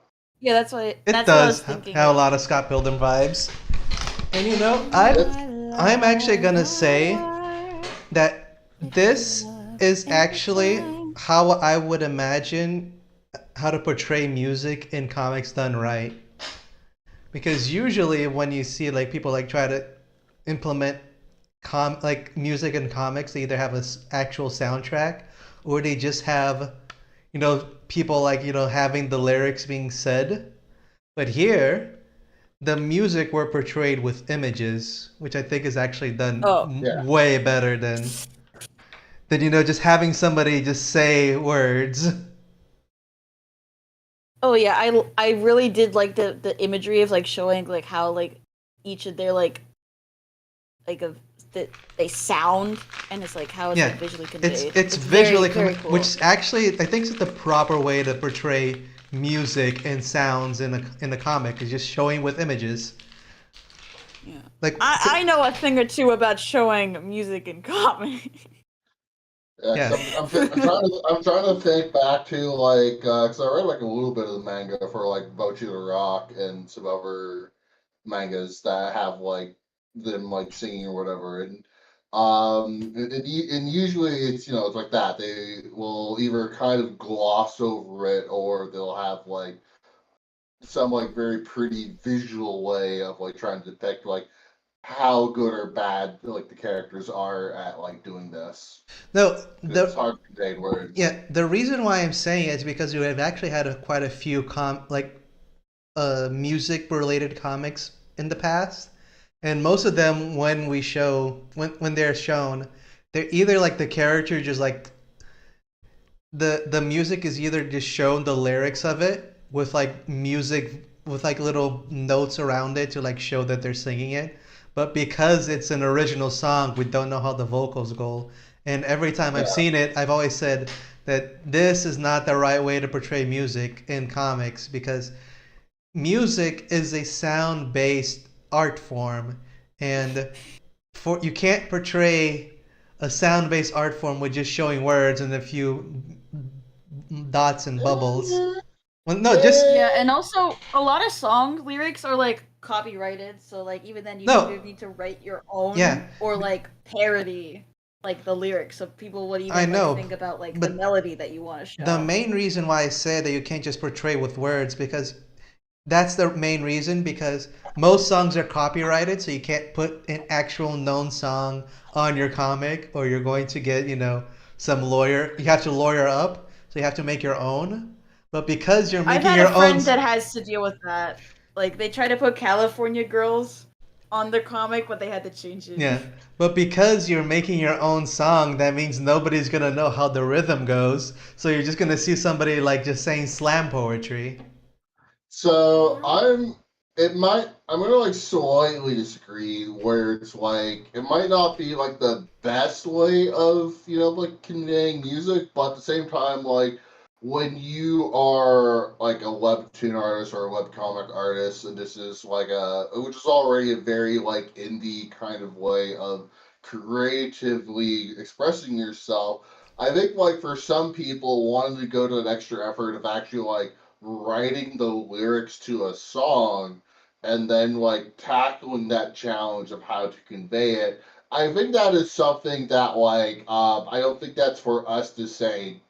Yeah, that's what It what I does was thinking. have a lot of Scott Pilgrim vibes. And you know, I'm actually gonna say that this is actually how I would imagine how to portray music in comics done right. Because usually when you see like people like try to implement like music and comics, they either have a actual soundtrack or they just have, people like, having the lyrics being said. But here, the music were portrayed with images, which I think is actually done Oh, Yeah. way better than just having somebody just say words. oh yeah, I really did like the imagery of like showing like how like each of their like of that they sound, and it's like how it's Yeah, like visually it's conveyed. it's It's very visually very cool. which actually I think is the proper way to portray music and sounds in a comic is just showing with images. Yeah, Like, I know a thing or two about showing music in comics. Yeah, yeah, because I'm trying to think back to like because I read like a little bit of the manga for like Bocchi the Rock and some other mangas that have like them like singing or whatever, and and usually it's it's like that they will either kind of gloss over it or they'll have like some like very pretty visual way of like trying to depict like how good or bad like the characters are at like doing this no, because it's the hard to convey in words. yeah, the reason why I'm saying it is because we have actually had quite a few music related comics in the past, and most of them when they're shown, they're either like the character just like the music is either just shown the lyrics of it with like music with like little notes around it to like show that they're singing it, but because it's an original song we don't know how the vocals go, and every time I've Yeah. seen it I've always said that this is not the right way to portray music in comics because music is a sound based art form, and for you can't portray a sound based art form with just showing words and a few dots and bubbles. Well, no, just Yeah, and also a lot of song lyrics are like copyrighted, so like even then you either no. need to write your own Yeah, or like parody like the lyrics, so people would I even like know, think about like the but melody that you want to the show. main reason why I say that you can't just portray with words because that's the main reason because most songs are copyrighted, so you can't put an actual known song on your comic, or you're going to get, some lawyer. You have to lawyer up, so you have to make your own. But because you're I've making had a your own, friend that has to deal with that. Like they try to put California Girls on their comic, but they had to change it. yeah, but because you're making your own song, that means nobody's gonna know how the rhythm goes. So you're just gonna see somebody like just saying slam poetry. So I'm gonna like slightly disagree where it's like it might not be like the best way of like conveying music, but at the same time like when you are like a webtoon artist or a webcomic artist and this is like a which is already a very like indie kind of way of creatively expressing yourself. I think like for some people wanting to go to an extra effort of actually like writing the lyrics to a song and then like tackling that challenge of how to convey it. I think that is something that like I don't think that's for us to say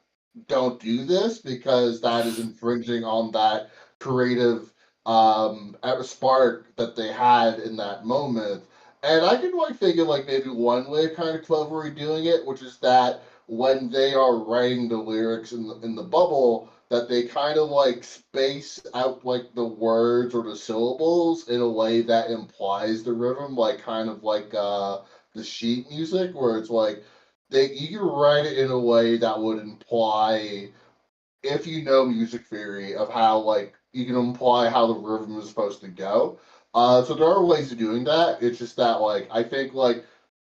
don't do this because that is infringing on that creative spark that they had in that moment. And I can like think of like maybe one way of kind of cleverly doing it, which is that when they are writing the lyrics in the bubble, that they kind of like space out like the words or the syllables in a way that implies the rhythm, like kind of like the sheet music, where it's like you can write it in a way that would imply, if you know music theory, of how like you can imply how the rhythm is supposed to go. So there are ways of doing that. It's just that like I think like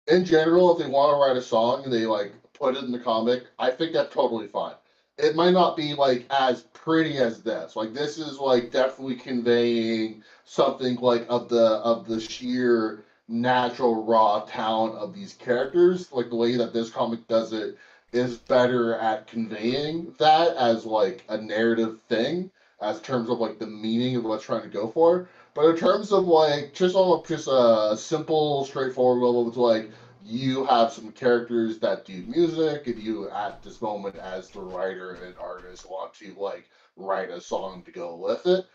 in general, if they want to write a song and they like put it in the comic, I think that's totally fine. It might not be like as pretty as this. Like this is like definitely conveying something like of the sheer natural raw talent of these characters. Like the way that this comic does it is better at conveying that as like a narrative thing, as terms of like the meaning of what's trying to go for. But in terms of like just a simple, straightforward level, it's like you have some characters that do music, and you at this moment as the writer and artist want to like write a song to go with it.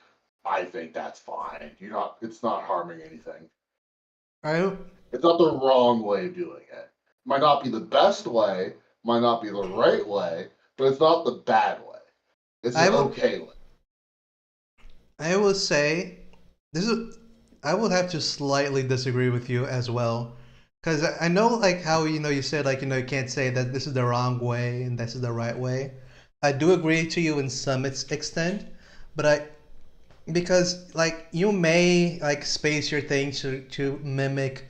I think that's fine. You're not. It's not harming anything. Right? It's not the wrong way of doing it. Might not be the best way, might not be the right way, but it's not the bad way. It's an I will okay way. I will say this is I would have to slightly disagree with you as well. Because I know like how you said like you can't say that this is the wrong way and this is the right way. I do agree to you in some extent, but I because like you may like space your thing to mimic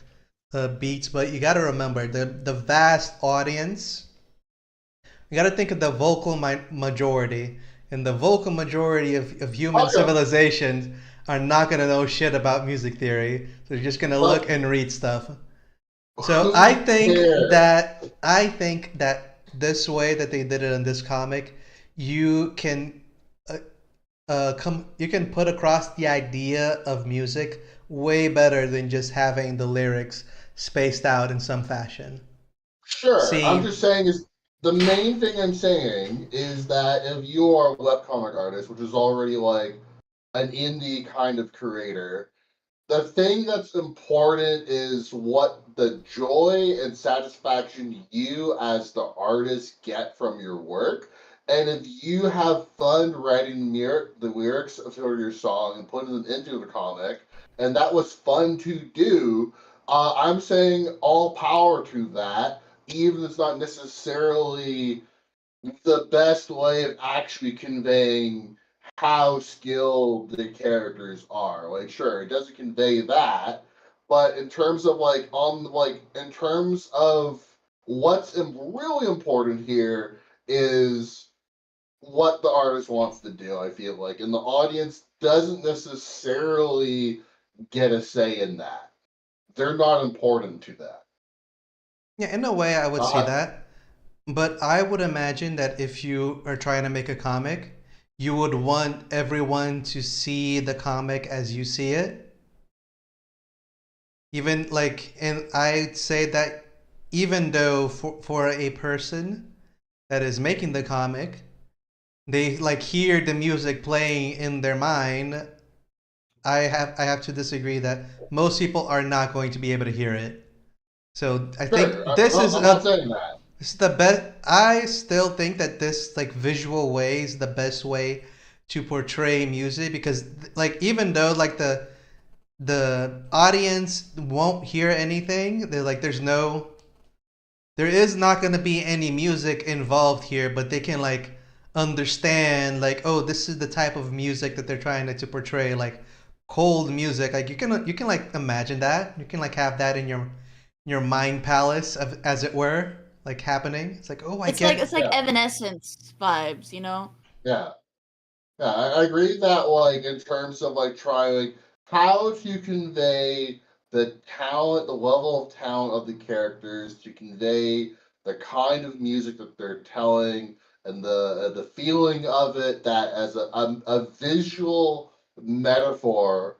beats, but you got to remember the vast audience. You got to think of the vocal majority, and the vocal majority of human Oh yeah, civilizations are not gonna know shit about music theory. So they're just gonna look but and read stuff. So who cares? I think that this way that they did it in this comic, you can uh, you can put across the idea of music way better than just having the lyrics spaced out in some fashion. Sure, I'm See, just saying is the main thing I'm saying is that if you are a webcomic artist, which is already like an indie kind of creator, the thing that's important is what the joy and satisfaction you as the artist get from your work. And if you have fun writing the lyrics for your song and putting them into the comic, and that was fun to do, I'm saying all power to that, even if it's not necessarily the best way of actually conveying how skilled the characters are. Like, sure, it doesn't convey that, but in terms of in terms of what's really important here is what the artist wants to do. I feel like, and the audience doesn't necessarily get a say in that. They're not important to that. yeah, in a way, I would see Uh, that. But I would imagine that if you are trying to make a comic, you would want everyone to see the comic as you see it. Even like, and I'd say that even though for a person that is making the comic, they like hear the music playing in their mind. I have to disagree that most people are not going to be able to hear it. So I think sure, I'm not saying that. this is the best. I still think that this like visual way is the best way to portray music because like even though like the audience won't hear anything, they're like there is not going to be any music involved here, but they can like understand like oh this is the type of music that they're trying to portray like cold music like you can like imagine that you can like have that in your mind palace of, as it were like happening. It's like oh I It's get like Yeah, Evanescence vibes, you know? yeah. Yeah, I agree that like in terms of like trying like how to convey the talent, the level of talent of the characters, to convey the kind of music that they're telling, and the feeling of it that as a visual metaphor,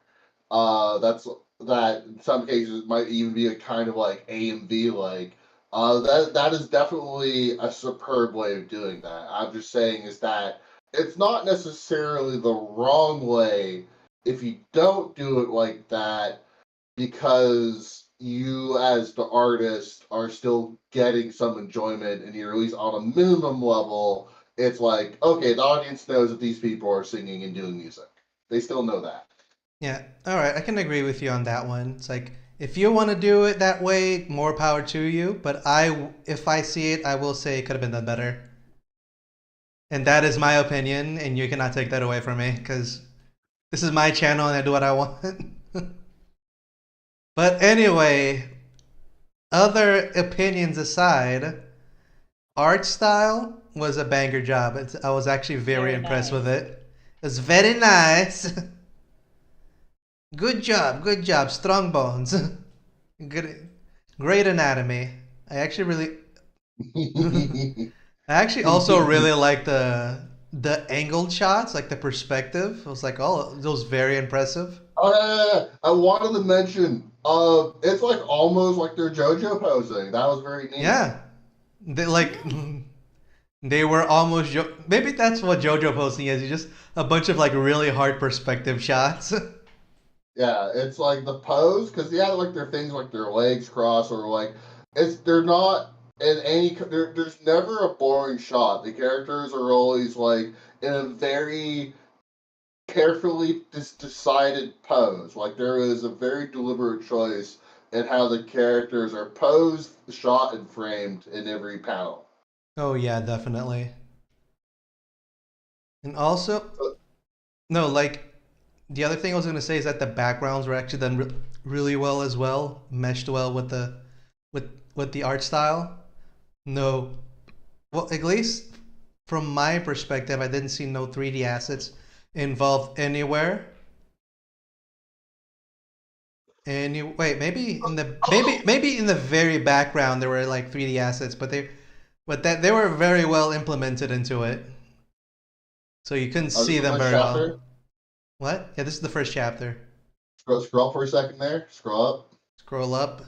that's that in some cases might even be a kind of like A and B like. That is definitely a superb way of doing that. I'm just saying is that it's not necessarily the wrong way if you don't do it like that because you as the artist are still getting some enjoyment and you're at least on a minimum level. It's like okay, the audience knows that these people are singing and doing music. They still know that. yeah all right I can agree with you on that one. It's like if you want to do it that way more power to you but I if I see it I will say it could have been done better. And that is my opinion, and you cannot take that away from me because this is my channel and I do what I want. But anyway, other opinions aside, art style was a banger job. I was actually very Very impressed with nice. it. It's very nice. Good job, strong bones. Good, great anatomy. I actually really, I actually also really like the angled shots, like the perspective. I was like, oh, those very impressive. Oh yeah, I wanted to mention. It's like almost like they're JoJo posing. That was very neat. Yeah, they like Mm. they were almost maybe that's what JoJo posting is. It's just a bunch of like really hard perspective shots. Yeah, it's like the pose because yeah, like their things like their legs cross or like they're not in there's never a boring shot. The characters are always like in a very carefully decided pose. Like there is a very deliberate choice in how the characters are posed, shot, and framed in every panel. Oh yeah, definitely. And also, So, no, like the other thing I was gonna say is that the backgrounds were actually done really well as well, meshed well with the art style. No, well, at least from my perspective, I didn't see no 3D assets involved anywhere. And you wait, maybe in the very background there were like 3D assets, but that they were very well implemented into it, so you couldn't this is see the them first very well. chapter. What? Yeah, this is the first chapter. Scroll up for a second there. Scroll up. Scroll up.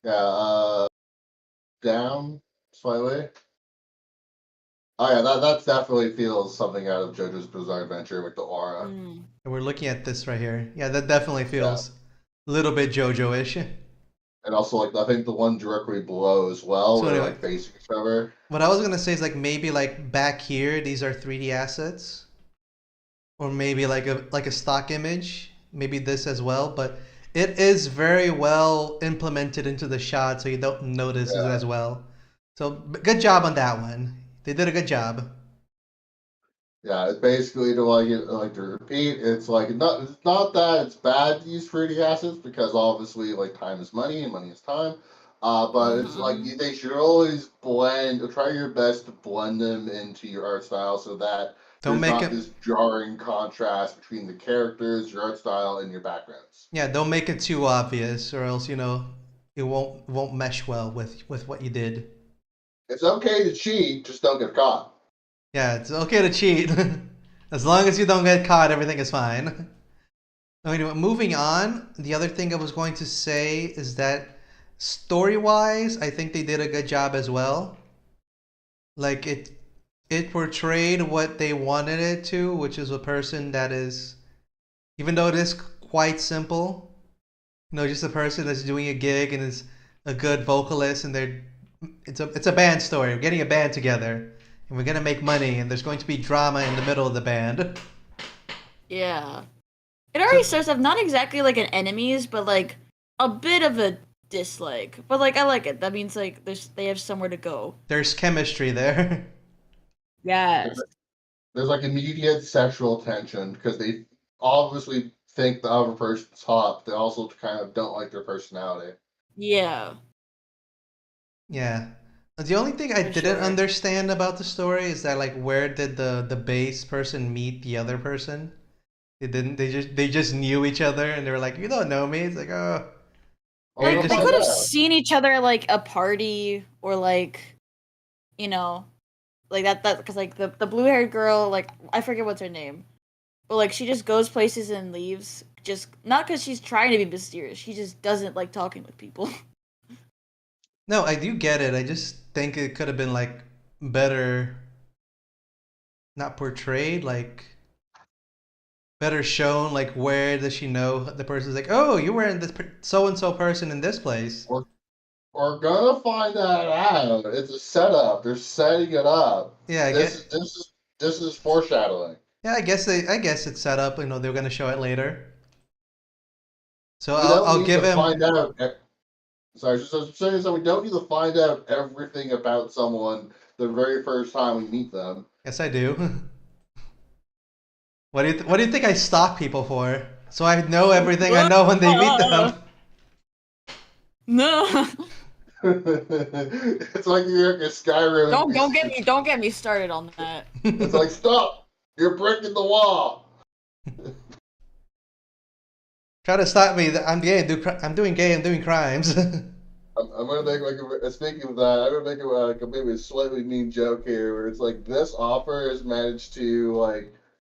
Yeah, down slightly. Oh yeah, that definitely feels something out of JoJo's Bizarre Adventure with the aura. Mm. And we're looking at this right here. Yeah, that definitely Yeah, feels a little bit JoJo-ish. and also like I think the one directly below as well, So where they're anyway, like facing each other. what I was gonna say is like maybe like back here, these are 3D assets, or maybe like a stock image, maybe this as well. But it is very well implemented into the shot, so you don't notice it Yeah, as well. So good job on that one. They did a good job. yeah. It's basically to repeat. It's not that it's bad to use 3D assets because obviously like time is money and money is time. But it's like Mm-hmm. they should always blend. Try your best to blend them into your art style so that Don't there's make not it. this jarring contrast between the characters, your art style, and your backgrounds. Yeah, don't make it too obvious, or else it won't mesh well with what you did. It's okay to cheat, just don't get caught. Yeah, it's okay to cheat. As long as you don't get caught, everything is fine. Anyway, moving on, the other thing I was going to say is that story wise, I think they did a good job as well. Like it portrayed what they wanted it to, which is a person that is, even though it is quite simple, just a person that's doing a gig and is a good vocalist, and it's a band story. We're getting a band together, and we're gonna make money, and there's going to be drama in the middle of the band. Yeah. It So already starts off not exactly like an enemies, but like a bit of a dislike. But like I like it. That means like they have somewhere to go. there's chemistry there. Yes. There's like immediate sexual tension because they obviously think the other person's hot, but they also kind of don't like their personality. Yeah, Yeah. The only thing I for didn't sure. understand about the story is that like where did the base person meet the other person? They didn't. They just knew each other, and they were like, "You don't know me." It's like, oh, Oh, you're you'll Like they just find could have out. seen each other at, like a party or like you know like that because like the blue haired girl, like I forget what's her name, but like she just goes places and leaves, just not because she's trying to be mysterious, she just doesn't like talking with people. no. I do get it. I just think it could have been like better, not portrayed, like better shown. Like where does she know the person's like, oh, you were in this so and so person in this place. We're, we're gonna find that out. It's a setup. They're setting it up. Yeah, I This get. is this is this is foreshadowing. Yeah, I guess it's set up. They were gonna show it later. So We I'll don't I'll need give to him. find out. Sorry, just I'm saying so we don't need to find out everything about someone the very first time we meet them. Yes, I do. What do you think I stalk people for? So I know everything I know when they meet them. No. It's like you're in Skyrim. Don't get me started on that. It's like stop! You're breaking the law. Try to stop me. I'm doing gay. I'm doing crimes. I'm gonna make like speaking of that, I'm gonna make maybe a slightly mean joke here, where it's like this author has managed to like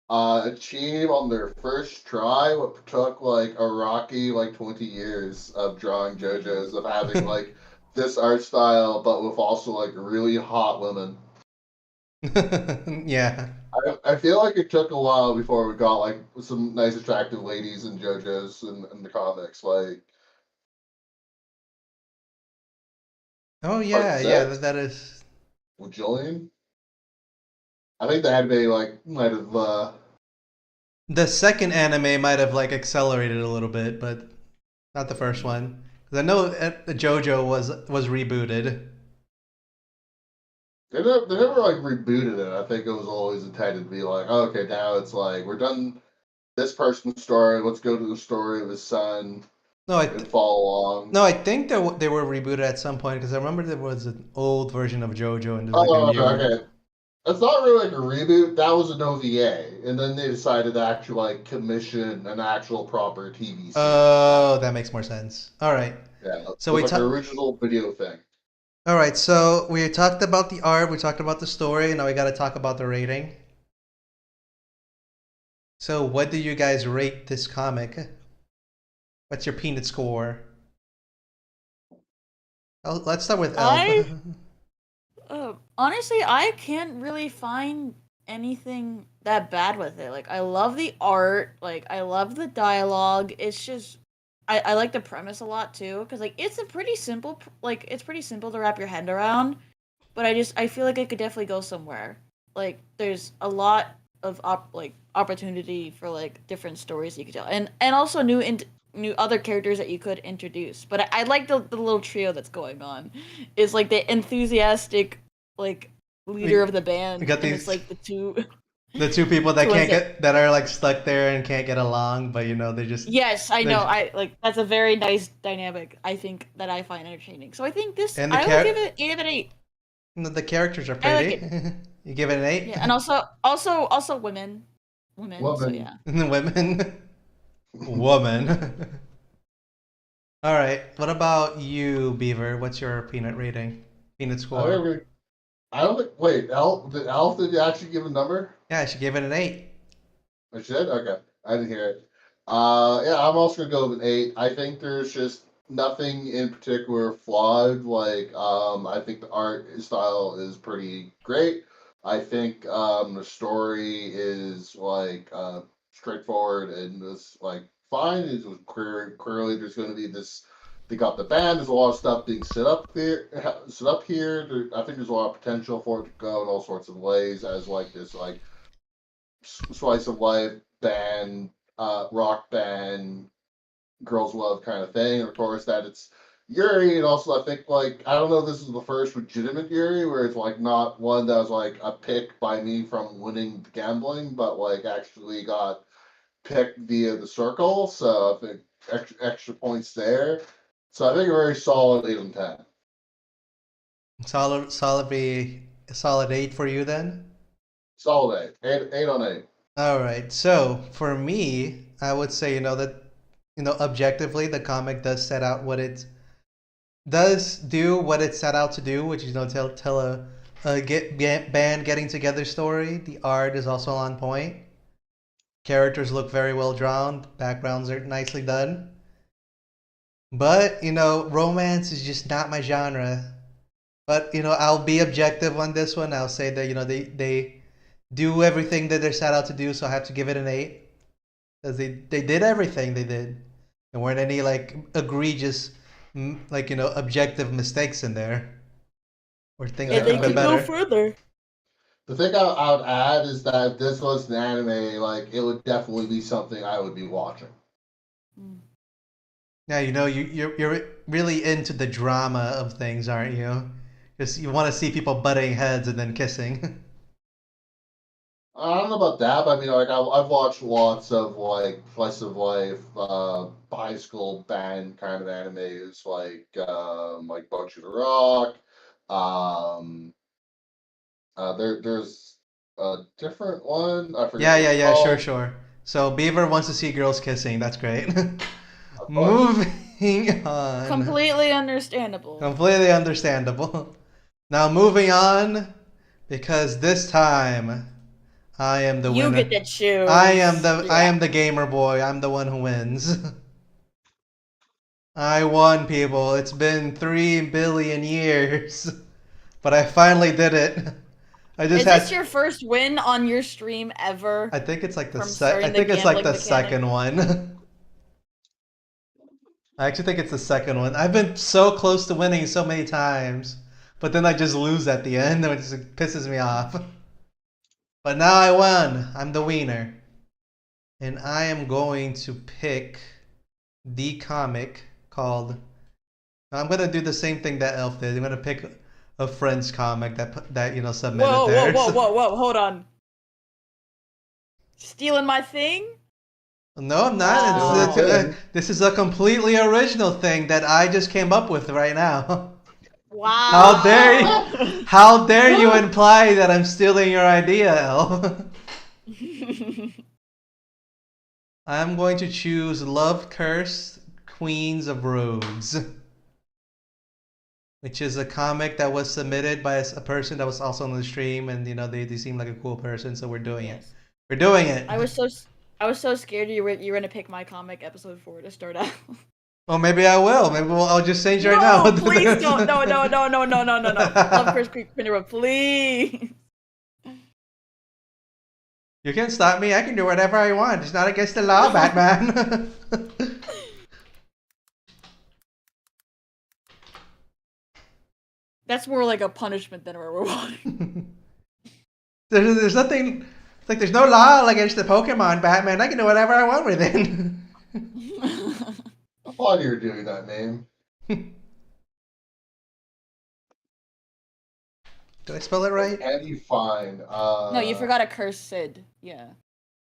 achieve on their first try what took like a rocky like 20 years of drawing JoJo's of having like this art style, but with also like really hot women. Yeah. I feel like it took a while before we got like some nice, attractive ladies in JoJo's in the comics. Like, Oh part yeah, yeah, six that is. with Jillian. I think the anime like might have. The second anime might have like accelerated a little bit, but not the first one. 'Cause I know JoJo was rebooted. They never like rebooted it. I think it was always intended to be like, oh, okay, now it's like we're done this person's story. Let's go to the story of his son No, and follow along. no, I think they were rebooted at some point because I remember there was an old version of JoJo and there's like a Oh, newer. okay. It's not really like a reboot. That was an OVA, and then they decided to actually like commission an actual proper TV series. Like, Oh, that makes more sense. All right. yeah, it So was we like an talked. original video thing. All right. So we talked about the art. We talked about the story. Now we got to talk about the rating. So what do you guys rate this comic? What's your peanut score? Let's start with Elf. I honestly, I can't really find anything that bad with it. Like, I love the art. Like, I love the dialogue. It's just, I like the premise a lot too, because like it's a pretty simple, like it's pretty simple to wrap your head around. But I feel like it could definitely go somewhere. Like, there's a lot of opportunity for like different stories you could tell, and also new other characters that you could introduce. But I like the little trio that's going on. Is like the enthusiastic like leader of the We band, got and it's these like the two people that two ones can't that. get that are like stuck there and can't get along, but you know they just Yes, I know. they I like that's a very nice dynamic. I think that I find entertaining. So I think this and I would give it 8 out of 8. the characters are I like pretty. it. You give it an eight. Yeah, and also women. So Woman. yeah. Women, woman. All right. What about you, Beaver? What's your peanut rating? Peanut I score? think we. I don't think. Wait, Elf did you actually give a number? Yeah, I should give it an eight. I should. Okay, I didn't hear it. Yeah, I'm also gonna go with an 8. I think there's just nothing in particular flawed. Like, I think the art style is pretty great. I think the story is like straightforward and it's like fine. It's clearly there's going to be this. They got the band. There's a lot of stuff being set up there, set up here. I think there's a lot of potential for it to go in all sorts of ways as like this like slice of life band, rock band, girls love kind of thing. And of course, that it's Yuri, and also I think like I don't know if this is the first legitimate Yuri where it's like not one that was like a pick by me from winning the gambling, but like actually got picked via the circle. So I think extra points there. So I think a very solid 8 and 10. Solid eight for you then. Solid 8. 8 on 8. All right. So for me, I would say that objectively the comic does set out what it does do what it set out to do, which is tell a band getting together story. The art is also on point. Characters look very well drawn. Backgrounds are nicely done. But romance is just not my genre. But I'll be objective on this one. I'll say that they do everything that they're set out to do, so I have to give it an eight because they did everything they did. There weren't any like egregious, like objective mistakes in there or things Yeah, that could they have been could go better. further. The thing I would add is that if this was an anime, like it would definitely be something I would be watching. Mm. Yeah, you're really into the drama of things, aren't you? Because you want to see people butting heads and then kissing. I don't know about that, but I mean, like I've watched lots of like slice of life, bicycle band kind of animes, like Bunch of the Rock. Um, there's a different one. I forget Yeah, what yeah, it's yeah, sure, called. sure. So Beaver wants to see girls kissing. That's great. Of course. Moving on. Completely understandable. Completely understandable. Now moving on, because this time I am the You get winner. to I choose. am the I Yeah. am the gamer boy. I'm the one who wins. I won, people. It's been 3 billion years, but I finally did it. I just Is this had. your first win on your stream ever I think it's like the from starting I the think it's like gambling the mechanic? second one. I actually think it's the second one. I've been so close to winning so many times, but then I just lose at the end, which just pisses me off. But now I won. I'm the wiener. And I am going to pick the comic called. I'm gonna do the same thing that Elf did. I'm gonna pick a Friends comic that submitted Whoa, whoa, theirs. whoa, whoa, whoa! Hold on. Stealing my thing? No, I'm not. Still a Wow. thing. This is a completely original thing that I just came up with right now. How dare you, Wow. how dare you imply that I'm stealing your idea, El? I'm going to choose Love Cursed Queens of Rogues, which is a comic that was submitted by a person that was also on the stream, and they seem like a cool person, so we're doing it. Yes. We're doing it. I was so scared you were gonna pick my comic episode 4 to start out. Well, maybe I will. Maybe I'll just change right now. No, please don't. No, no, no, no, no, no, no, no. Love Chris Creek Pinera, please. You can't stop me. I can do whatever I want. It's not against the law, Batman. That's more like a punishment than a reward. There's nothing. It's like there's no law against the Pokemon, Batman. I can do whatever I want with it. I thought you were doing that, name. Did I spell it right? Can you find? No, you forgot a curse Sid. Yeah.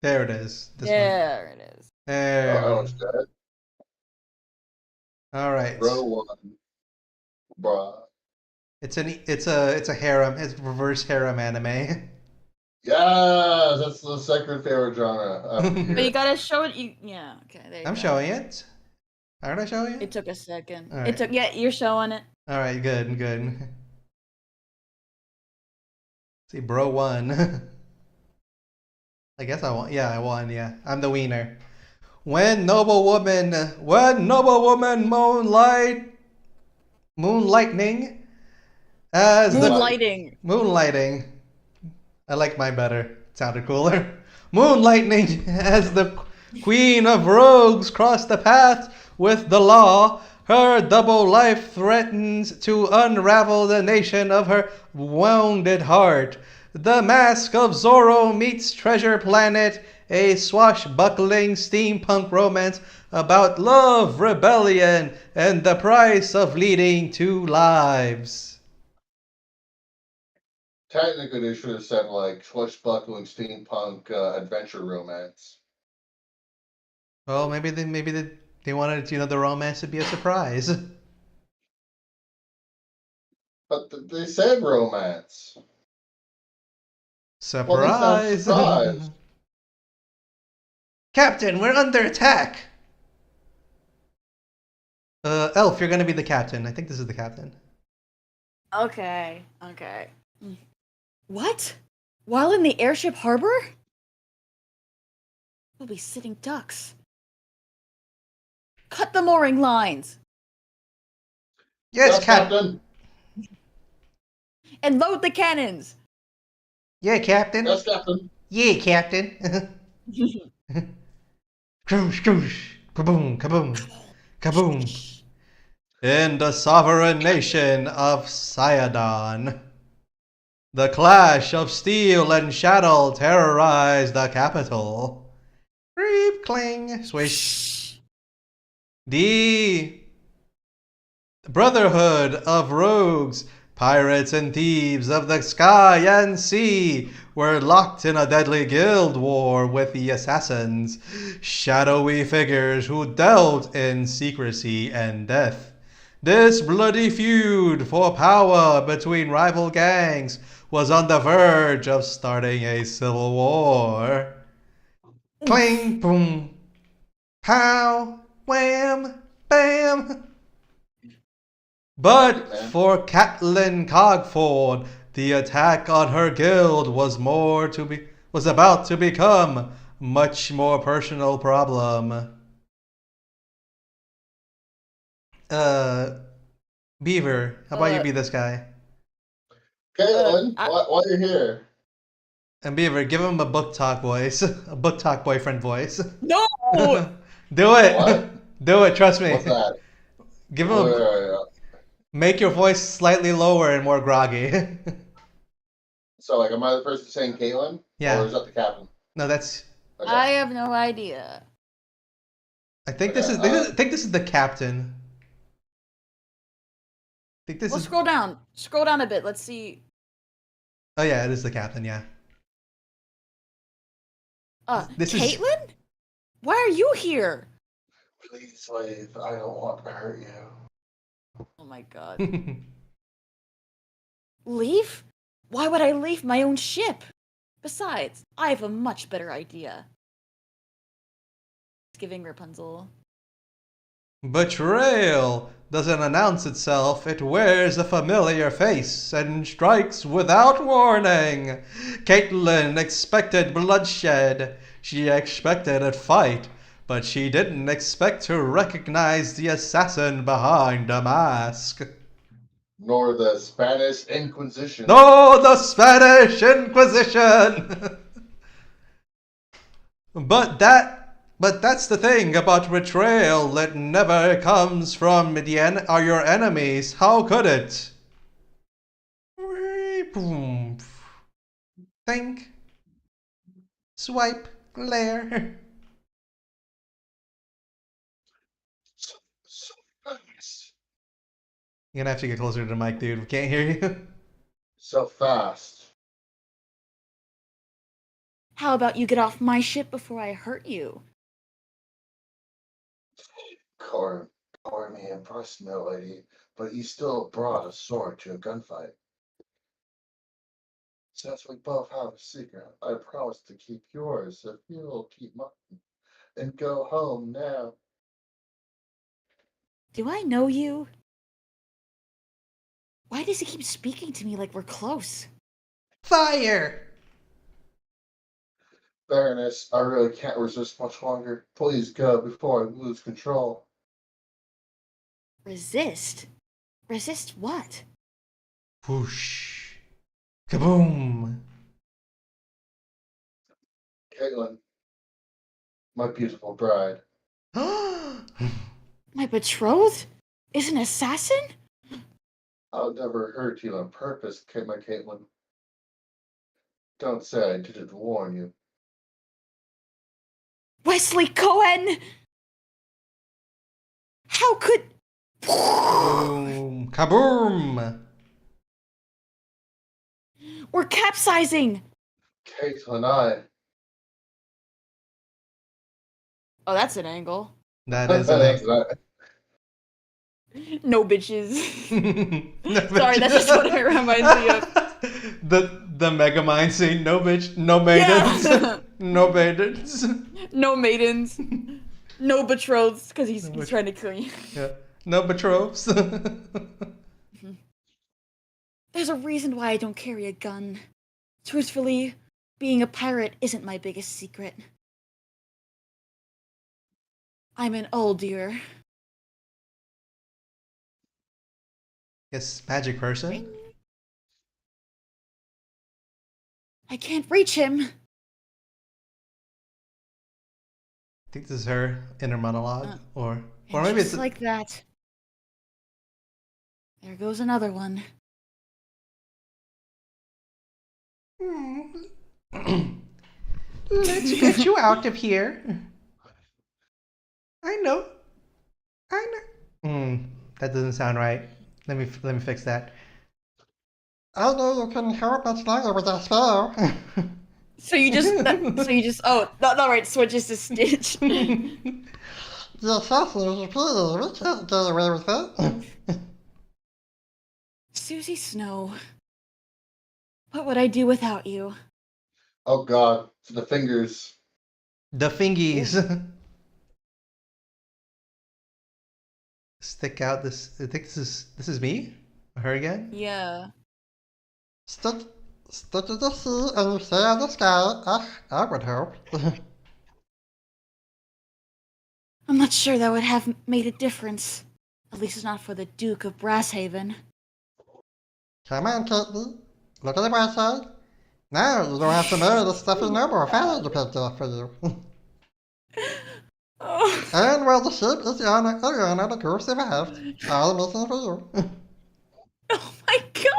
There it is. This one. There it is. There. Oh, it's dead. All right. Row one, bruh. It's a harem. It's reverse harem anime. Yeah, that's the second favorite genre. But you gotta show it. Yeah. Okay. There you I'm go. showing it. Aren't I showing It it? took a second. All right. It took. Yeah, you're showing it. All right. Good. Good. See, bro won. I guess I won. Yeah, I won. Yeah, I'm the wiener. When noble woman moonlightning as the Moonlighting. I like mine better. It sounded cooler. Moonlightning as the queen of rogues crossed the path with the law. Her double life threatens to unravel the nation of her wounded heart. The Mask of Zorro meets Treasure Planet, a swashbuckling steampunk romance about love, rebellion, and the price of leading two lives. Technically, they should have said like swashbuckling steampunk adventure romance. Well, maybe they wanted the romance to be a surprise. But they said romance. Surprise! surprised. Captain, we're under attack! Elf, you're gonna be the captain. I think this is the captain. Okay. Okay. What? While in the airship harbor? We'll be sitting ducks. Cut the mooring lines Yes, Captain. and load the cannons. Yeah, Captain. Yes, Captain. Yeah, Captain. Scrooge, scrooge. Kaboom, kaboom. Kaboom. In the sovereign nation of Sayadon, the clash of steel and shadow terrorized the capital. Creep, cling, swish. The Brotherhood of Rogues, pirates and thieves of the sky and sea, were locked in a deadly guild war with the assassins, shadowy figures who dealt in secrecy and death. This bloody feud for power between rival gangs was on the verge of starting a civil war. Cling, boom, pow, wham, bam. But for Catelyn Cogford, the attack on her guild was about to become much more personal problem. Beaver, how about you be this guy? Caitlin, I, why you're here? And Beaver, give him a book talk voice, a book talk boyfriend voice. no. Do it. What? Do it. Trust me. What's that? Give him a. Where, Make your voice slightly lower and more groggy. so, like, am I the person saying Caitlin? Or Yeah. is that the captain? No, that's. Okay. I have no idea. I think Okay. I think this is the captain. I think this Well, is. scroll down. Scroll down a bit. Let's see. Oh yeah, it is the captain. Yeah. This is. Caitlin? Why are you here? Please leave. I don't want to hurt you. Oh my god. Leave? Why would I leave my own ship? Besides, I have a much better idea. It's giving Rapunzel. Betrayal doesn't announce itself, it wears a familiar face and strikes without warning. Caitlin expected bloodshed. She expected a fight, but she didn't expect to recognize the assassin behind a mask. Nor the Spanish Inquisition. No, the Spanish Inquisition! But that's the thing about betrayal. It never comes from your enemies. How could it? Boom. Think. Swipe. Glare. So fast. You're gonna have to get closer to the mic, dude. We can't hear you. So fast. How about you get off my ship before I hurt you? Core me impressed, milady, but you still brought a sword to a gunfight. Since we both have a secret, I promise to keep yours if you'll keep mine. And go home now. Do I know you? Why does he keep speaking to me like we're close? Fire! Baroness, I really can't resist much longer. Please go before I lose control. Resist? Resist what? Whoosh. Kaboom. Caitlin, my beautiful bride. My betrothed? Is an assassin? I'll never hurt you on purpose, my Caitlin. Don't say I didn't warn you. Wesley Cohen! How could. Boom. Kaboom. We're capsizing! Caitlin, Oh, that's an angle. That is an No bitches. No, Sorry, that's just what it reminds me of. The Megamind scene. No bitch. No maidens. Yeah. No maidens. No maidens. No betrothed, because No he's bet- trying to kill you. Yeah. No betroths. There's a reason why I don't carry a gun. Truthfully, being a pirate isn't my biggest secret. I'm an old dear. Yes, magic person. I can't reach him. I think this is her inner monologue, or And maybe just it's like that. There goes another one. Let's get you out of here. I know. That doesn't sound right. Let me fix that. I know you couldn't help much longer with that spell. So you just, oh, no, right, switches to Stitch. The assassin is repeating. We can't get away with it. Susie Snow. What would I do without you? Oh God, the fingers. The fingies. Stick out this. I think this is me. Her again. Yeah. Stick to the sea and you stay on the sky. That would help. I'm not sure that would have made a difference. At least not for the Duke of Brasshaven. Come on, Caitlin. Look at the bright side. Now you don't have to know this stuff is no more valid for you. Oh. And while the ship is on the course survived, all the mission for you. Oh my god!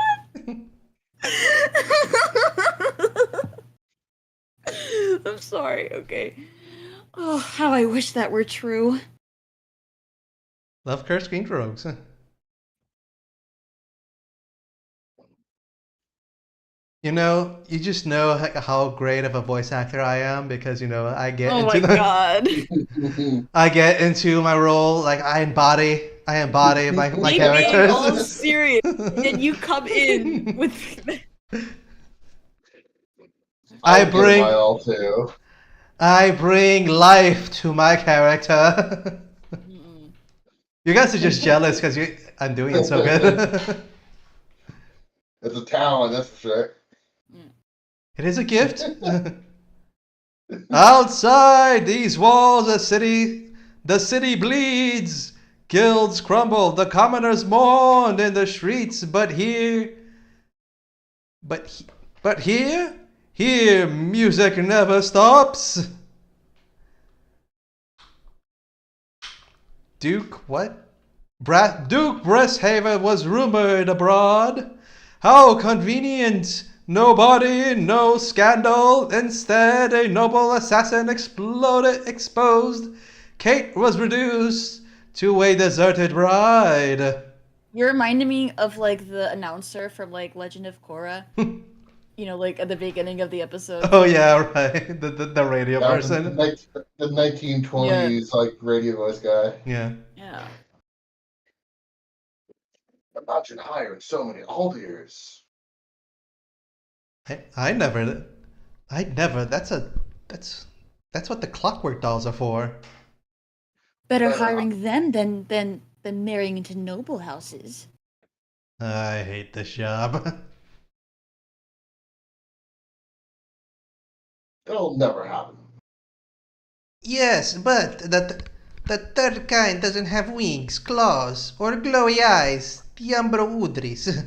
I'm sorry, okay. Oh, how I wish that were true. Love Curse Green Rogues. You know, you just know how great of a voice actor I am because I get Oh into my god. I get into my role, like I embody my Me being characters. all serious, and you come in with. I I give my bring all too. I bring life to my character. Mm-mm. You guys are just jealous because I'm doing it so good. It's a talent, that's for sure. It is a gift. Outside these walls, the city bleeds. Guilds crumble, the commoners mourn in the streets. But but here, music never stops. Duke, what? Duke Breasthaven was rumored abroad. How convenient! Nobody, no scandal. Instead, a noble assassin exposed. Kate was reduced to a deserted bride. You're reminding me of like the announcer from like Legend of Korra. Like at the beginning of the episode. Oh yeah, right. The radio Yeah, person. the 1920s like radio voice guy. Yeah. Yeah. Imagine hiring so many Aldiers. I never. I never. That's what the clockwork dolls are for. Better Better hiring them than marrying into noble houses. I hate this job. It'll never happen. Yes, but the third kind doesn't have wings, claws, or glowy eyes. The Umbro Udris.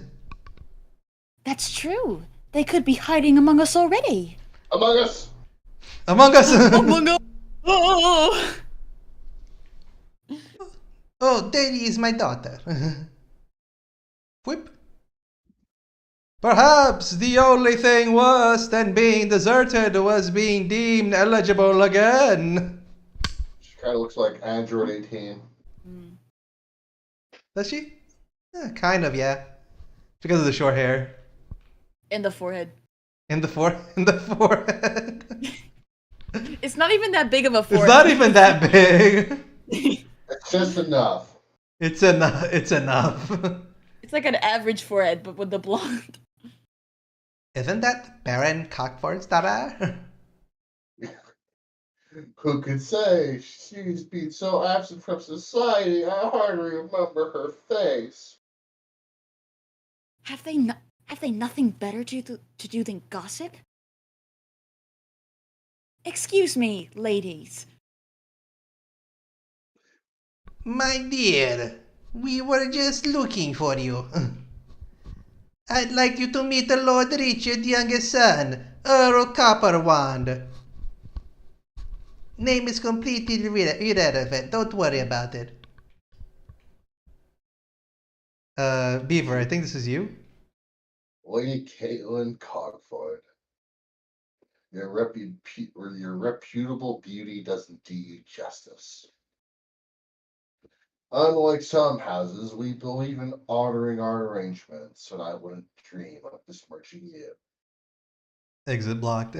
That's true. They could be hiding among us already. Among Us! Among Us. Among us. Oh. Oh, there is my daughter. Whip. Perhaps the only thing worse than being deserted was being deemed eligible again. She kind of looks like Android 18. Does she? Kind of, yeah. Because of the short hair. In the forehead. In the forehead. It's not even that big of a forehead. It's not even that big. It's just enough. It's enough. It's enough. It's like an average forehead, but with the blonde. Isn't that Baron Cockford's daughter? Who could say she's been so absent from society, I hardly remember her face. Have they nothing better to do than gossip? Excuse me, ladies. My dear, we were just looking for you. I'd like you to meet the Lord Richard youngest son, Earl Copperwand. Name is completely irrelevant. Don't worry about it. Beaver, I think this is you. Lady Caitlin Cogford. Your reputable beauty doesn't do you justice. Unlike some houses, we believe in honoring our arrangements, and I wouldn't dream of besmirching you. Exit blocked.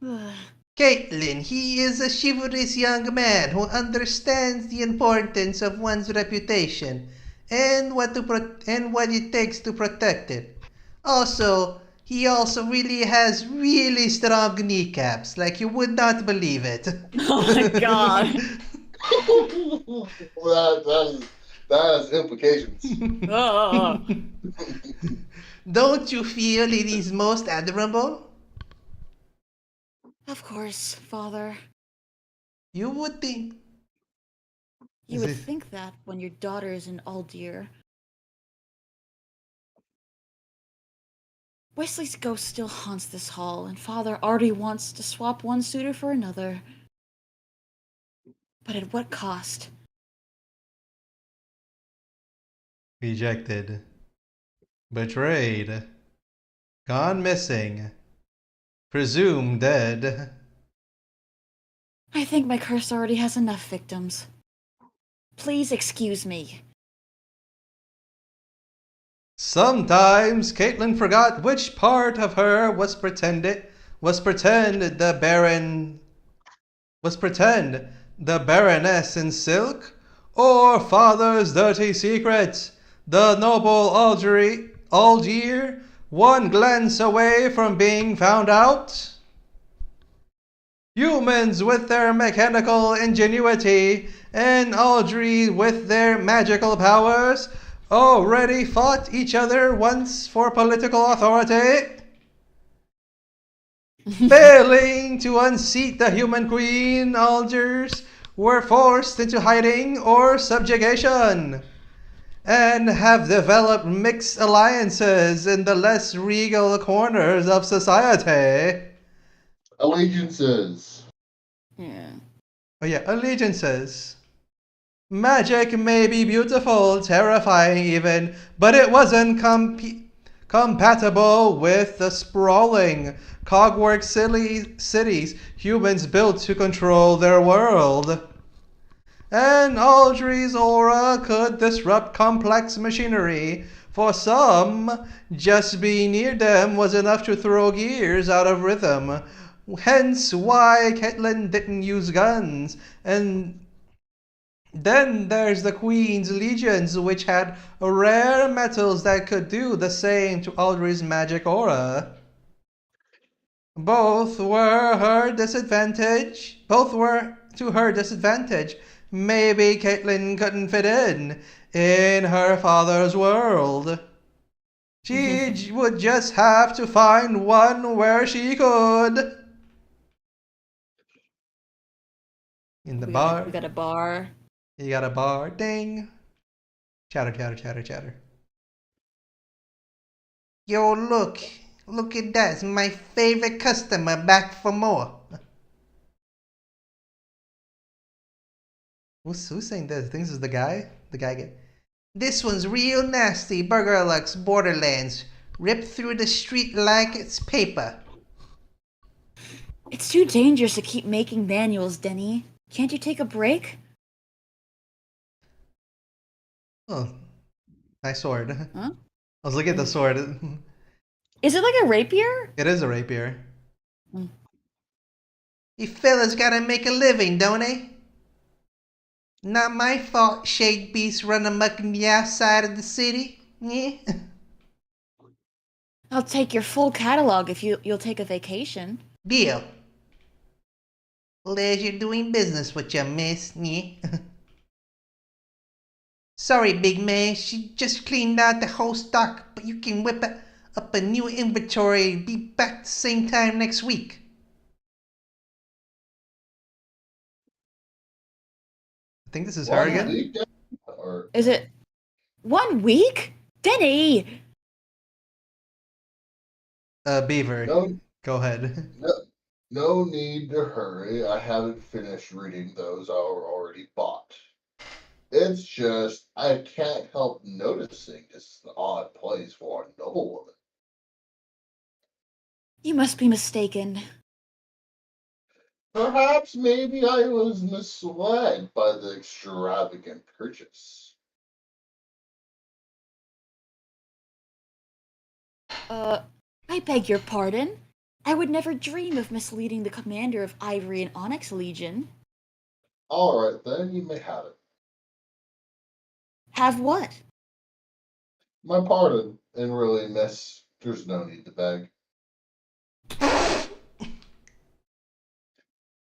Caitlin, he is a chivalrous young man who understands the importance of one's reputation and what it takes to protect it. Also, he also really has really strong kneecaps, like you would not believe it. Oh my god. that has implications. Oh. Don't you feel it is most admirable? Of course, father. You would think. You would think that when your daughter is an Aldir. Wesley's ghost still haunts this hall, and Father already wants to swap one suitor for another. But at what cost? Rejected. Betrayed. Gone missing. Presumed dead. I think my curse already has enough victims. Please excuse me. Sometimes Caitlin forgot which part of her was pretend the Baroness in silk, or Father's dirty secret, the noble Algier, one glance away from being found out. Humans with their mechanical ingenuity and Aldri with their magical powers already fought each other once for political authority. Failing to unseat the human queen, Algiers were forced into hiding or subjugation and have developed mixed alliances in the less regal corners of society. Allegiances. Yeah. Oh yeah, allegiances. Magic may be beautiful, terrifying even, but it wasn't compatible with the sprawling, cogwork cities humans built to control their world. And Aldri's aura could disrupt complex machinery. For some, just being near them was enough to throw gears out of rhythm. Hence why Caitlin didn't use guns. And then there's the Queen's Legions, which had rare metals that could do the same to Aldri's magic aura. Both were to her disadvantage. Maybe Caitlin couldn't fit in her father's world. She would just have to find one where she could. In the bar. We got a bar. You got a bar. Ding. Chatter, chatter, chatter, chatter. Yo, look. Look at that. It's my favorite customer back for more. Who's saying this? I think this is the guy? The guy. This one's real nasty. Burger Lux Borderlands. Ripped through the street like it's paper. It's too dangerous to keep making manuals, Denny. Can't you take a break? Oh, nice sword. Huh? I was looking at the sword. Is it like a rapier? It is a rapier. Mm. You fellas gotta make a living, don't they? Not my fault shade beasts run amok in the outside of the city. Yeah. I'll take your full catalog if you'll take a vacation. Deal. Pleasure doing business with you, miss. Yeah. Sorry, big man. She just cleaned out the whole stock, but you can whip up a new inventory. Be back the same time next week. I think this is her again. Is it 1 week? Denny! Beaver. No, Go ahead. no need to hurry. I haven't finished reading those I already bought. It's just I can't help noticing this is an odd place for a noblewoman. You must be mistaken. Perhaps maybe I was misled by the extravagant purchase. I beg your pardon. I would never dream of misleading the commander of Ivory and Onyx Legion. All right, then you may have it. Have what? My pardon, and really, miss, there's no need to beg.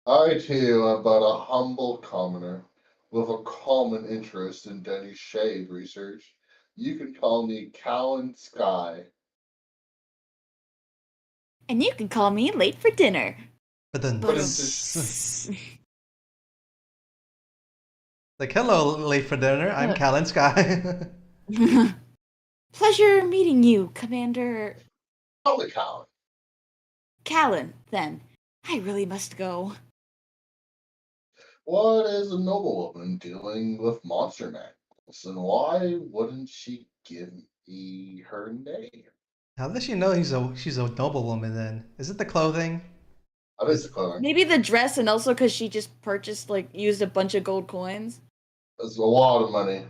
I too am but a humble commoner with a common interest in Denny's shade research. You can call me Callan Sky. And you can call me late for dinner. But then, But like, hello, late for dinner. I'm Callan Sky. Pleasure meeting you, Commander Call me Colin. Callan, then. I really must go. What is a noblewoman doing with monster manuals, and why wouldn't she give me her name? How does she know she's a noblewoman then? Is it the clothing? I think it's Is, clever. Maybe the dress, and also because she just purchased, like, used a bunch of gold coins. That's a lot of money.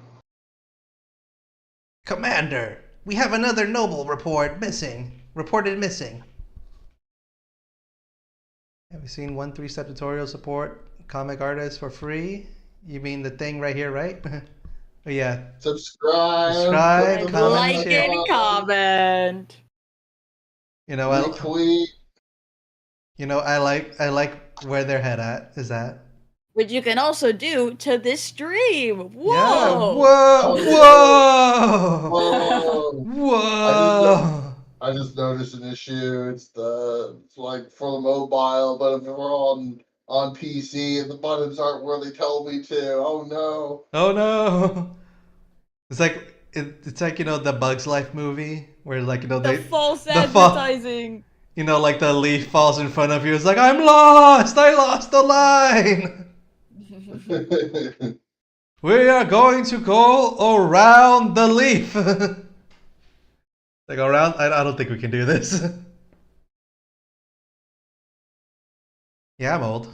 Commander, we have another noble reported missing. Have you seen 1 3-step tutorial support comic artist for free? You mean the thing right here, right? Oh yeah. Subscribe, Subscribe, put the comment, bell Like share. and icon, comment. retweet. I like where their head at is at. Which you can also do to this stream. Yeah. Whoa! Whoa! Whoa! Whoa! I just noticed an issue. It's like for the mobile, but if we're on PC and the buttons aren't where they tell me to, oh no. Oh no! It's like the Bugs Life movie where The false the fall advertising. like the leaf falls in front of you. It's like I'm lost. I lost the line. We are going to go around the leaf. Like around. I don't think we can do this. Yeah, I'm old.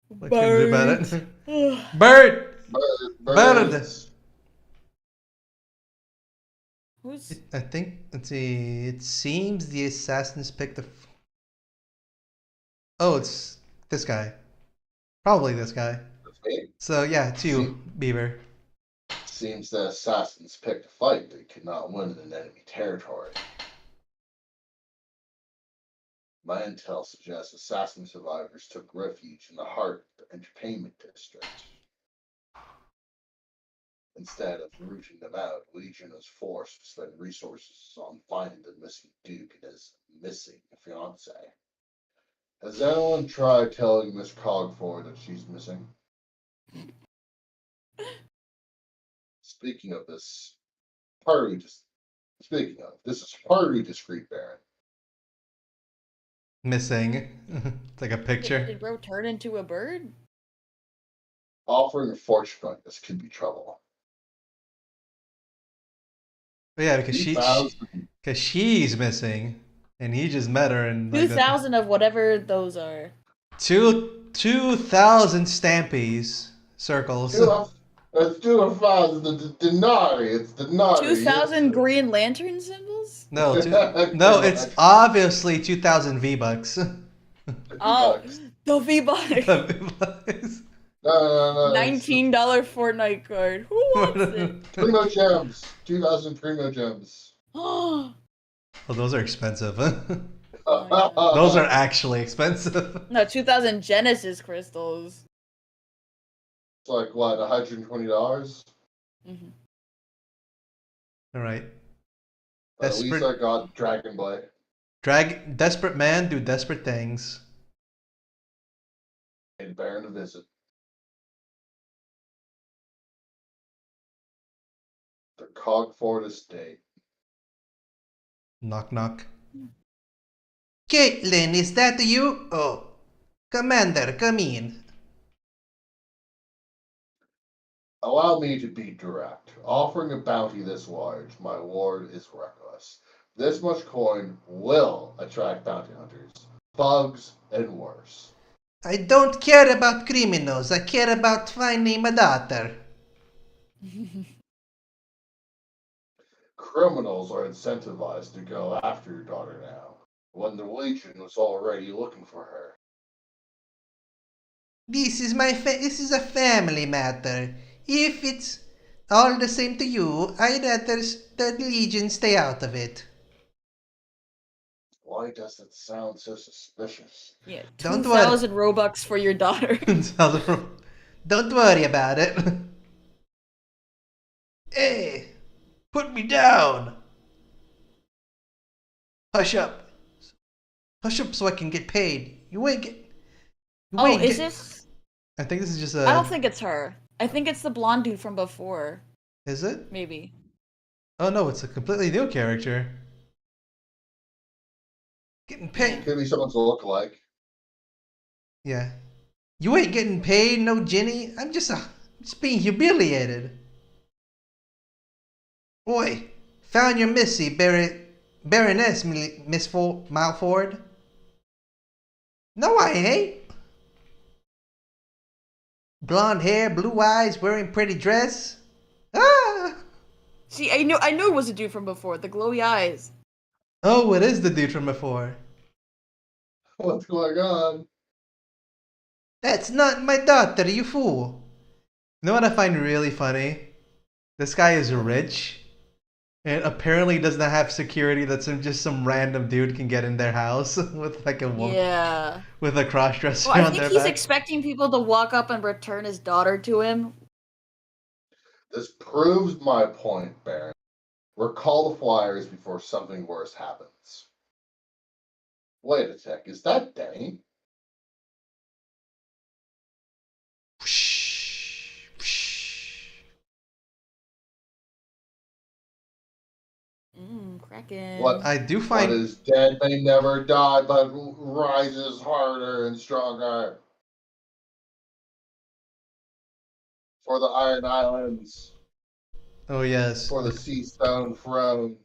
What can you do about it? Bird. Bird. Birds. Who's I think. Let's see. It seems the assassins picked the. Oh, it's this guy. Probably this guy. That's me. So yeah, it's you, Beaver. Seems the assassins picked a fight they could not win in enemy territory. My intel suggests assassin survivors took refuge in the heart of the entertainment district. Instead of rooting them out, Legion was forced to spend resources on finding the missing Duke and his missing fiance. Has anyone tried telling Miss Cogford that she's missing? Speaking of this, speaking of, this is party discreet, Baron. Missing. It's like a picture. did bro turn into a bird? Offering a fortune like this could be trouble. But yeah, because 2,000 she's missing, and he just met her and like 2,000 of whatever those are. 2,000 stampies circles. Let's do a fast. The denari. It's denari. 2,000 Green Lantern symbols? No, it's obviously 2,000 V-Bucks. Oh, the V-Bucks. The V-Bucks. No. $19 Fortnite card. Who wants it? Primo gems. 2,000 primo gems. Oh, Well, those are expensive. Oh, Those are actually expensive. no, 2,000 Genesis crystals. It's like what, $120? Mm-hmm. All right. At least I got Dragon Blade. Desperate man do desperate things. And Baron to visit. The Cogford Estate. Knock knock. Caitlin, is that you? Oh, Commander, come in. Allow me to be direct. Offering a bounty this large, my lord, is reckless. This much coin will attract bounty hunters, thugs, and worse. I don't care about criminals. I care about finding my daughter. Criminals are incentivized to go after your daughter now, when the Legion was already looking for her. This is a family matter. If it's all the same to you, I'd rather the Legion stay out of it. Why does it sound so suspicious? Yeah, Don't 2,000 Robux for your daughter. Don't worry about it. Hey, put me down. Hush up. Hush up so I can get paid. You ain't get. Oh, is this? I think this is just a. I don't think it's her. I think it's the blonde dude from before. Is it? Maybe. Oh no, it's a completely new character. Getting paid? Could be someone's lookalike. Yeah. You ain't getting paid, no Jenny. I'm just being humiliated. Boy, found your Missy, Baroness Miss Malford. No, I ain't. Blonde hair, blue eyes, wearing pretty dress. Ah! See, I knew it was a dude from before. The glowy eyes. Oh, it is the dude from before. What's going on? That's not my daughter, you fool. You know what I find really funny? This guy is rich and apparently does not have security that just some random dude can get in their house with like a woman Yeah. with a cross dresser Well, I on think their he's back. expecting people to walk up and return his daughter to him. This proves my point, Baron. Recall the flyers before something worse happens. Wait a sec, is that Denny? Kraken. What I do what find is dead may never die, but rises harder and stronger. For the Iron Islands, oh yes, for the Sea Stone Throne.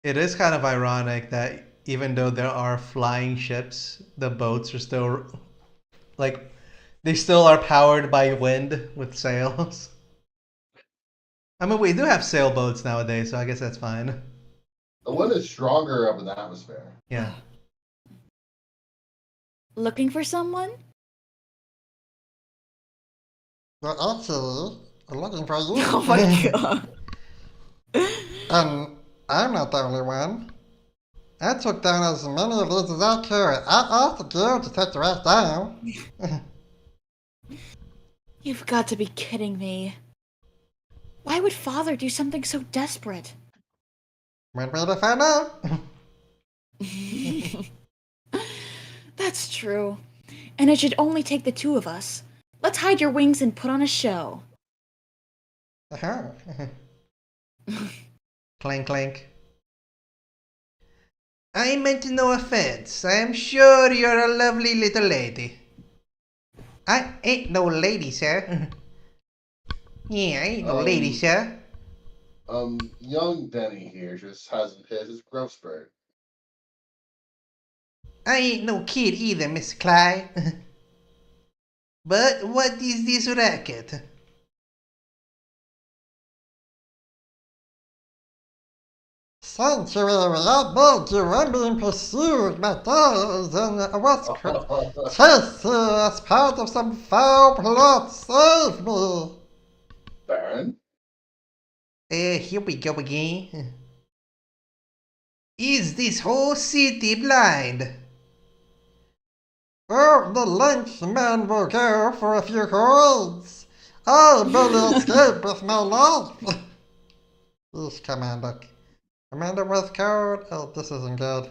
it is kind of ironic that even though there are flying ships, the boats are still like they still are powered by wind with sails. I mean, we do have sailboats nowadays, so I guess that's fine. The wind is stronger up in the atmosphere. Yeah. Looking for someone? Well, actually, I'm looking for you. Oh my god. And I'm not the only one. I took down as many of these as I could. I asked you to take the rest down. You've got to be kidding me. Why would Father do something so desperate? Want me to find out? That's true. And it should only take the two of us. Let's hide your wings and put on a show. Uh-huh. Clank, clank. I meant no offense. I am sure you're a lovely little lady. I ain't no lady, sir. Yeah, I ain't no lady, sir. Young Denny here just hasn't hit his growth spurt. I ain't no kid either, Miss Clyde. But what is this racket? Sanctuary, I beg you, I'm being pursued by those in Westcott. Chase you as part of some foul plot. Save me. Baron? Here we go again. Is this whole city blind? Oh, the lynch man will go for a few coins. I barely escaped with my life. Yes, Commander. Commander Westcott? Oh, this isn't good.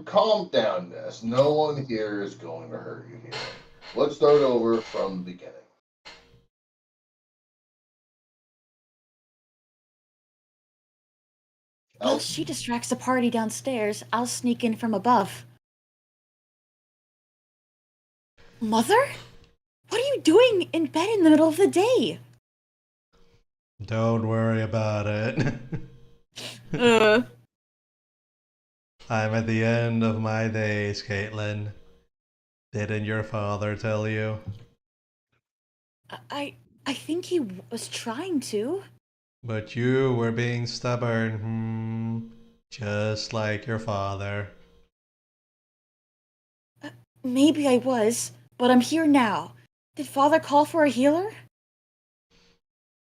Calm down, Ness. No one here is going to hurt you here. Let's start over from the beginning. While Elf, she distracts the party downstairs, I'll sneak in from above. Mother? What are you doing in bed in the middle of the day? Don't worry about it. Uh, I'm at the end of my days, Caitlin. Didn't your father tell you? I think he was trying to. But you were being stubborn, just like your father. Maybe I was, but I'm here now. Did Father call for a healer?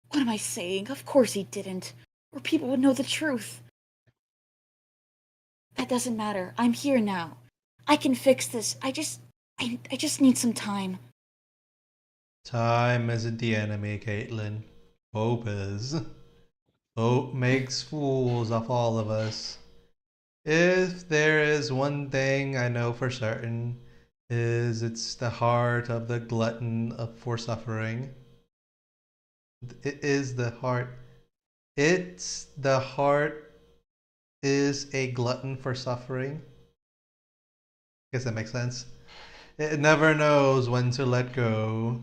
What am I saying? Of course he didn't, or people would know the truth. That doesn't matter. I'm here now. I can fix this. I just need some time. Time isn't the enemy, Caitlin. Hope is. Hope makes fools of all of us. If there is one thing I know for certain, is it's the heart of the glutton for suffering. It is the heart. It's the heart. is a glutton for suffering. Guess that makes sense. It never knows when to let go.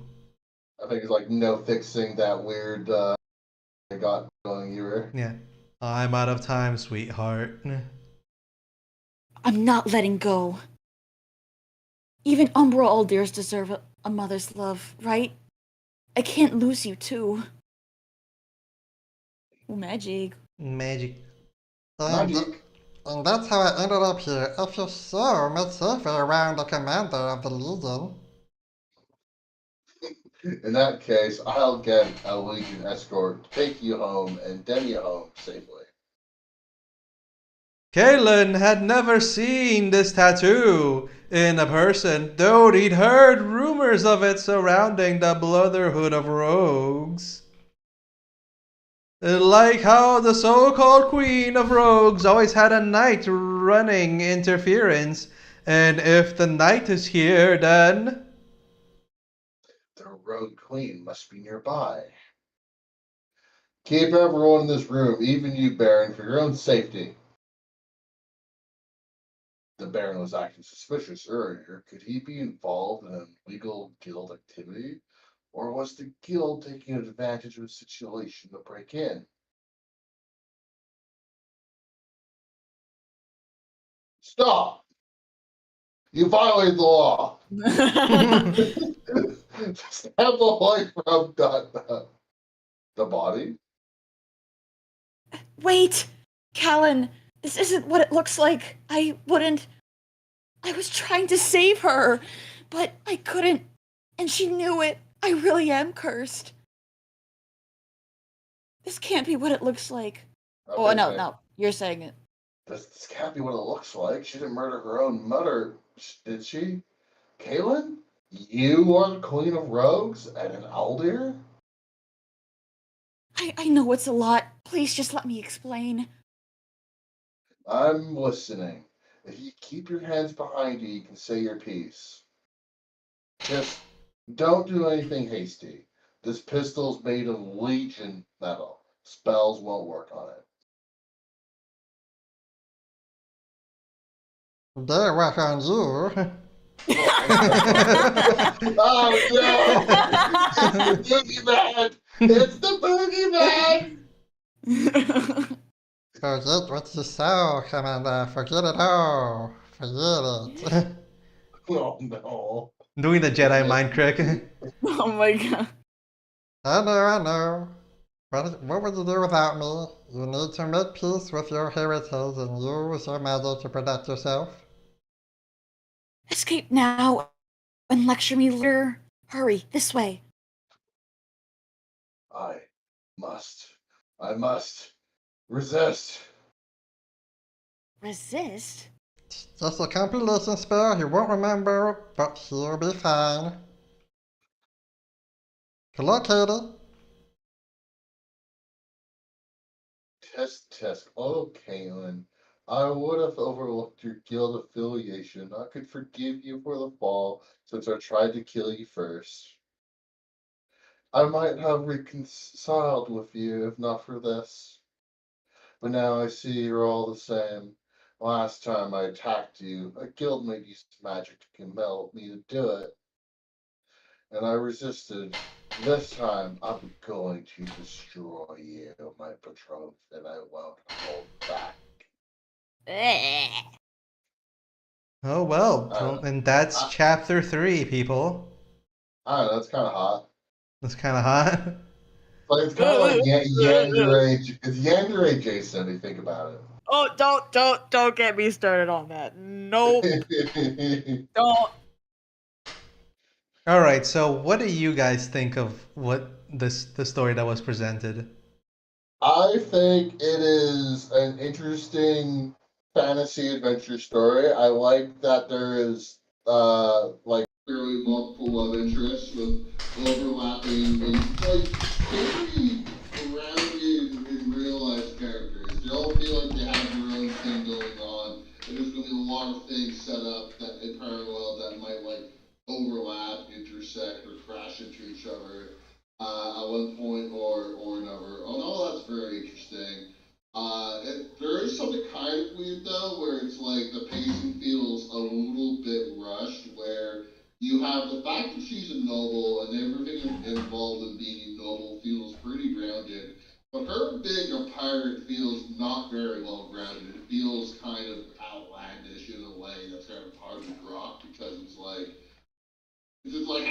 I think it's like no fixing that weird I got going here. Yeah. I'm out of time, sweetheart. I'm not letting go. Even Umbra Aldirs deserve a mother's love, right? I can't lose you too. Ooh, magic. Magic. Magic. And that's how I ended up here. I feel so much safer around the commander of the Legion. In that case, I'll get a Legion escort to take you home and den you home safely. Kalen had never seen this tattoo in a person, though he'd heard rumors of it surrounding the Brotherhood of Rogues. Like how the so-called Queen of Rogues always had a knight running interference, and if the knight is here, then... The Rogue Queen must be nearby. Keep everyone in this room, even you, Baron, for your own safety. The Baron was acting suspicious earlier. Could he be involved in an illegal guild activity? Or was the guild taking advantage of the situation to break in? Stop! You violated the law! Step away from the body? Wait! Callan, this isn't what it looks like. I wouldn't. I was trying to save her, but I couldn't. And she knew it. I really am cursed. This can't be what it looks like. Okay, Oh, no. You're saying it. This can't be what it looks like. She didn't murder her own mother, did she? Kaylin? You are the Queen of Rogues and an Aldir? I know it's a lot. Please just let me explain. I'm listening. If you keep your hands behind you, you can say your piece. Just don't do anything hasty. This pistol's made of Legion metal. Spells won't work on it. They work on you. Oh no! It's the boogeyman! It's the boogeyman! Forget what you saw, Commander. Forget it all. Forget it. Oh no. Doing the Jedi mind trick. Oh my god. I know. What would you do without me? You need to make peace with your heritage and use your magic to protect yourself. Escape now and lecture me later. Hurry, this way. I must resist. Resist? Just a compilation spell, he won't remember, but he'll be fine. Good luck, Katie. Test. Oh, Kaylin. I would have overlooked your guild affiliation. I could forgive you for the fall, since I tried to kill you first. I might have reconciled with you if not for this. But now I see you're all the same. Last time I attacked you, a guildmate used magic to compel me to do it, and I resisted. This time, I'm going to destroy you, my betrothed, and I won't hold back. Oh well, and that's I, chapter 3, people. I don't know, that's kind of hot. That's kind of hot. Like it's kind of like Yandere. It's Yandere Jason. If you think about Oh, don't get me started on that. Nope. it. Don't. All right, so what do you guys think of the story that was presented? I think it is an interesting fantasy adventure story. I like that there is like clearly multiple love interests with overlapping and like very grounded in real life characters. They all feel like they have their own thing going on, and there's gonna be a lot of things set up that in parallel that might like overlap, intersect, or crash into each other at one point or another. Oh no, that's very interesting. There is something kind of weird though, where it's like the pacing feels a little bit rushed, where you have the fact that she's a noble and everything involved in being a noble feels pretty grounded, but her being a pirate feels not very well grounded. It feels kind of outlandish in a way that's kind of hard to drop because it's like,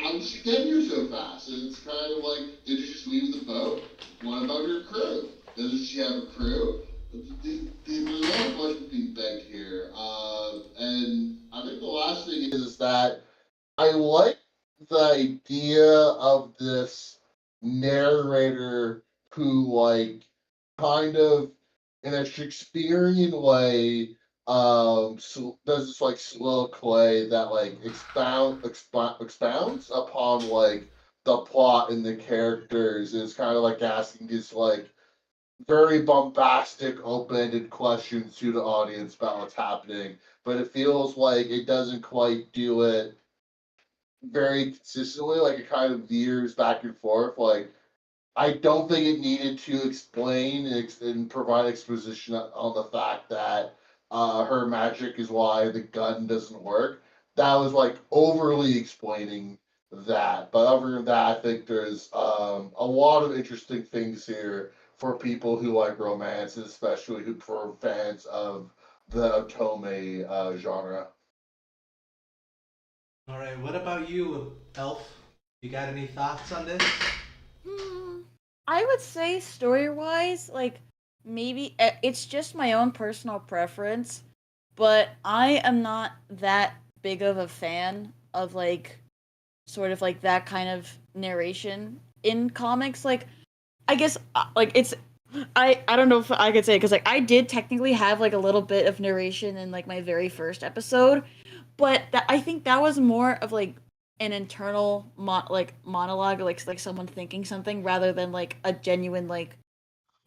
how did she get here so fast? And it's kind of like, did you just leave the boat? What about her crew? Doesn't she have a crew? There's a lot of questions being begged here. And I think the last thing is that I like the idea of this narrator who, like, kind of in a Shakespearean way, does this like soliloquy that like expounds upon like the plot and the characters. Is kind of like asking these like very bombastic, open-ended questions to the audience about what's happening, but it feels like it doesn't quite do it very consistently. Like it kind of veers back and forth. Like I don't think it needed to explain and provide exposition on the fact that her magic is why the gun doesn't work. That was like overly explaining that. But other than that, I think there's a lot of interesting things here for people who like romance, especially who for fans of the otome genre. All right, what about you, Elf? You got any thoughts on this? Hmm, I would say story wise, like maybe it's just my own personal preference, but I am not that big of a fan of like sort of like that kind of narration in comics. Like I guess like it's I don't know if I could say because like I did technically have like a little bit of narration in like my very first episode, but I think that was more of like an internal like monologue, like someone thinking something rather than like a genuine like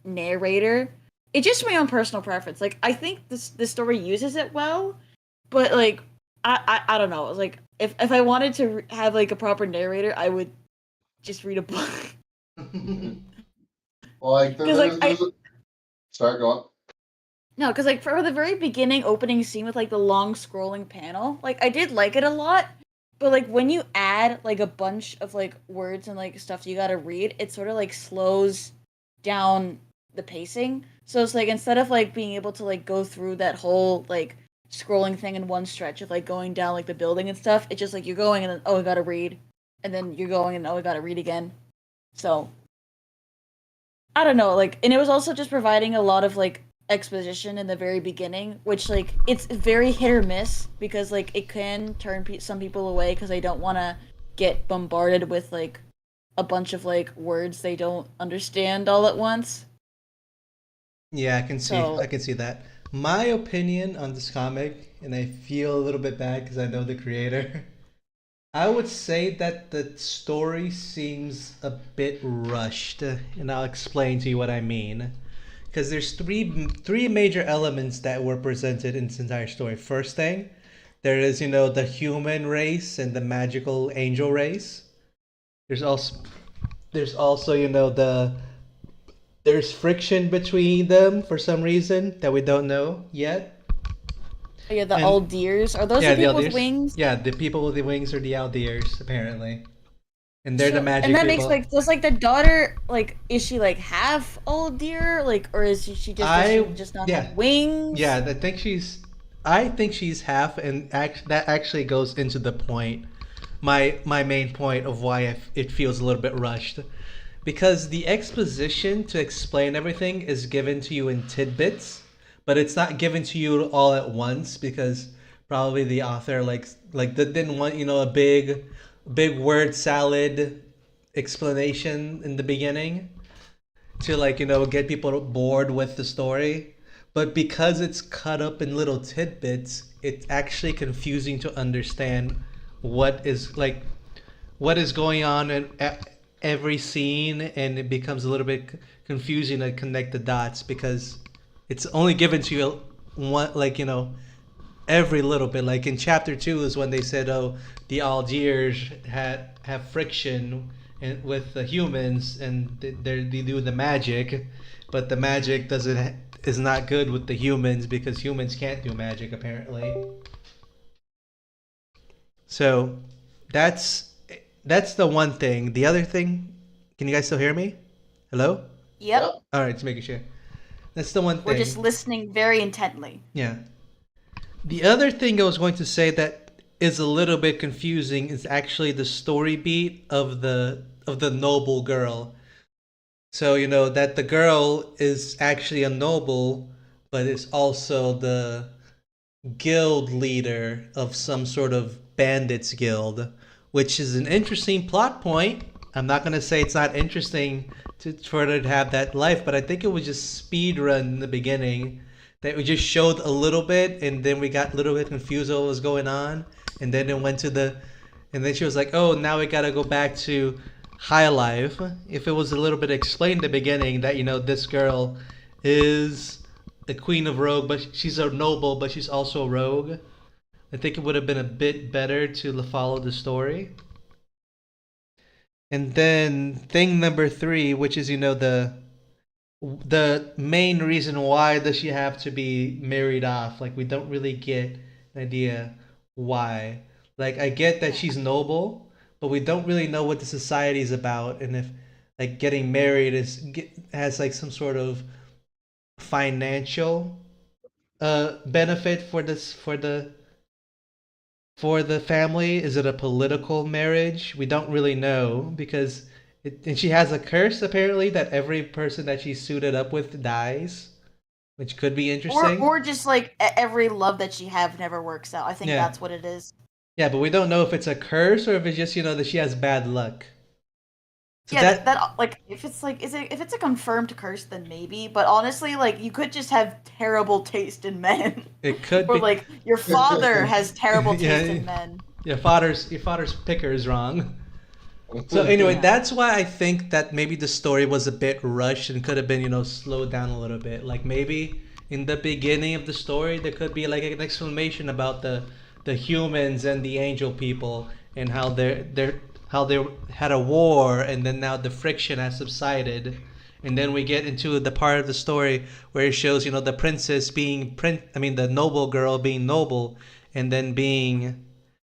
narrator. It's just my own personal preference. Like I think this story uses it well, but like I don't know. Like if I wanted to have like a proper narrator, I would just read a book. Like Because like there's sorry, go on. no, because like for the very beginning opening scene with like the long scrolling panel, like I did like it a lot, but like when you add like a bunch of like words and like stuff you gotta read, it sort of like slows down the pacing. So it's like instead of like being able to like go through that whole like scrolling thing in one stretch of like going down like the building and stuff, it's just like you're going and then oh I gotta read, and then you're going and oh I gotta read again. So I don't know, like, and it was also just providing a lot of like exposition in the very beginning, which like it's very hit or miss because like it can turn some people away because they don't want to get bombarded with like a bunch of like words they don't understand all at once. Yeah, So I can see that. My opinion on this comic, and I feel a little bit bad because I know the creator. I would say that the story seems a bit rushed, and I'll explain to you what I mean. Because there's three major elements that were presented in this entire story. First thing, there is the human race and the magical angel race. There's also there's friction between them for some reason that we don't know yet. yeah, the And Aldeers are those yeah, the the people with Aldeers. wings? Yeah, the people with the wings are the Aldeers apparently, and they're the So and magic that makes people. like does like the daughter like is she like half Aldeer like or is she just does she I just not Yeah, have wings? yeah. I think she's half, and that actually goes into the point. My main point of why it feels a little bit rushed, because the exposition to explain everything is given to you in tidbits, but it's not given to you all at once because probably the author didn't want a big word salad explanation in the beginning to get people bored with the story. But because it's cut up in little tidbits, it's actually confusing to understand what is what is going on in every scene, and it becomes a little bit confusing to connect the dots because it's only given to you one, every little bit. Like in chapter 2 is when they said, oh, the Algiers have friction with the humans, and they do the magic, but the magic doesn't is not good with the humans because humans can't do magic apparently. So that's that's the one thing. The other thing, can you guys still hear me? Hello? Yep. Yep. All right, just making sure. That's the one We're just thing. listening very intently. Yeah. The other thing I was going to say that is a little bit confusing is actually the story beat of the noble girl. So you know that the girl is actually a noble, but is also the guild leader of some sort of bandits guild, which is an interesting plot point. I'm not gonna say it's not interesting for her to have that life, but I think it was just speed run in the beginning that we just showed a little bit, and then we got a little bit confused what was going on, and then it went to the, and then she was like, "Oh, now we gotta go back to high life." If it was a little bit explained in the beginning that you know this girl is the queen of rogue, but she's a noble, but she's also a rogue. I think it would have been a bit better to follow the story. And then thing number three, which is you know the main reason why does she have to be married off? Like we don't really get an idea why. Like I get that she's noble, but we don't really know what the society is about, and if like getting married has like some sort of financial benefit for the family? Is it a political marriage? We don't really know because and she has a curse apparently that every person that she's suited up with dies, which could be interesting. Or just like every love that she have never works out. I think Yeah, that's what it is. yeah, but we don't know if it's a curse or if it's just you know that she has bad luck. So Yeah, that that like if it's like is it if it's a confirmed curse then maybe, but honestly like you could just have terrible taste in men. it could Or be. like your father has terrible taste Yeah, in men. your father's picker is wrong. So anyway, Yeah. that's why I think that maybe the story was a bit rushed and could have been, you know, slowed down a little bit. Like maybe in the beginning of the story there could be like an explanation about the humans and the angel people and how they had a war and then now the friction has subsided. And then we get into the part of the story where it shows, you know, the princess being the noble girl being noble and then being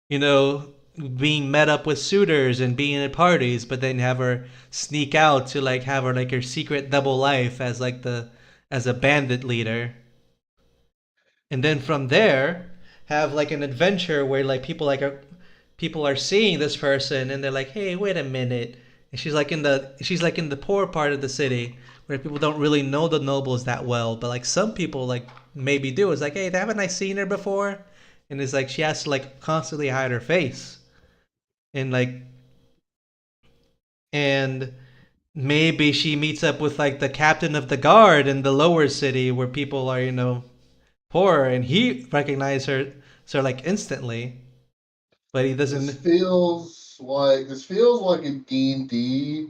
you know, being met up with suitors and being at parties, but then have her sneak out to like have her like her secret double life as like the as a bandit leader. And then from there have like an adventure where like people are seeing this person and they're like, "Hey, wait a minute." And she's like in the poor part of the city where people don't really know the nobles that well, but like some people like maybe do. It's like, "Hey, haven't I seen her before?" And it's like she has to like constantly hide her face. And like and maybe she meets up with like the captain of the guard in the lower city where people are, you know, poor and he recognizes her so like instantly, but he This doesn't. feels like a D&D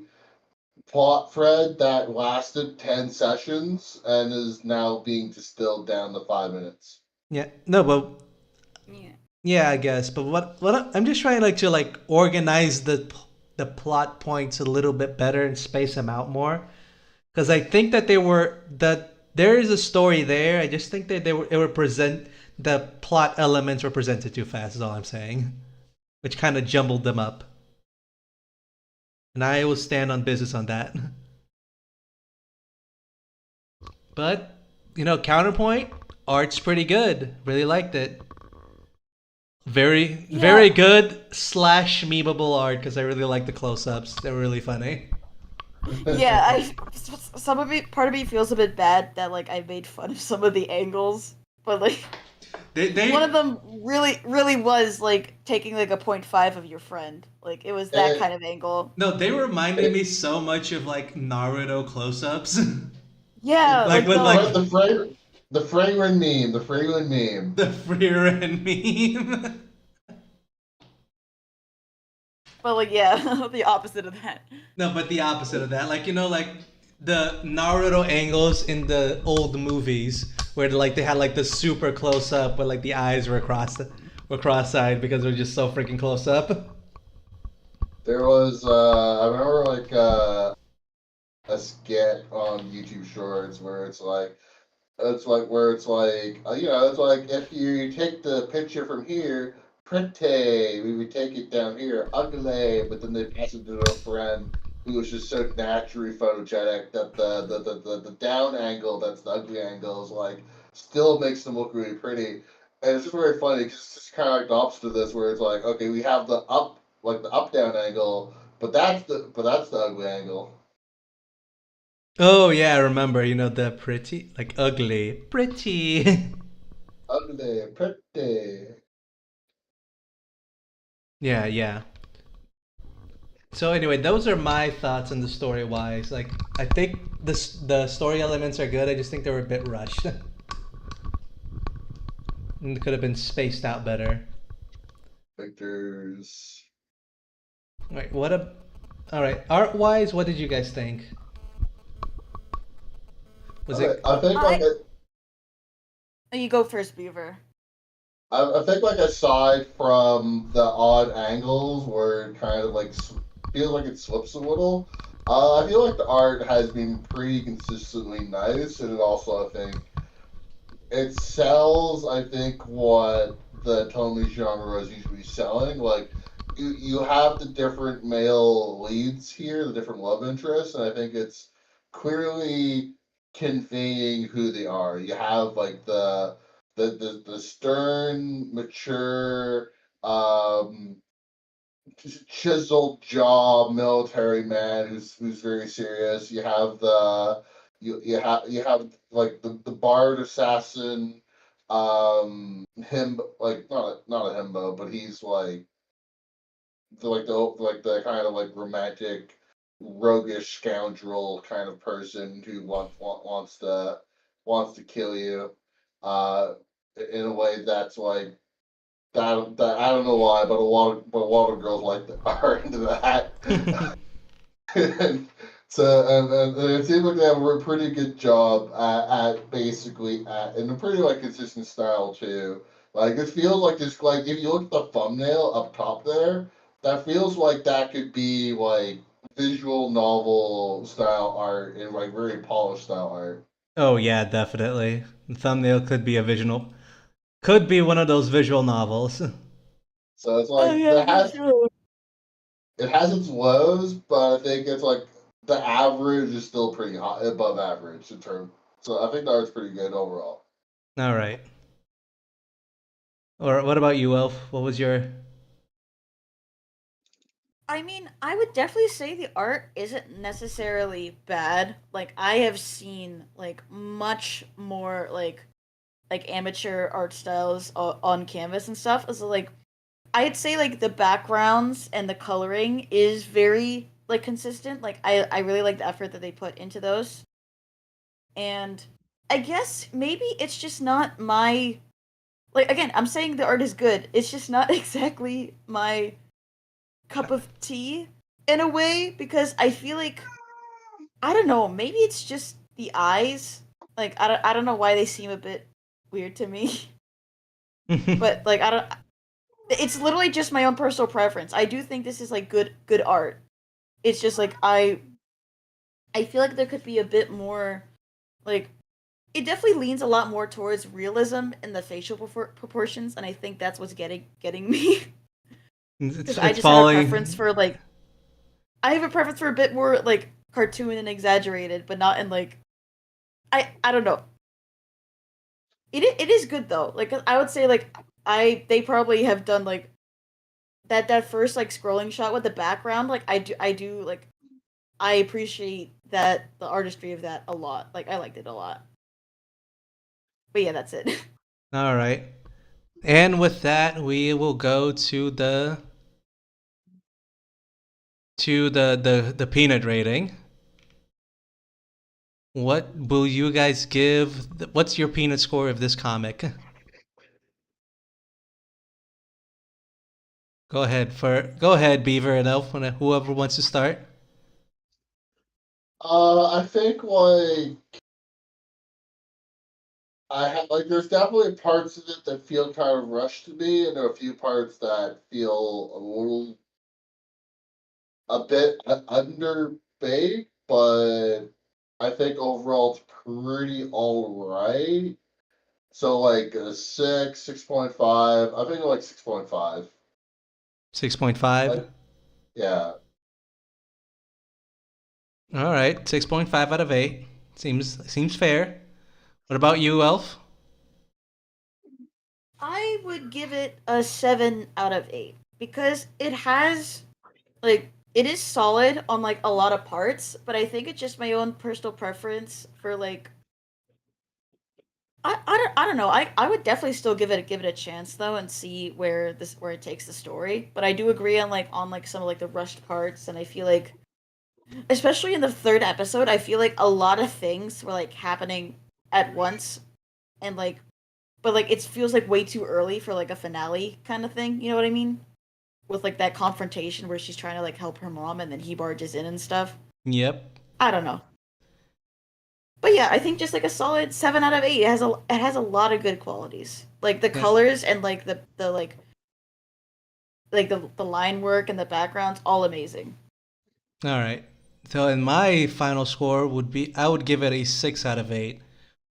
plot thread that lasted 10 sessions and is now being distilled down to 5 minutes. Yeah, no, but Yeah. yeah, I guess. But I'm just trying like to like organize the plot points a little bit better and space them out more because I think that there is a story there. I just think that they were present the plot elements were presented too fast. Is all I'm saying, which kind of jumbled them up. And I will stand on business on that. But you know, counterpoint art's pretty good. Really liked it. Very Yeah. good slash memeable art because I really like the close-ups. They're really funny. Yeah, some of me part of me feels a bit bad that like I made fun of some of the angles, but like one They of them really was like taking like a point five of your friend. Like it was that And, kind of angle. no, they reminded me so much of like Naruto close-ups. Yeah, Like like with the like the fragrant meme, the fragrant meme. the Freeren meme. but like yeah, the opposite of that. No, but the opposite of that. Like you know, like the Naruto angles in the old movies where like they had like the super close up where like the eyes were cross-eyed because they were just so freaking close up. There was, I remember like a skit on YouTube Shorts where it's like, It's like where it's like it's like if you take the picture from here, pretty, we would take it down here, ugly, but then they pass it to their friend who was just so naturally photogenic that the down angle, that's the ugly angle, is like still makes them look really pretty. And it's just very funny because it's just kind of like the opposite of this, where it's like, okay, we have the up down angle, but that's the ugly angle. Oh yeah, I remember. You know the pretty, like ugly, pretty. Ugly, pretty. Yeah, yeah. So anyway, those are my thoughts on the story wise. Like, I think the story elements are good. I just think they were a bit rushed. And it could have been spaced out better. Victor's. Right. All right. Art wise, what did you guys think? Was Okay, it? I think I You go first, Beaver. I think like aside from the odd angles where it kind of like feels like it slips a little, I feel like the art has been pretty consistently nice, and it also I think it sells, I think, what the Tomy genre is usually selling. Like you have the different male leads here, the different love interests, and I think it's clearly conveying who they are. You have like the stern, mature, um, chiseled jaw military man who's very serious. You have you have like the bard assassin, him like not a himbo, but he's like the kind of like romantic, roguish scoundrel kind of person who wants to kill you, uh, in a way that's like that I don't know why, but a lot of girls like that are into that. and and it seems like they have a pretty good job at basically in a pretty like consistent style too. Like it feels like this like if you look at the thumbnail up top there, that feels like that could be like visual novel style art and like very polished style art. Oh yeah, definitely. The thumbnail could be a visual. Could be one of those visual novels. So it's Oh like yeah, for sure. it has its lows, but I think it's like the average is still pretty high, above average in terms. So I think the art's pretty good overall. All right. Or what about you, Elf? What was your? I mean, I would definitely say the art isn't necessarily bad. Like I have seen like much more like amateur art styles on canvas and stuff. So like I'd say like the backgrounds and the coloring is very like consistent. Like I really like the effort that they put into those. And I guess maybe it's just not my like again, I'm saying the art is good. It's just not exactly my cup of tea in a way because I feel like I don't know, maybe it's just the eyes. Like I don't know why they seem a bit weird to me. But like I don't it's literally just my own personal preference. I do think this is like good art. It's just like I feel like there could be a bit more like it definitely leans a lot more towards realism in the facial proportions and I think that's what's getting me because I It's just have a preference following. for like I have a preference for a bit more like cartoon and exaggerated, but not in like I don't know. It is good though. Like I would say like I they probably have done like that first like scrolling shot with the background. Like I do like I appreciate that the artistry of that a lot. Like I liked it a lot. But yeah, that's it. All right. And with that, we will go to the peanut rating. What will you guys give? What's your peanut score of this comic? Go ahead, Beaver and Elf, whoever wants to start. I think like I have like there's definitely parts of it that feel kind of rushed to me, and there are a few parts that feel a bit underbaked, but I think overall it's pretty alright. So like a 6.5. I think like 6.5. 6.5. Like, yeah. All right, 6.5 out of 8. Seems fair. What about you, Elf? I would give it a 7 out of 8 because it has like it is solid on like a lot of parts, but I think it's just my own personal preference for like I don't know. I would definitely still give it a chance though and see where it takes the story. But I do agree on like some of like the rushed parts, and I feel like especially in the third episode, I feel like a lot of things were like happening at once, and like but like it feels like way too early for like a finale kind of thing. You know what I mean? With like that confrontation where she's trying to like help her mom and then he barges in and stuff. Yep. I don't know. But yeah, I think just like a solid 7 out of 8. It has a lot of good qualities. Like the Yeah. colors and like the the line work and the backgrounds, all amazing. All right. So, in my final score would be I would give it a 6 out of 8.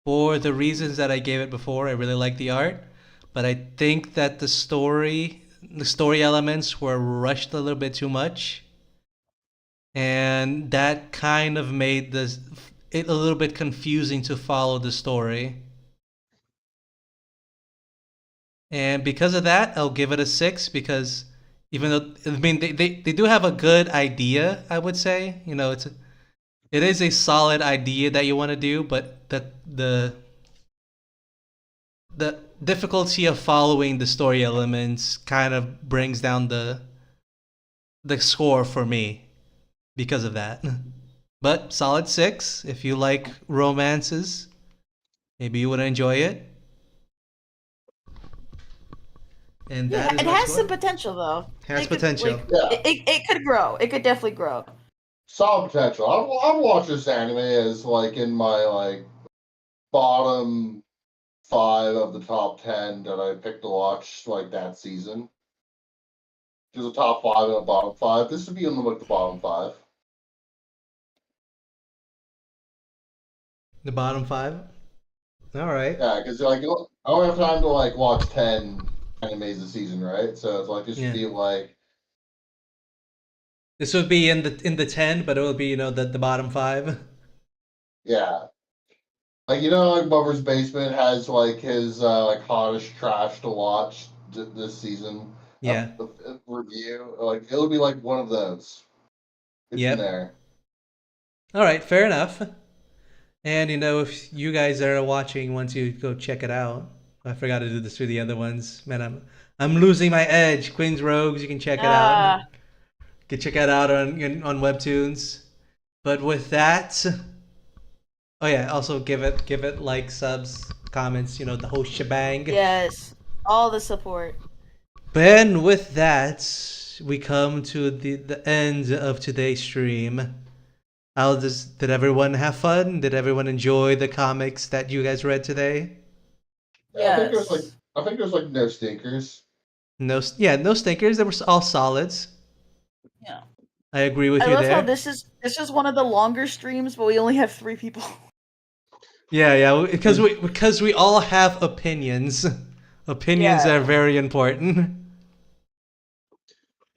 For the reasons that I gave it before, I really like the art, but I think that the story elements were rushed a little bit too much, and that kind of made it a little bit confusing to follow the story. And because of that, I'll give it a 6 because even though I mean they do have a good idea, I would say. It is a solid idea that you want to do, but the difficulty of following the story elements kind of brings down the score for me because of that. But solid 6 if you like romances. Maybe you would enjoy it. And Yeah, that is it my has score. some potential though. Has It could, potential. like, Yeah. it could grow. It could definitely grow. Solid potential. I've watched this anime as like in my like bottom 5 of the top 10 that I picked to watch like that season. There's a top 5 and a bottom 5. This would be in like the bottom 5. The bottom 5. All right. Yeah, because like I don't have time to like watch 10 animes a season, right? So it's like this would Yeah. be like This would be in the 10, but it will be the bottom 5. yeah. Like like Bubber's Basement has like his like hottest trash to watch this season Yeah. review. Like it'll be like one of those. It's in Yep. there. All right, fair enough. And if you guys are watching, once you go check it out, I forgot to do this for the other ones. Man, I'm losing my edge. Quinn's Rogues, you can check it out. You can check it out on Webtoons. But with that, oh yeah, also give it like, subs, comments, the whole shebang. Yes, all the support. Ben, with that, we come to the end of today's stream. Did everyone have fun? Did everyone enjoy the comics that you guys read today? Yeah, Yes. I think there's like no stinkers. No, yeah, no stinkers. They were all solids. Yeah. I agree with I you love how there. this is one of the longer streams, but we only have 3 people. Yeah, because we all have opinions. Opinions Yeah. are very important.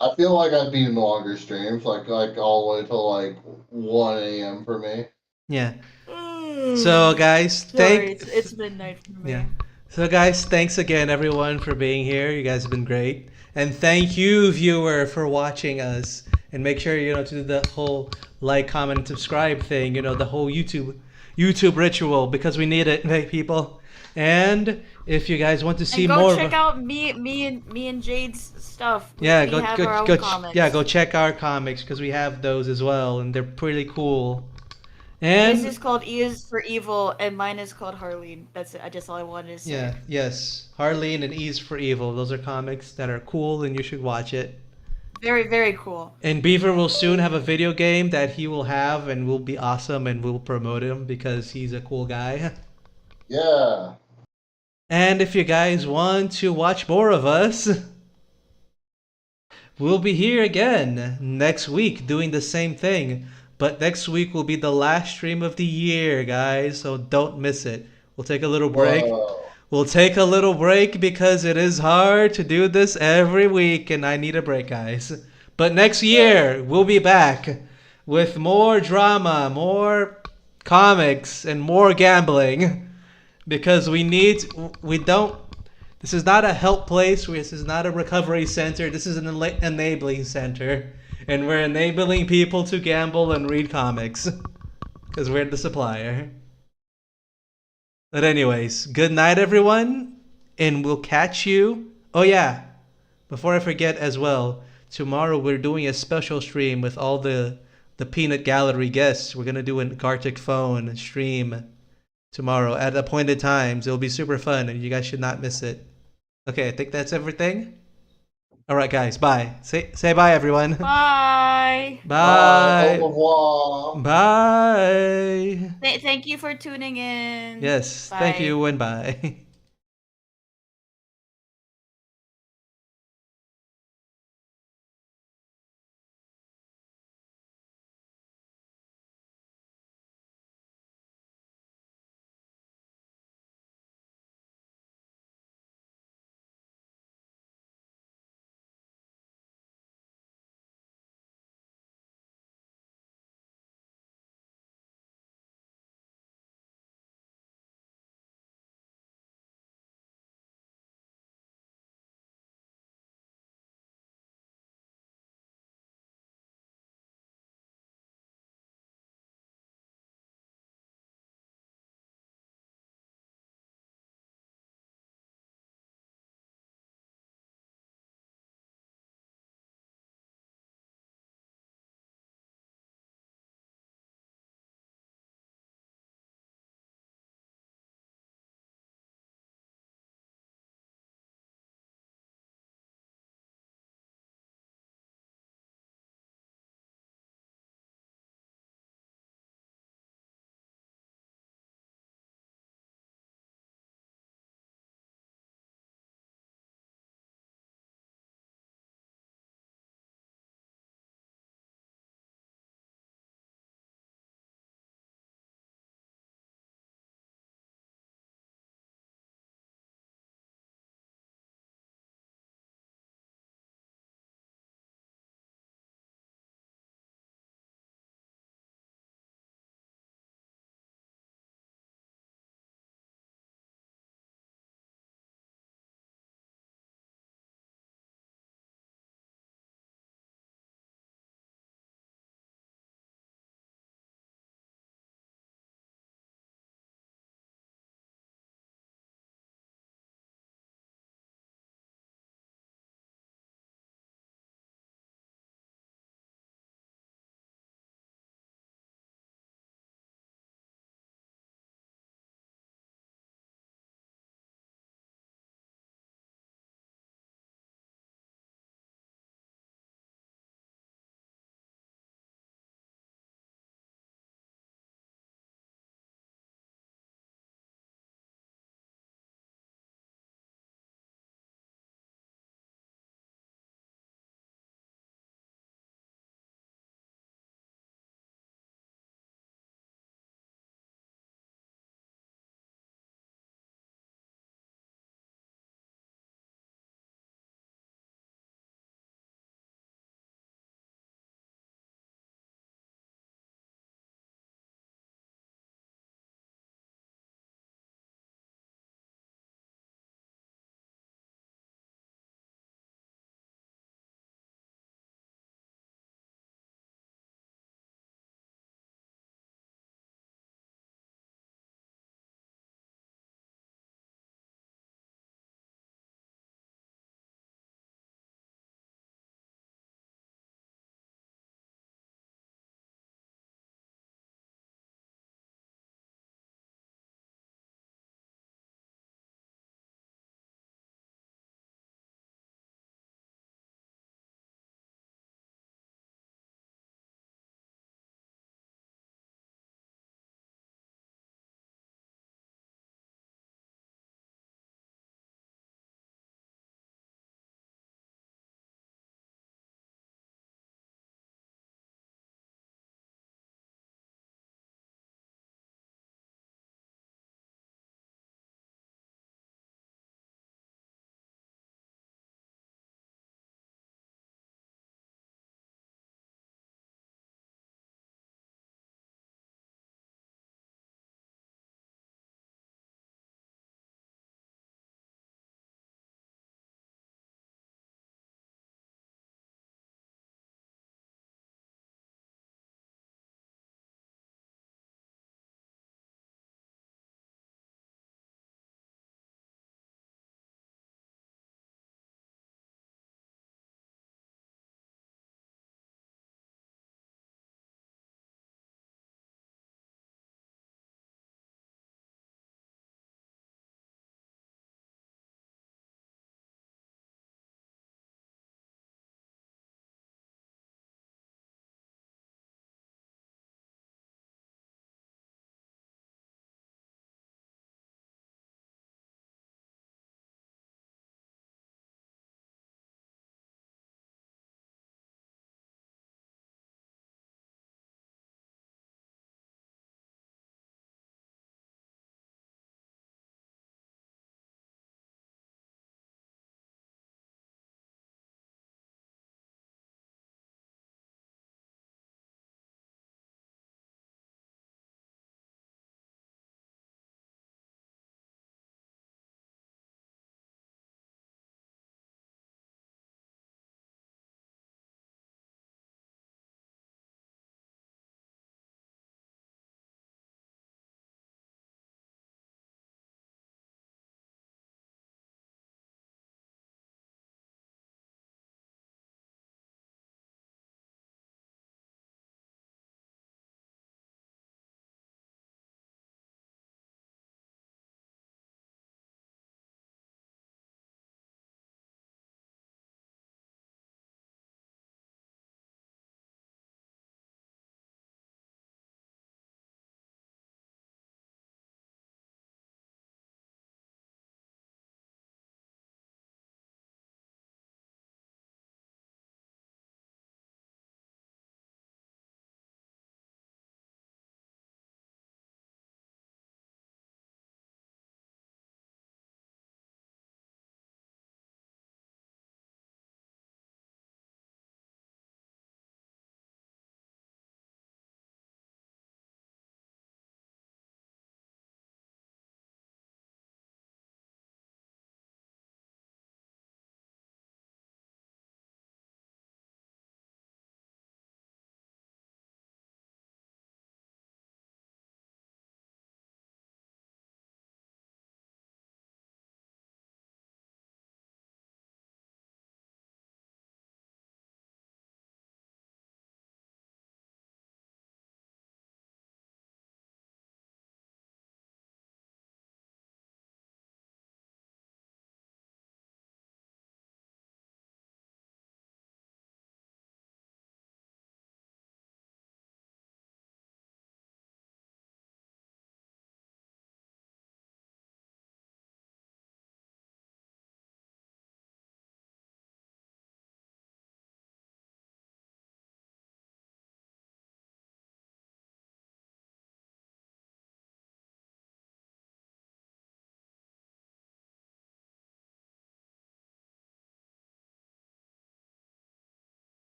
I feel like I'd be in longer streams, like all the way till like 1 a.m. for me. Yeah. So guys, Sorry, it's midnight for me. yeah. So guys, thanks again everyone for being here. You guys have been great. And thank you, viewer, for watching us. And make sure to do the whole like, comment, and subscribe thing. The whole YouTube ritual, because we need it, hey people. And if you guys want to see And go more, check out me and Jade's stuff. yeah, We go have go our own go comics. yeah, go check our comics because we have those as well, and they're pretty cool. And His is called E is for Evil, and mine is called Harleen. That's it. I just all I wanted to say. yeah, yes, Harleen and E's for Evil. Those are comics that are cool, and you should watch it. Very, very cool. And Beaver will soon have a video game that he will have and will be awesome, and we'll promote him because he's a cool guy. Yeah. And if you guys want to watch more of us, we'll be here again next week doing the same thing. But next week will be the last stream of the year, guys, so don't miss it. We'll take a little break. Whoa. We'll take a little break because it is hard to do this every week, and I need a break, guys. But next year, we'll be back with more drama, more comics, and more gambling. Because this is not a help place, this is not a recovery center, this is an enabling center. And we're enabling people to gamble and read comics. Because we're the supplier. But anyways, good night everyone, and we'll catch you. Oh yeah, before I forget as well, tomorrow we're doing a special stream with all the Peanut Gallery guests. We're gonna do an Gartic Phone stream tomorrow at appointed times. It'll be super fun, and you guys should not miss it. Okay, I think that's everything. All right, guys, bye. Say bye, everyone. Bye. Bye. Au revoir. Bye. Thank you for tuning in. Yes, thank Bye. you and bye.